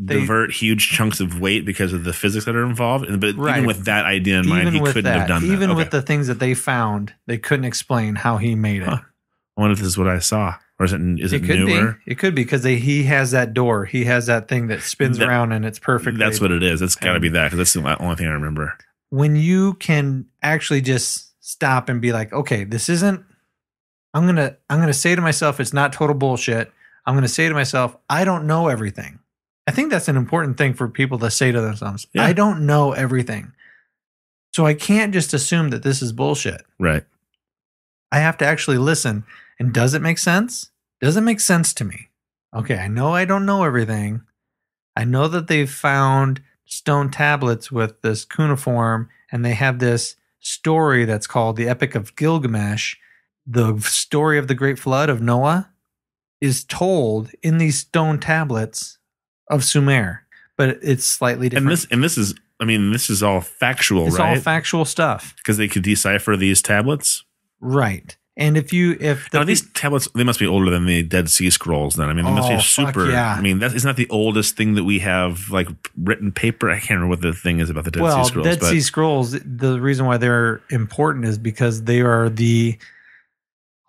divert huge chunks of weight because of the physics that are involved? But even with that idea in mind, he couldn't have done that. Even with the things that they found, they couldn't explain how he made it. Huh. I wonder if this is what I saw. Or is it newer? It could be because he has that door. He has that thing that spins around and it's perfect. That's what it is. It's got to be that, because that's the only thing I remember. When you can actually just stop and be like, okay, this isn't, I'm gonna say to myself, it's not total bullshit. I'm gonna say to myself, I don't know everything. I think that's an important thing for people to say to themselves. Yeah. I don't know everything. So I can't just assume that this is bullshit. Right. I have to actually listen. And does it make sense? Does it make sense to me? Okay, I know I don't know everything. I know that they've found stone tablets with this cuneiform, and they have this story that's called the Epic of Gilgamesh. The story of the Great Flood of Noah is told in these stone tablets of Sumer, but it's slightly different. And this is all factual, it's right? It's all factual stuff. Because they could decipher these tablets? Right. And now these tablets, they must be older than the Dead Sea Scrolls then. I mean, they must be super. Yeah. I mean, that is not the oldest thing that we have, like written paper. I can't remember what the thing is about the Dead Sea Scrolls. Dead Sea Scrolls, the reason why they're important is because they are the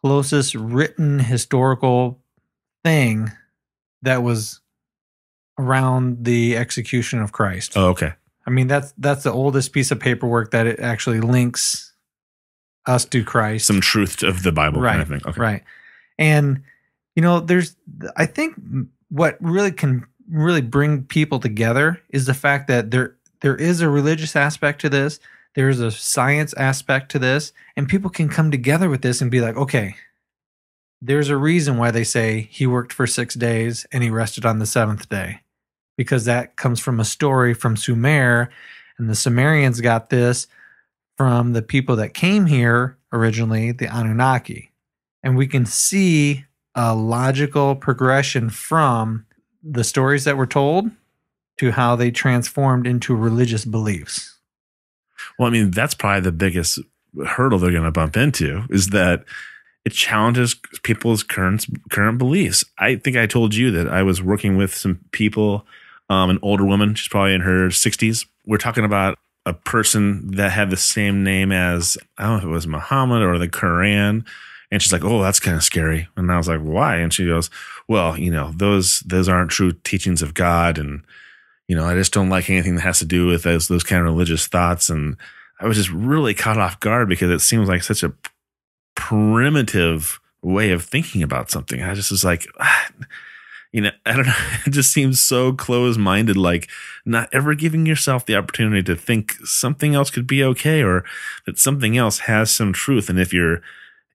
closest written historical thing that was around the execution of Christ. Oh, okay. I mean, that's the oldest piece of paperwork that it actually links us to Christ. Some truth of the Bible kind of thing. Okay. Right. And, I think what really can really bring people together is the fact that there is a religious aspect to this. There's a science aspect to this, and people can come together with this and be like, okay, there's a reason why they say he worked for 6 days and he rested on the seventh day, because that comes from a story from Sumer, and the Sumerians got this from the people that came here originally, the Anunnaki. And we can see a logical progression from the stories that were told to how they transformed into religious beliefs. Well, I mean, that's probably the biggest hurdle they're going to bump into, is that it challenges people's current beliefs. I think I told you that I was working with some people, an older woman, she's probably in her 60s. We're talking about a person that had the same name as, I don't know if it was Muhammad or the Quran. And she's like, oh, that's kind of scary. And I was like, why? And she goes, well, those aren't true teachings of God. And, I just don't like anything that has to do with those kind of religious thoughts. And I was just really caught off guard because it seems like such a primitive way of thinking about something. I just was like, I don't know. It just seems so close-minded, like not ever giving yourself the opportunity to think something else could be okay, or that something else has some truth. And if you're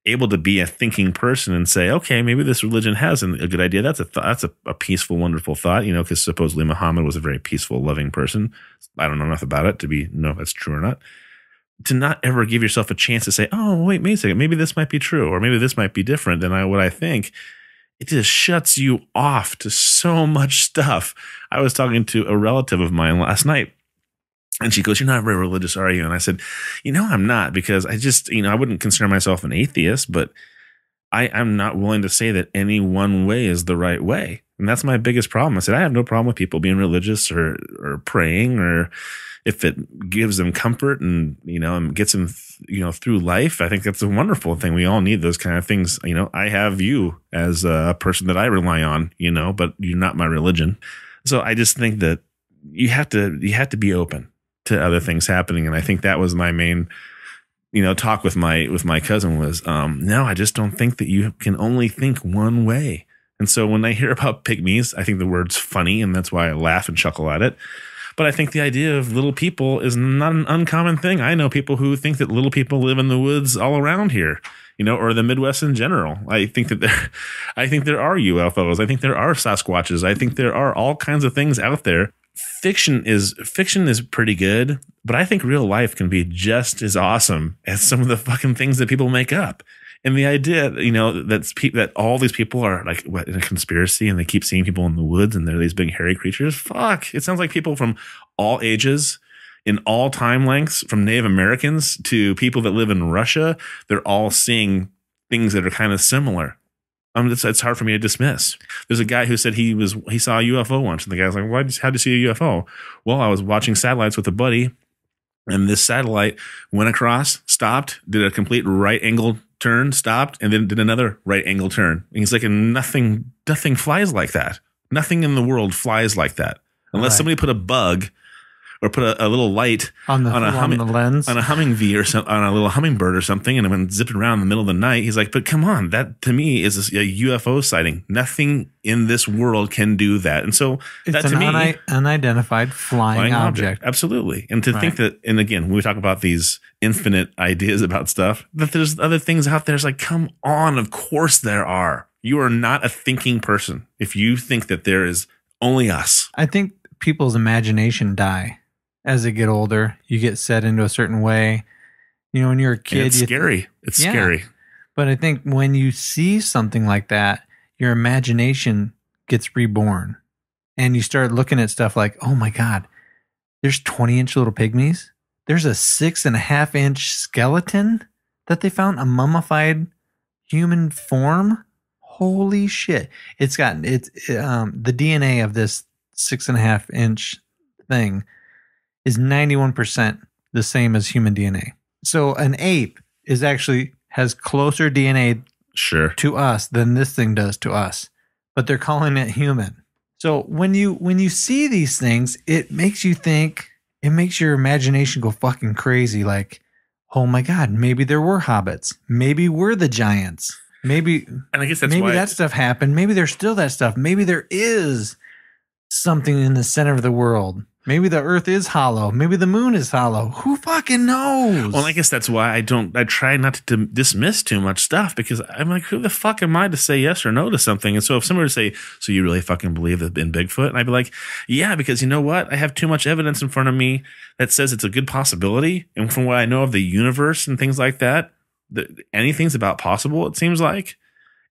able to be a thinking person and say, okay, maybe this religion has a good idea, that's a peaceful, wonderful thought, because supposedly Muhammad was a very peaceful, loving person. I don't know enough about it to know if that's true or not. To not ever give yourself a chance to say, oh, wait a second, maybe this might be true, or maybe this might be different than what I think. It just shuts you off to so much stuff. I was talking to a relative of mine last night, and she goes, you're not very religious, are you? And I said, I'm not, because I just, I wouldn't consider myself an atheist, but I'm not willing to say that any one way is the right way. And that's my biggest problem. I said, I have no problem with people being religious or praying, or if it gives them comfort and, and gets them, through life. I think that's a wonderful thing. We all need those kind of things. I have you as a person that I rely on, but you're not my religion. So I just think that you have to be open to other things happening. And I think that was my main, talk with my cousin was, no, I just don't think that you can only think one way. And so when I hear about pygmies, I think the word's funny, and that's why I laugh and chuckle at it. But I think the idea of little people is not an uncommon thing. I know people who think that little people live in the woods all around here, or the Midwest in general. I think there are UFOs. I think there are Sasquatches. I think there are all kinds of things out there. Fiction is pretty good, but I think real life can be just as awesome as some of the fucking things that people make up. And the idea, that all these people are like in a conspiracy and they keep seeing people in the woods and they're these big hairy creatures. Fuck. It sounds like people from all ages, in all time lengths, from Native Americans to people that live in Russia. They're all seeing things that are kind of similar. It's hard for me to dismiss. There's a guy who said he saw a UFO once, and the guy's like, how'd you see a UFO? Well, I was watching satellites with a buddy, and this satellite went across, stopped, did a complete right angle turn, stopped, and then did another right angle turn. And he's like, and nothing flies like that. Nothing in the world flies like that. Unless somebody put a bug or put a little light on the lens, on a Hummingbee or on a little hummingbird or something, and it went zipping around in the middle of the night. He's like, but come on, that to me is a UFO sighting. Nothing in this world can do that. And so it's that to me, unidentified flying object. Absolutely. And to think that, and again, when we talk about these infinite ideas about stuff, that there's other things out there. It's like, come on, of course there are. You are not a thinking person if you think that there is only us. I think people's imagination die. As they get older, you get set into a certain way. When you're a kid, it's scary. It's scary. But I think when you see something like that, your imagination gets reborn. And you start looking at stuff like, oh my God, there's 20-inch little pygmies. There's a 6.5-inch skeleton that they found, a mummified human form. Holy shit. The DNA of this 6.5-inch thing is 91% the same as human DNA. So an ape has closer DNA to us than this thing does to us, but they're calling it human. So when you see these things, it makes you think, it makes your imagination go fucking crazy. Like, oh my God, maybe there were hobbits. Maybe we're the giants. Maybe, and I guess that's maybe why that stuff happened. Maybe there's still that stuff. Maybe there is something in the center of the world. Maybe the earth is hollow. Maybe the moon is hollow. Who fucking knows? Well, I guess that's why I try not to dismiss too much stuff, because I'm like, who the fuck am I to say yes or no to something? And so if somebody would say, so you really fucking believe in Bigfoot? And I'd be like, yeah, because you know what? I have too much evidence in front of me that says it's a good possibility. And from what I know of the universe and things like that, anything's about possible, it seems like.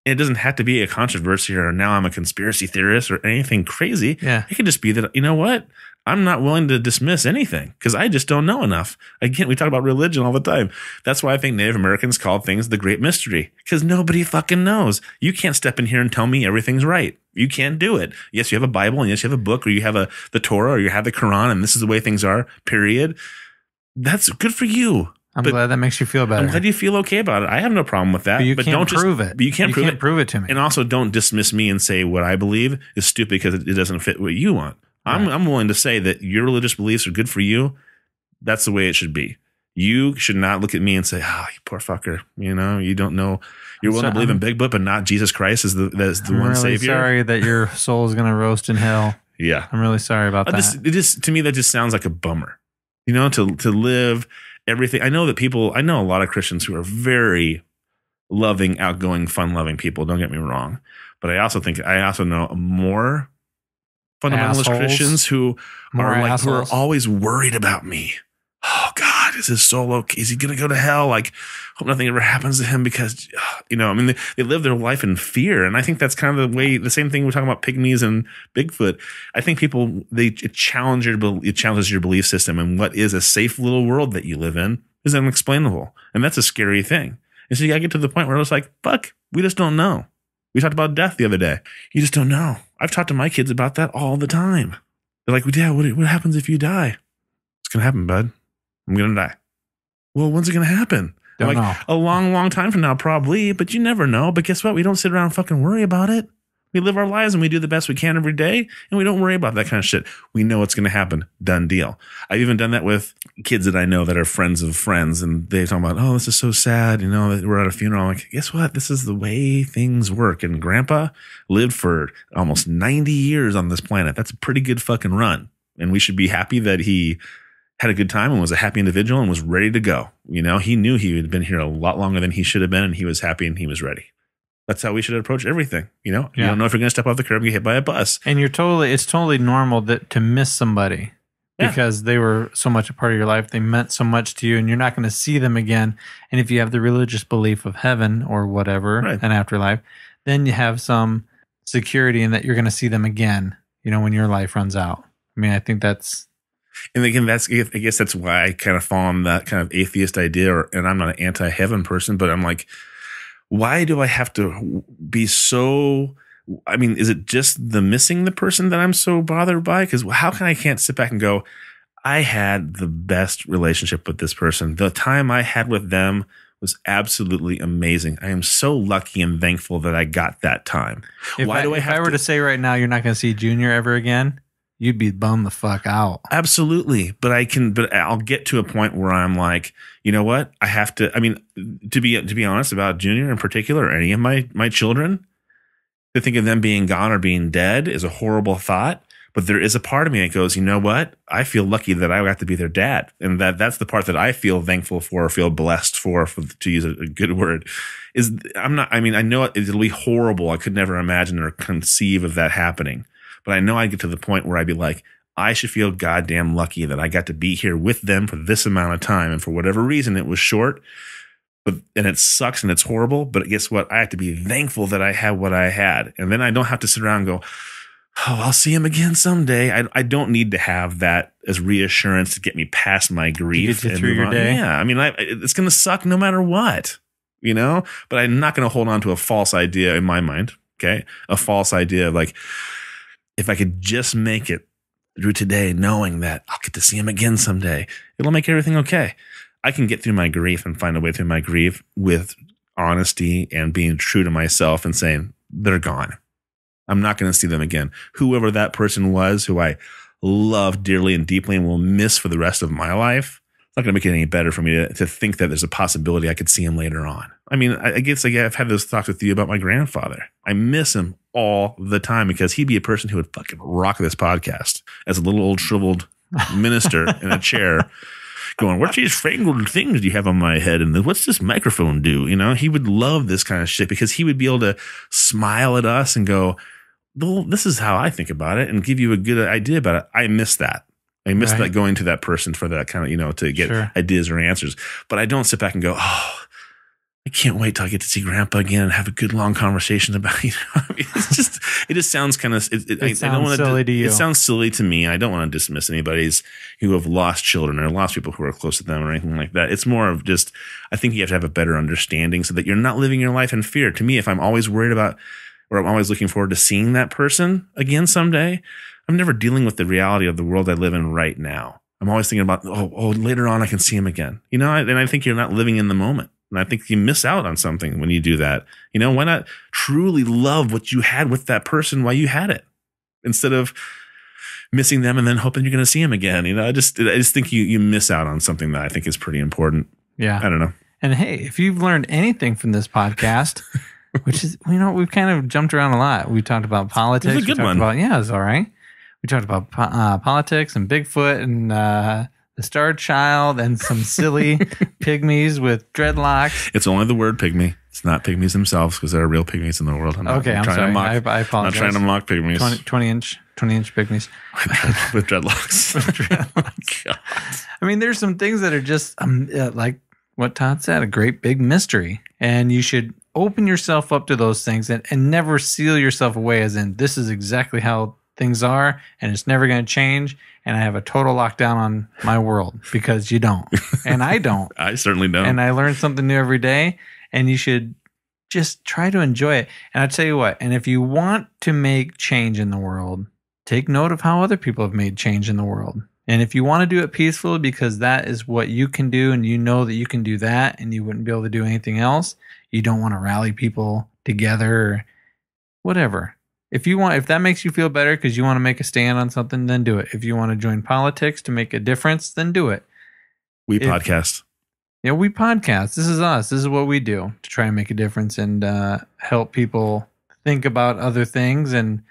It doesn't have to be a controversy or now I'm a conspiracy theorist or anything crazy. Yeah. It can just be that, you know what? I'm not willing to dismiss anything because I just don't know enough. Again, we talk about religion all the time. That's why I think Native Americans called things the great mystery, because nobody fucking knows. You can't step in here and tell me everything's right. You can't do it. Yes, you have a Bible, and yes, you have a book, or you have the Torah, or you have the Quran, and this is the way things are, period. That's good for you. I'm glad that makes you feel better. I'm glad you feel okay about it. I have no problem with that. But can't prove it. But you can't prove it to me. And also don't dismiss me and say what I believe is stupid because it doesn't fit what you want. Right. I'm willing to say that your religious beliefs are good for you. That's the way it should be. You should not look at me and say, you poor fucker. You don't know. You're willing to believe in Bigfoot, but not Jesus Christ as the one really savior. I'm sorry that your soul is going to roast in hell. Yeah. I'm really sorry about that. To me, that just sounds like a bummer. To live everything. I know a lot of Christians who are very loving, outgoing, fun-loving people. Don't get me wrong. But I also know more fundamentalist Christians who are always worried about me. Oh God, is his soul okay? Is he going to go to hell? Like, hope nothing ever happens to him because, they live their life in fear. And I think that's kind of the same thing we're talking about pygmies and Bigfoot. I think people, it challenges your belief system, and what is a safe little world that you live in is unexplainable. And that's a scary thing. And so you gotta get to the point where it's like, fuck, we just don't know. We talked about death the other day. You just don't know. I've talked to my kids about that all the time. They're like, Dad, what happens if you die? It's going to happen, bud. I'm going to die. Well, when's it going to happen? Don't know. A long, long time from now, probably, but you never know. But guess what? We don't sit around and fucking worry about it. We live our lives and we do the best we can every day, and we don't worry about that kind of shit. We know it's going to happen. Done deal. I've even done that with kids that I know that are friends of friends, and they talk about, oh, this is so sad. We're at a funeral. I'm like, guess what? This is the way things work. And Grandpa lived for almost 90 years on this planet. That's a pretty good fucking run. And we should be happy that he had a good time and was a happy individual and was ready to go. He knew he had been here a lot longer than he should have been, and he was happy and he was ready. That's how we should approach everything. You don't know if you're going to step off the curb and get hit by a bus. And it's totally normal to miss somebody. because they were so much a part of your life. They meant so much to you, and you're not going to see them again. And if you have the religious belief of heaven or whatever, an afterlife, then you have some security in that you're going to see them again, when your life runs out. I mean, I think that's... And again, I guess that's why I kind of fall on that kind of atheist idea, and I'm not an anti-heaven person, but I'm like, why do I have to be so... I mean, is it just the missing the person that I'm so bothered by? Because how can I can't sit back and go, I had the best relationship with this person. The time I had with them was absolutely amazing. I am so lucky and thankful that I got that time. If I were to say right now, you're not going to see Junior ever again, you'd be bummed the fuck out. Absolutely. But I'll get to a point where I'm like, you know what? I have to, I mean, to be honest about Junior in particular, or any of my children, to think of them being gone or being dead is a horrible thought. But there is a part of me that goes, you know what? I feel lucky that I got to be their dad. And that's the part that I feel thankful for, or feel blessed for to use a good word, is I know it'll be horrible. I could never imagine or conceive of that happening. But I know I'd get to the point where I'd be like, I should feel goddamn lucky that I got to be here with them for this amount of time. And for whatever reason, it was short. And it sucks and it's horrible. But guess what? I have to be thankful that I had what I had. And then I don't have to sit around and go, oh, I'll see him again someday. I don't need to have that as reassurance to get me past my grief. To get you through your day. Yeah. I mean, it's going to suck no matter what, but I'm not going to hold on to a false idea in my mind. Okay. A false idea of like, if I could just make it through today, knowing that I'll get to see him again someday, it'll make everything okay. I can get through my grief and find a way through my grief with honesty and being true to myself and saying, they're gone. I'm not going to see them again. Whoever that person was, who I love dearly and deeply and will miss for the rest of my life, it's not going to make it any better for me to think that there's a possibility I could see him later on. I mean, I guess I've had those talks with you about my grandfather. I miss him all the time because he'd be a person who would fucking rock this podcast as a little old shriveled minister in a chair going, what these fangled things do you have on my head? And what's this microphone do? He would love this kind of shit because he would be able to smile at us and go, well, this is how I think about it, and give you a good idea about it. I miss that. I miss that, going to that person for that kind of, to get ideas or answers. But I don't sit back and go, oh, I can't wait till I get to see Grandpa again and have a good long conversation about it. It's just, it just sounds kind of, it sounds silly to you. It sounds silly to me. I don't want to dismiss anybody's who have lost children or lost people who are close to them or anything like that. It's more of just, I think you have to have a better understanding so that you're not living your life in fear. To me, if I'm always worried about, or I'm always looking forward to seeing that person again someday, I'm never dealing with the reality of the world I live in right now. I'm always thinking about, oh, later on I can see him again. And I think you're not living in the moment. And I think you miss out on something when you do that. Why not truly love what you had with that person while you had it, instead of missing them and then hoping you're going to see him again? I just think you miss out on something that I think is pretty important. Yeah. I don't know. And hey, if you've learned anything from this podcast, which is, we've kind of jumped around a lot. We talked about politics. It was a good one. It's all right. We talked about politics and Bigfoot and the Star Child and some silly pygmies with dreadlocks. It's only the word pygmy. It's not pygmies themselves, because there are real pygmies in the world. I'm sorry. I apologize. I'm not trying to mock pygmies. 20-inch pygmies. With dreadlocks. God. I mean, there's some things that are just like what Todd said, a great big mystery. And you should open yourself up to those things and never seal yourself away as in, this is exactly how things are and it's never going to change. And I have a total lockdown on my world, because you don't. And I don't. I certainly don't. And I learn something new every day, and you should just try to enjoy it. And I'll tell you what, and if you want to make change in the world, take note of how other people have made change in the world. And if you want to do it peacefully, because that is what you can do, and you know that you can do that, and you wouldn't be able to do anything else, you don't want to rally people together or whatever. If that makes you feel better because you want to make a stand on something, then do it. If you want to join politics to make a difference, then do it. We podcast. We podcast. This is us. This is what we do to try and make a difference and help people think about other things and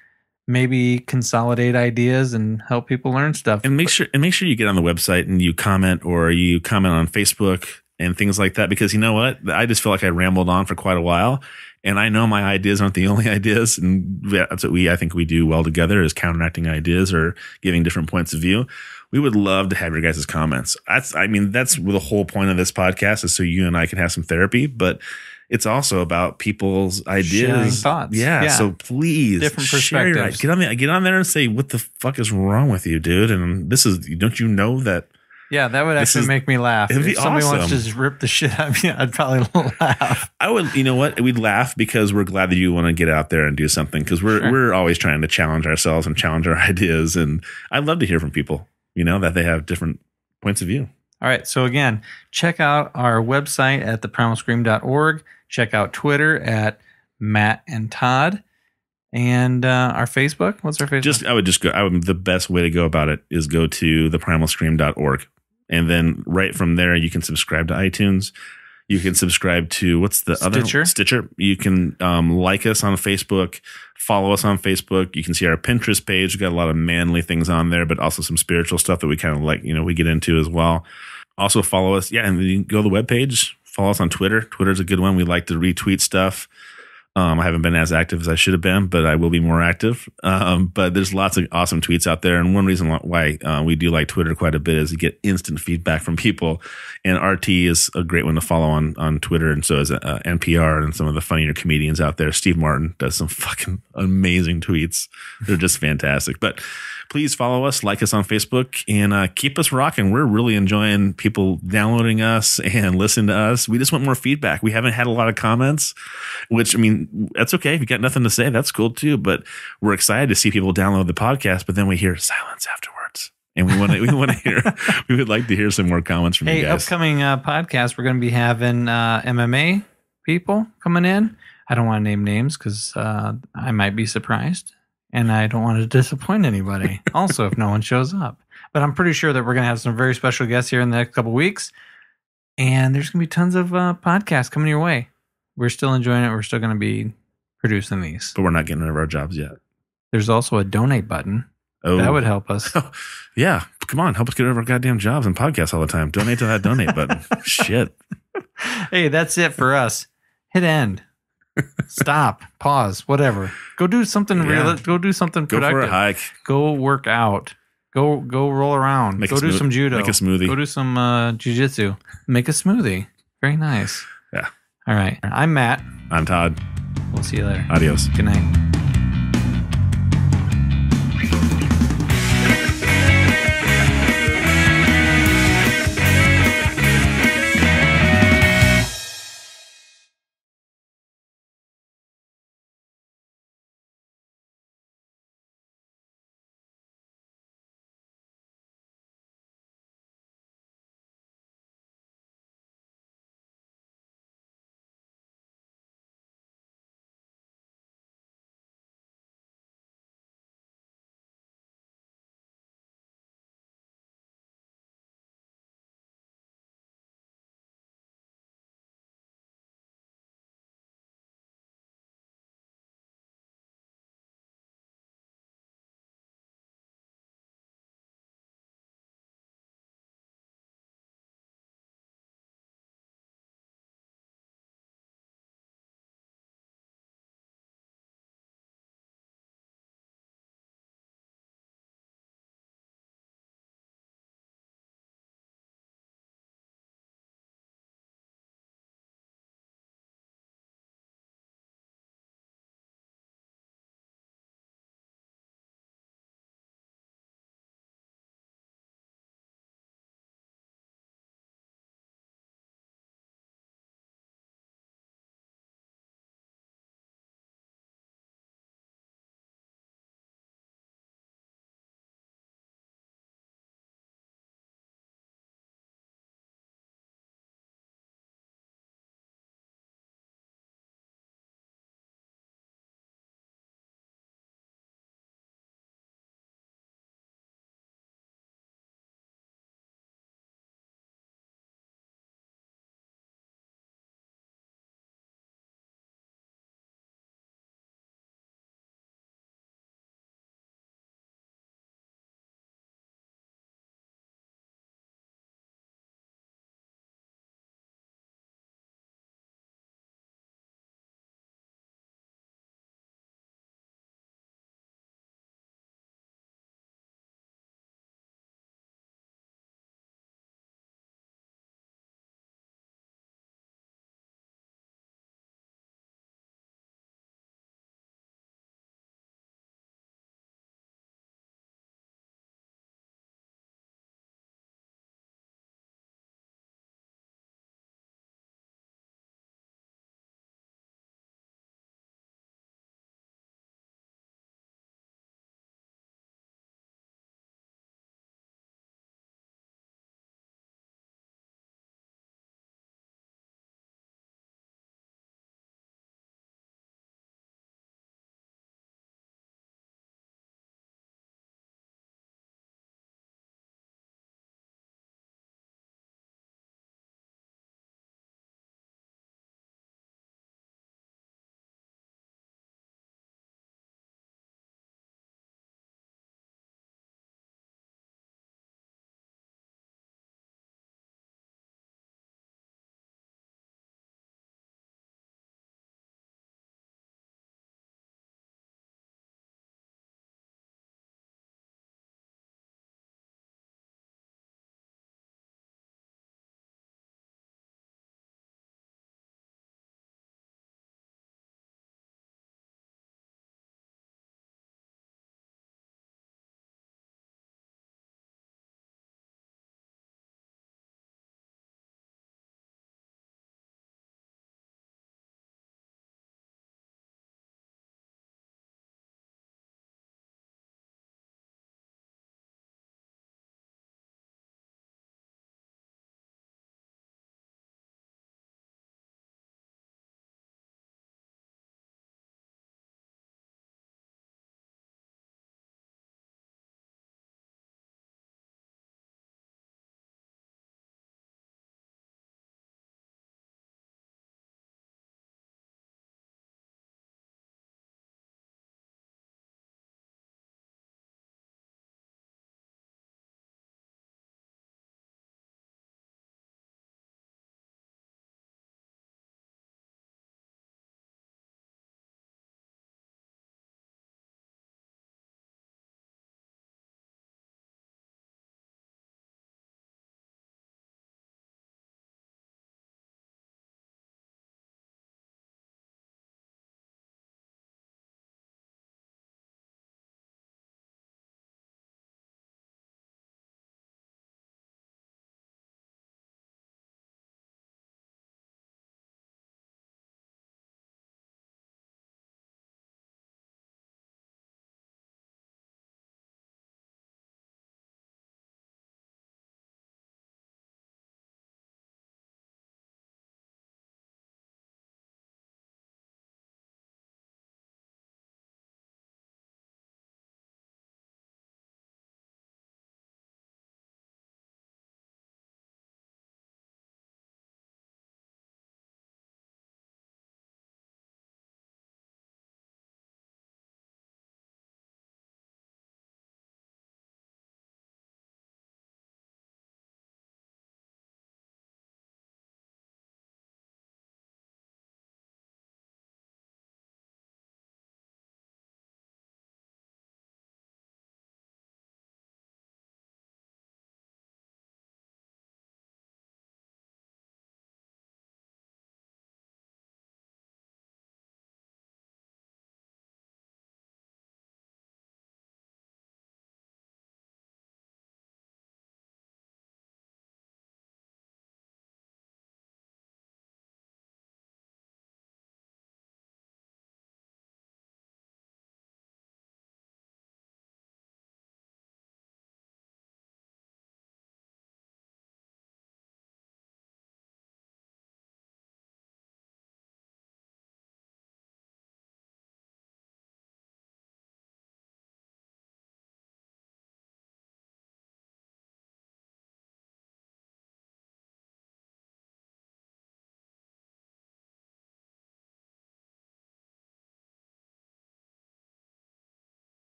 maybe consolidate ideas and help people learn stuff. And make sure you get on the website and you comment, or you comment on Facebook and things like that, because you know what? I just feel like I rambled on for quite a while. And I know my ideas aren't the only ideas, and that's what I think we do well together, is counteracting ideas or giving different points of view. We would love to have your guys' comments. That's the whole point of this podcast is so you and I can have some therapy, but it's also about people's ideas, sharing thoughts. Yeah. So please, different perspectives. Get on there and say, what the fuck is wrong with you, dude? And don't you know that? Yeah, that would actually make me laugh. It'd be if somebody awesome. wants to just rip the shit out of me, I'd probably laugh. I would, you know what? We'd laugh because we're glad that you want to get out there and do something because we're always trying to challenge ourselves and challenge our ideas. And I'd love to hear from people, that they have different points of view. All right. So again, check out our website at theprimalscream.org. Check out Twitter at Matt and Todd. And our Facebook. What's our Facebook? The best way to go about it is go to theprimalscream.org. And then right from there, you can subscribe to iTunes. You can subscribe to what's the other Stitcher. You can like us on Facebook, follow us on Facebook. You can see our Pinterest page. We've got a lot of manly things on there, but also some spiritual stuff that we kind of like, we get into as well. Also follow us. Yeah. And then you can go to the webpage, follow us on Twitter. Twitter's a good one. We like to retweet stuff. I haven't been as active as I should have been, but I will be more active. But there's lots of awesome tweets out there. And one reason why we do like Twitter quite a bit is you get instant feedback from people. And RT is a great one to follow on Twitter. And so is NPR and some of the funnier comedians out there. Steve Martin does some fucking amazing tweets. They're just fantastic. But please follow us, like us on Facebook, and keep us rocking. We're really enjoying people downloading us and listening to us. We just want more feedback. We haven't had a lot of comments, which, that's okay. If you got nothing to say, that's cool too. But we're excited to see people download the podcast, but then we hear silence afterwards. And we want to hear, we would like to hear some more comments from you guys. Upcoming podcast, we're going to be having MMA people coming in. I don't want to name names because I might be surprised. And I don't want to disappoint anybody. Also, if no one shows up. But I'm pretty sure that we're going to have some very special guests here in the next couple of weeks. And there's going to be tons of podcasts coming your way. We're still enjoying it. We're still going to be producing these. But we're not getting rid of our jobs yet. There's also a donate button. Oh. That would help us. Yeah. Come on. Help us get rid of our goddamn jobs and podcasts all the time. Donate to that donate button. Shit. Hey, that's it for us. Hit end. Stop. Pause. Whatever. Go do something real. Go do something productive. Go for a hike. Go work out. Go roll around. Go do some judo. Make a smoothie. Go do some jiu-jitsu. Make a smoothie. Very nice. Yeah. All right. I'm Matt. I'm Todd. We'll see you later. Adios. Good night.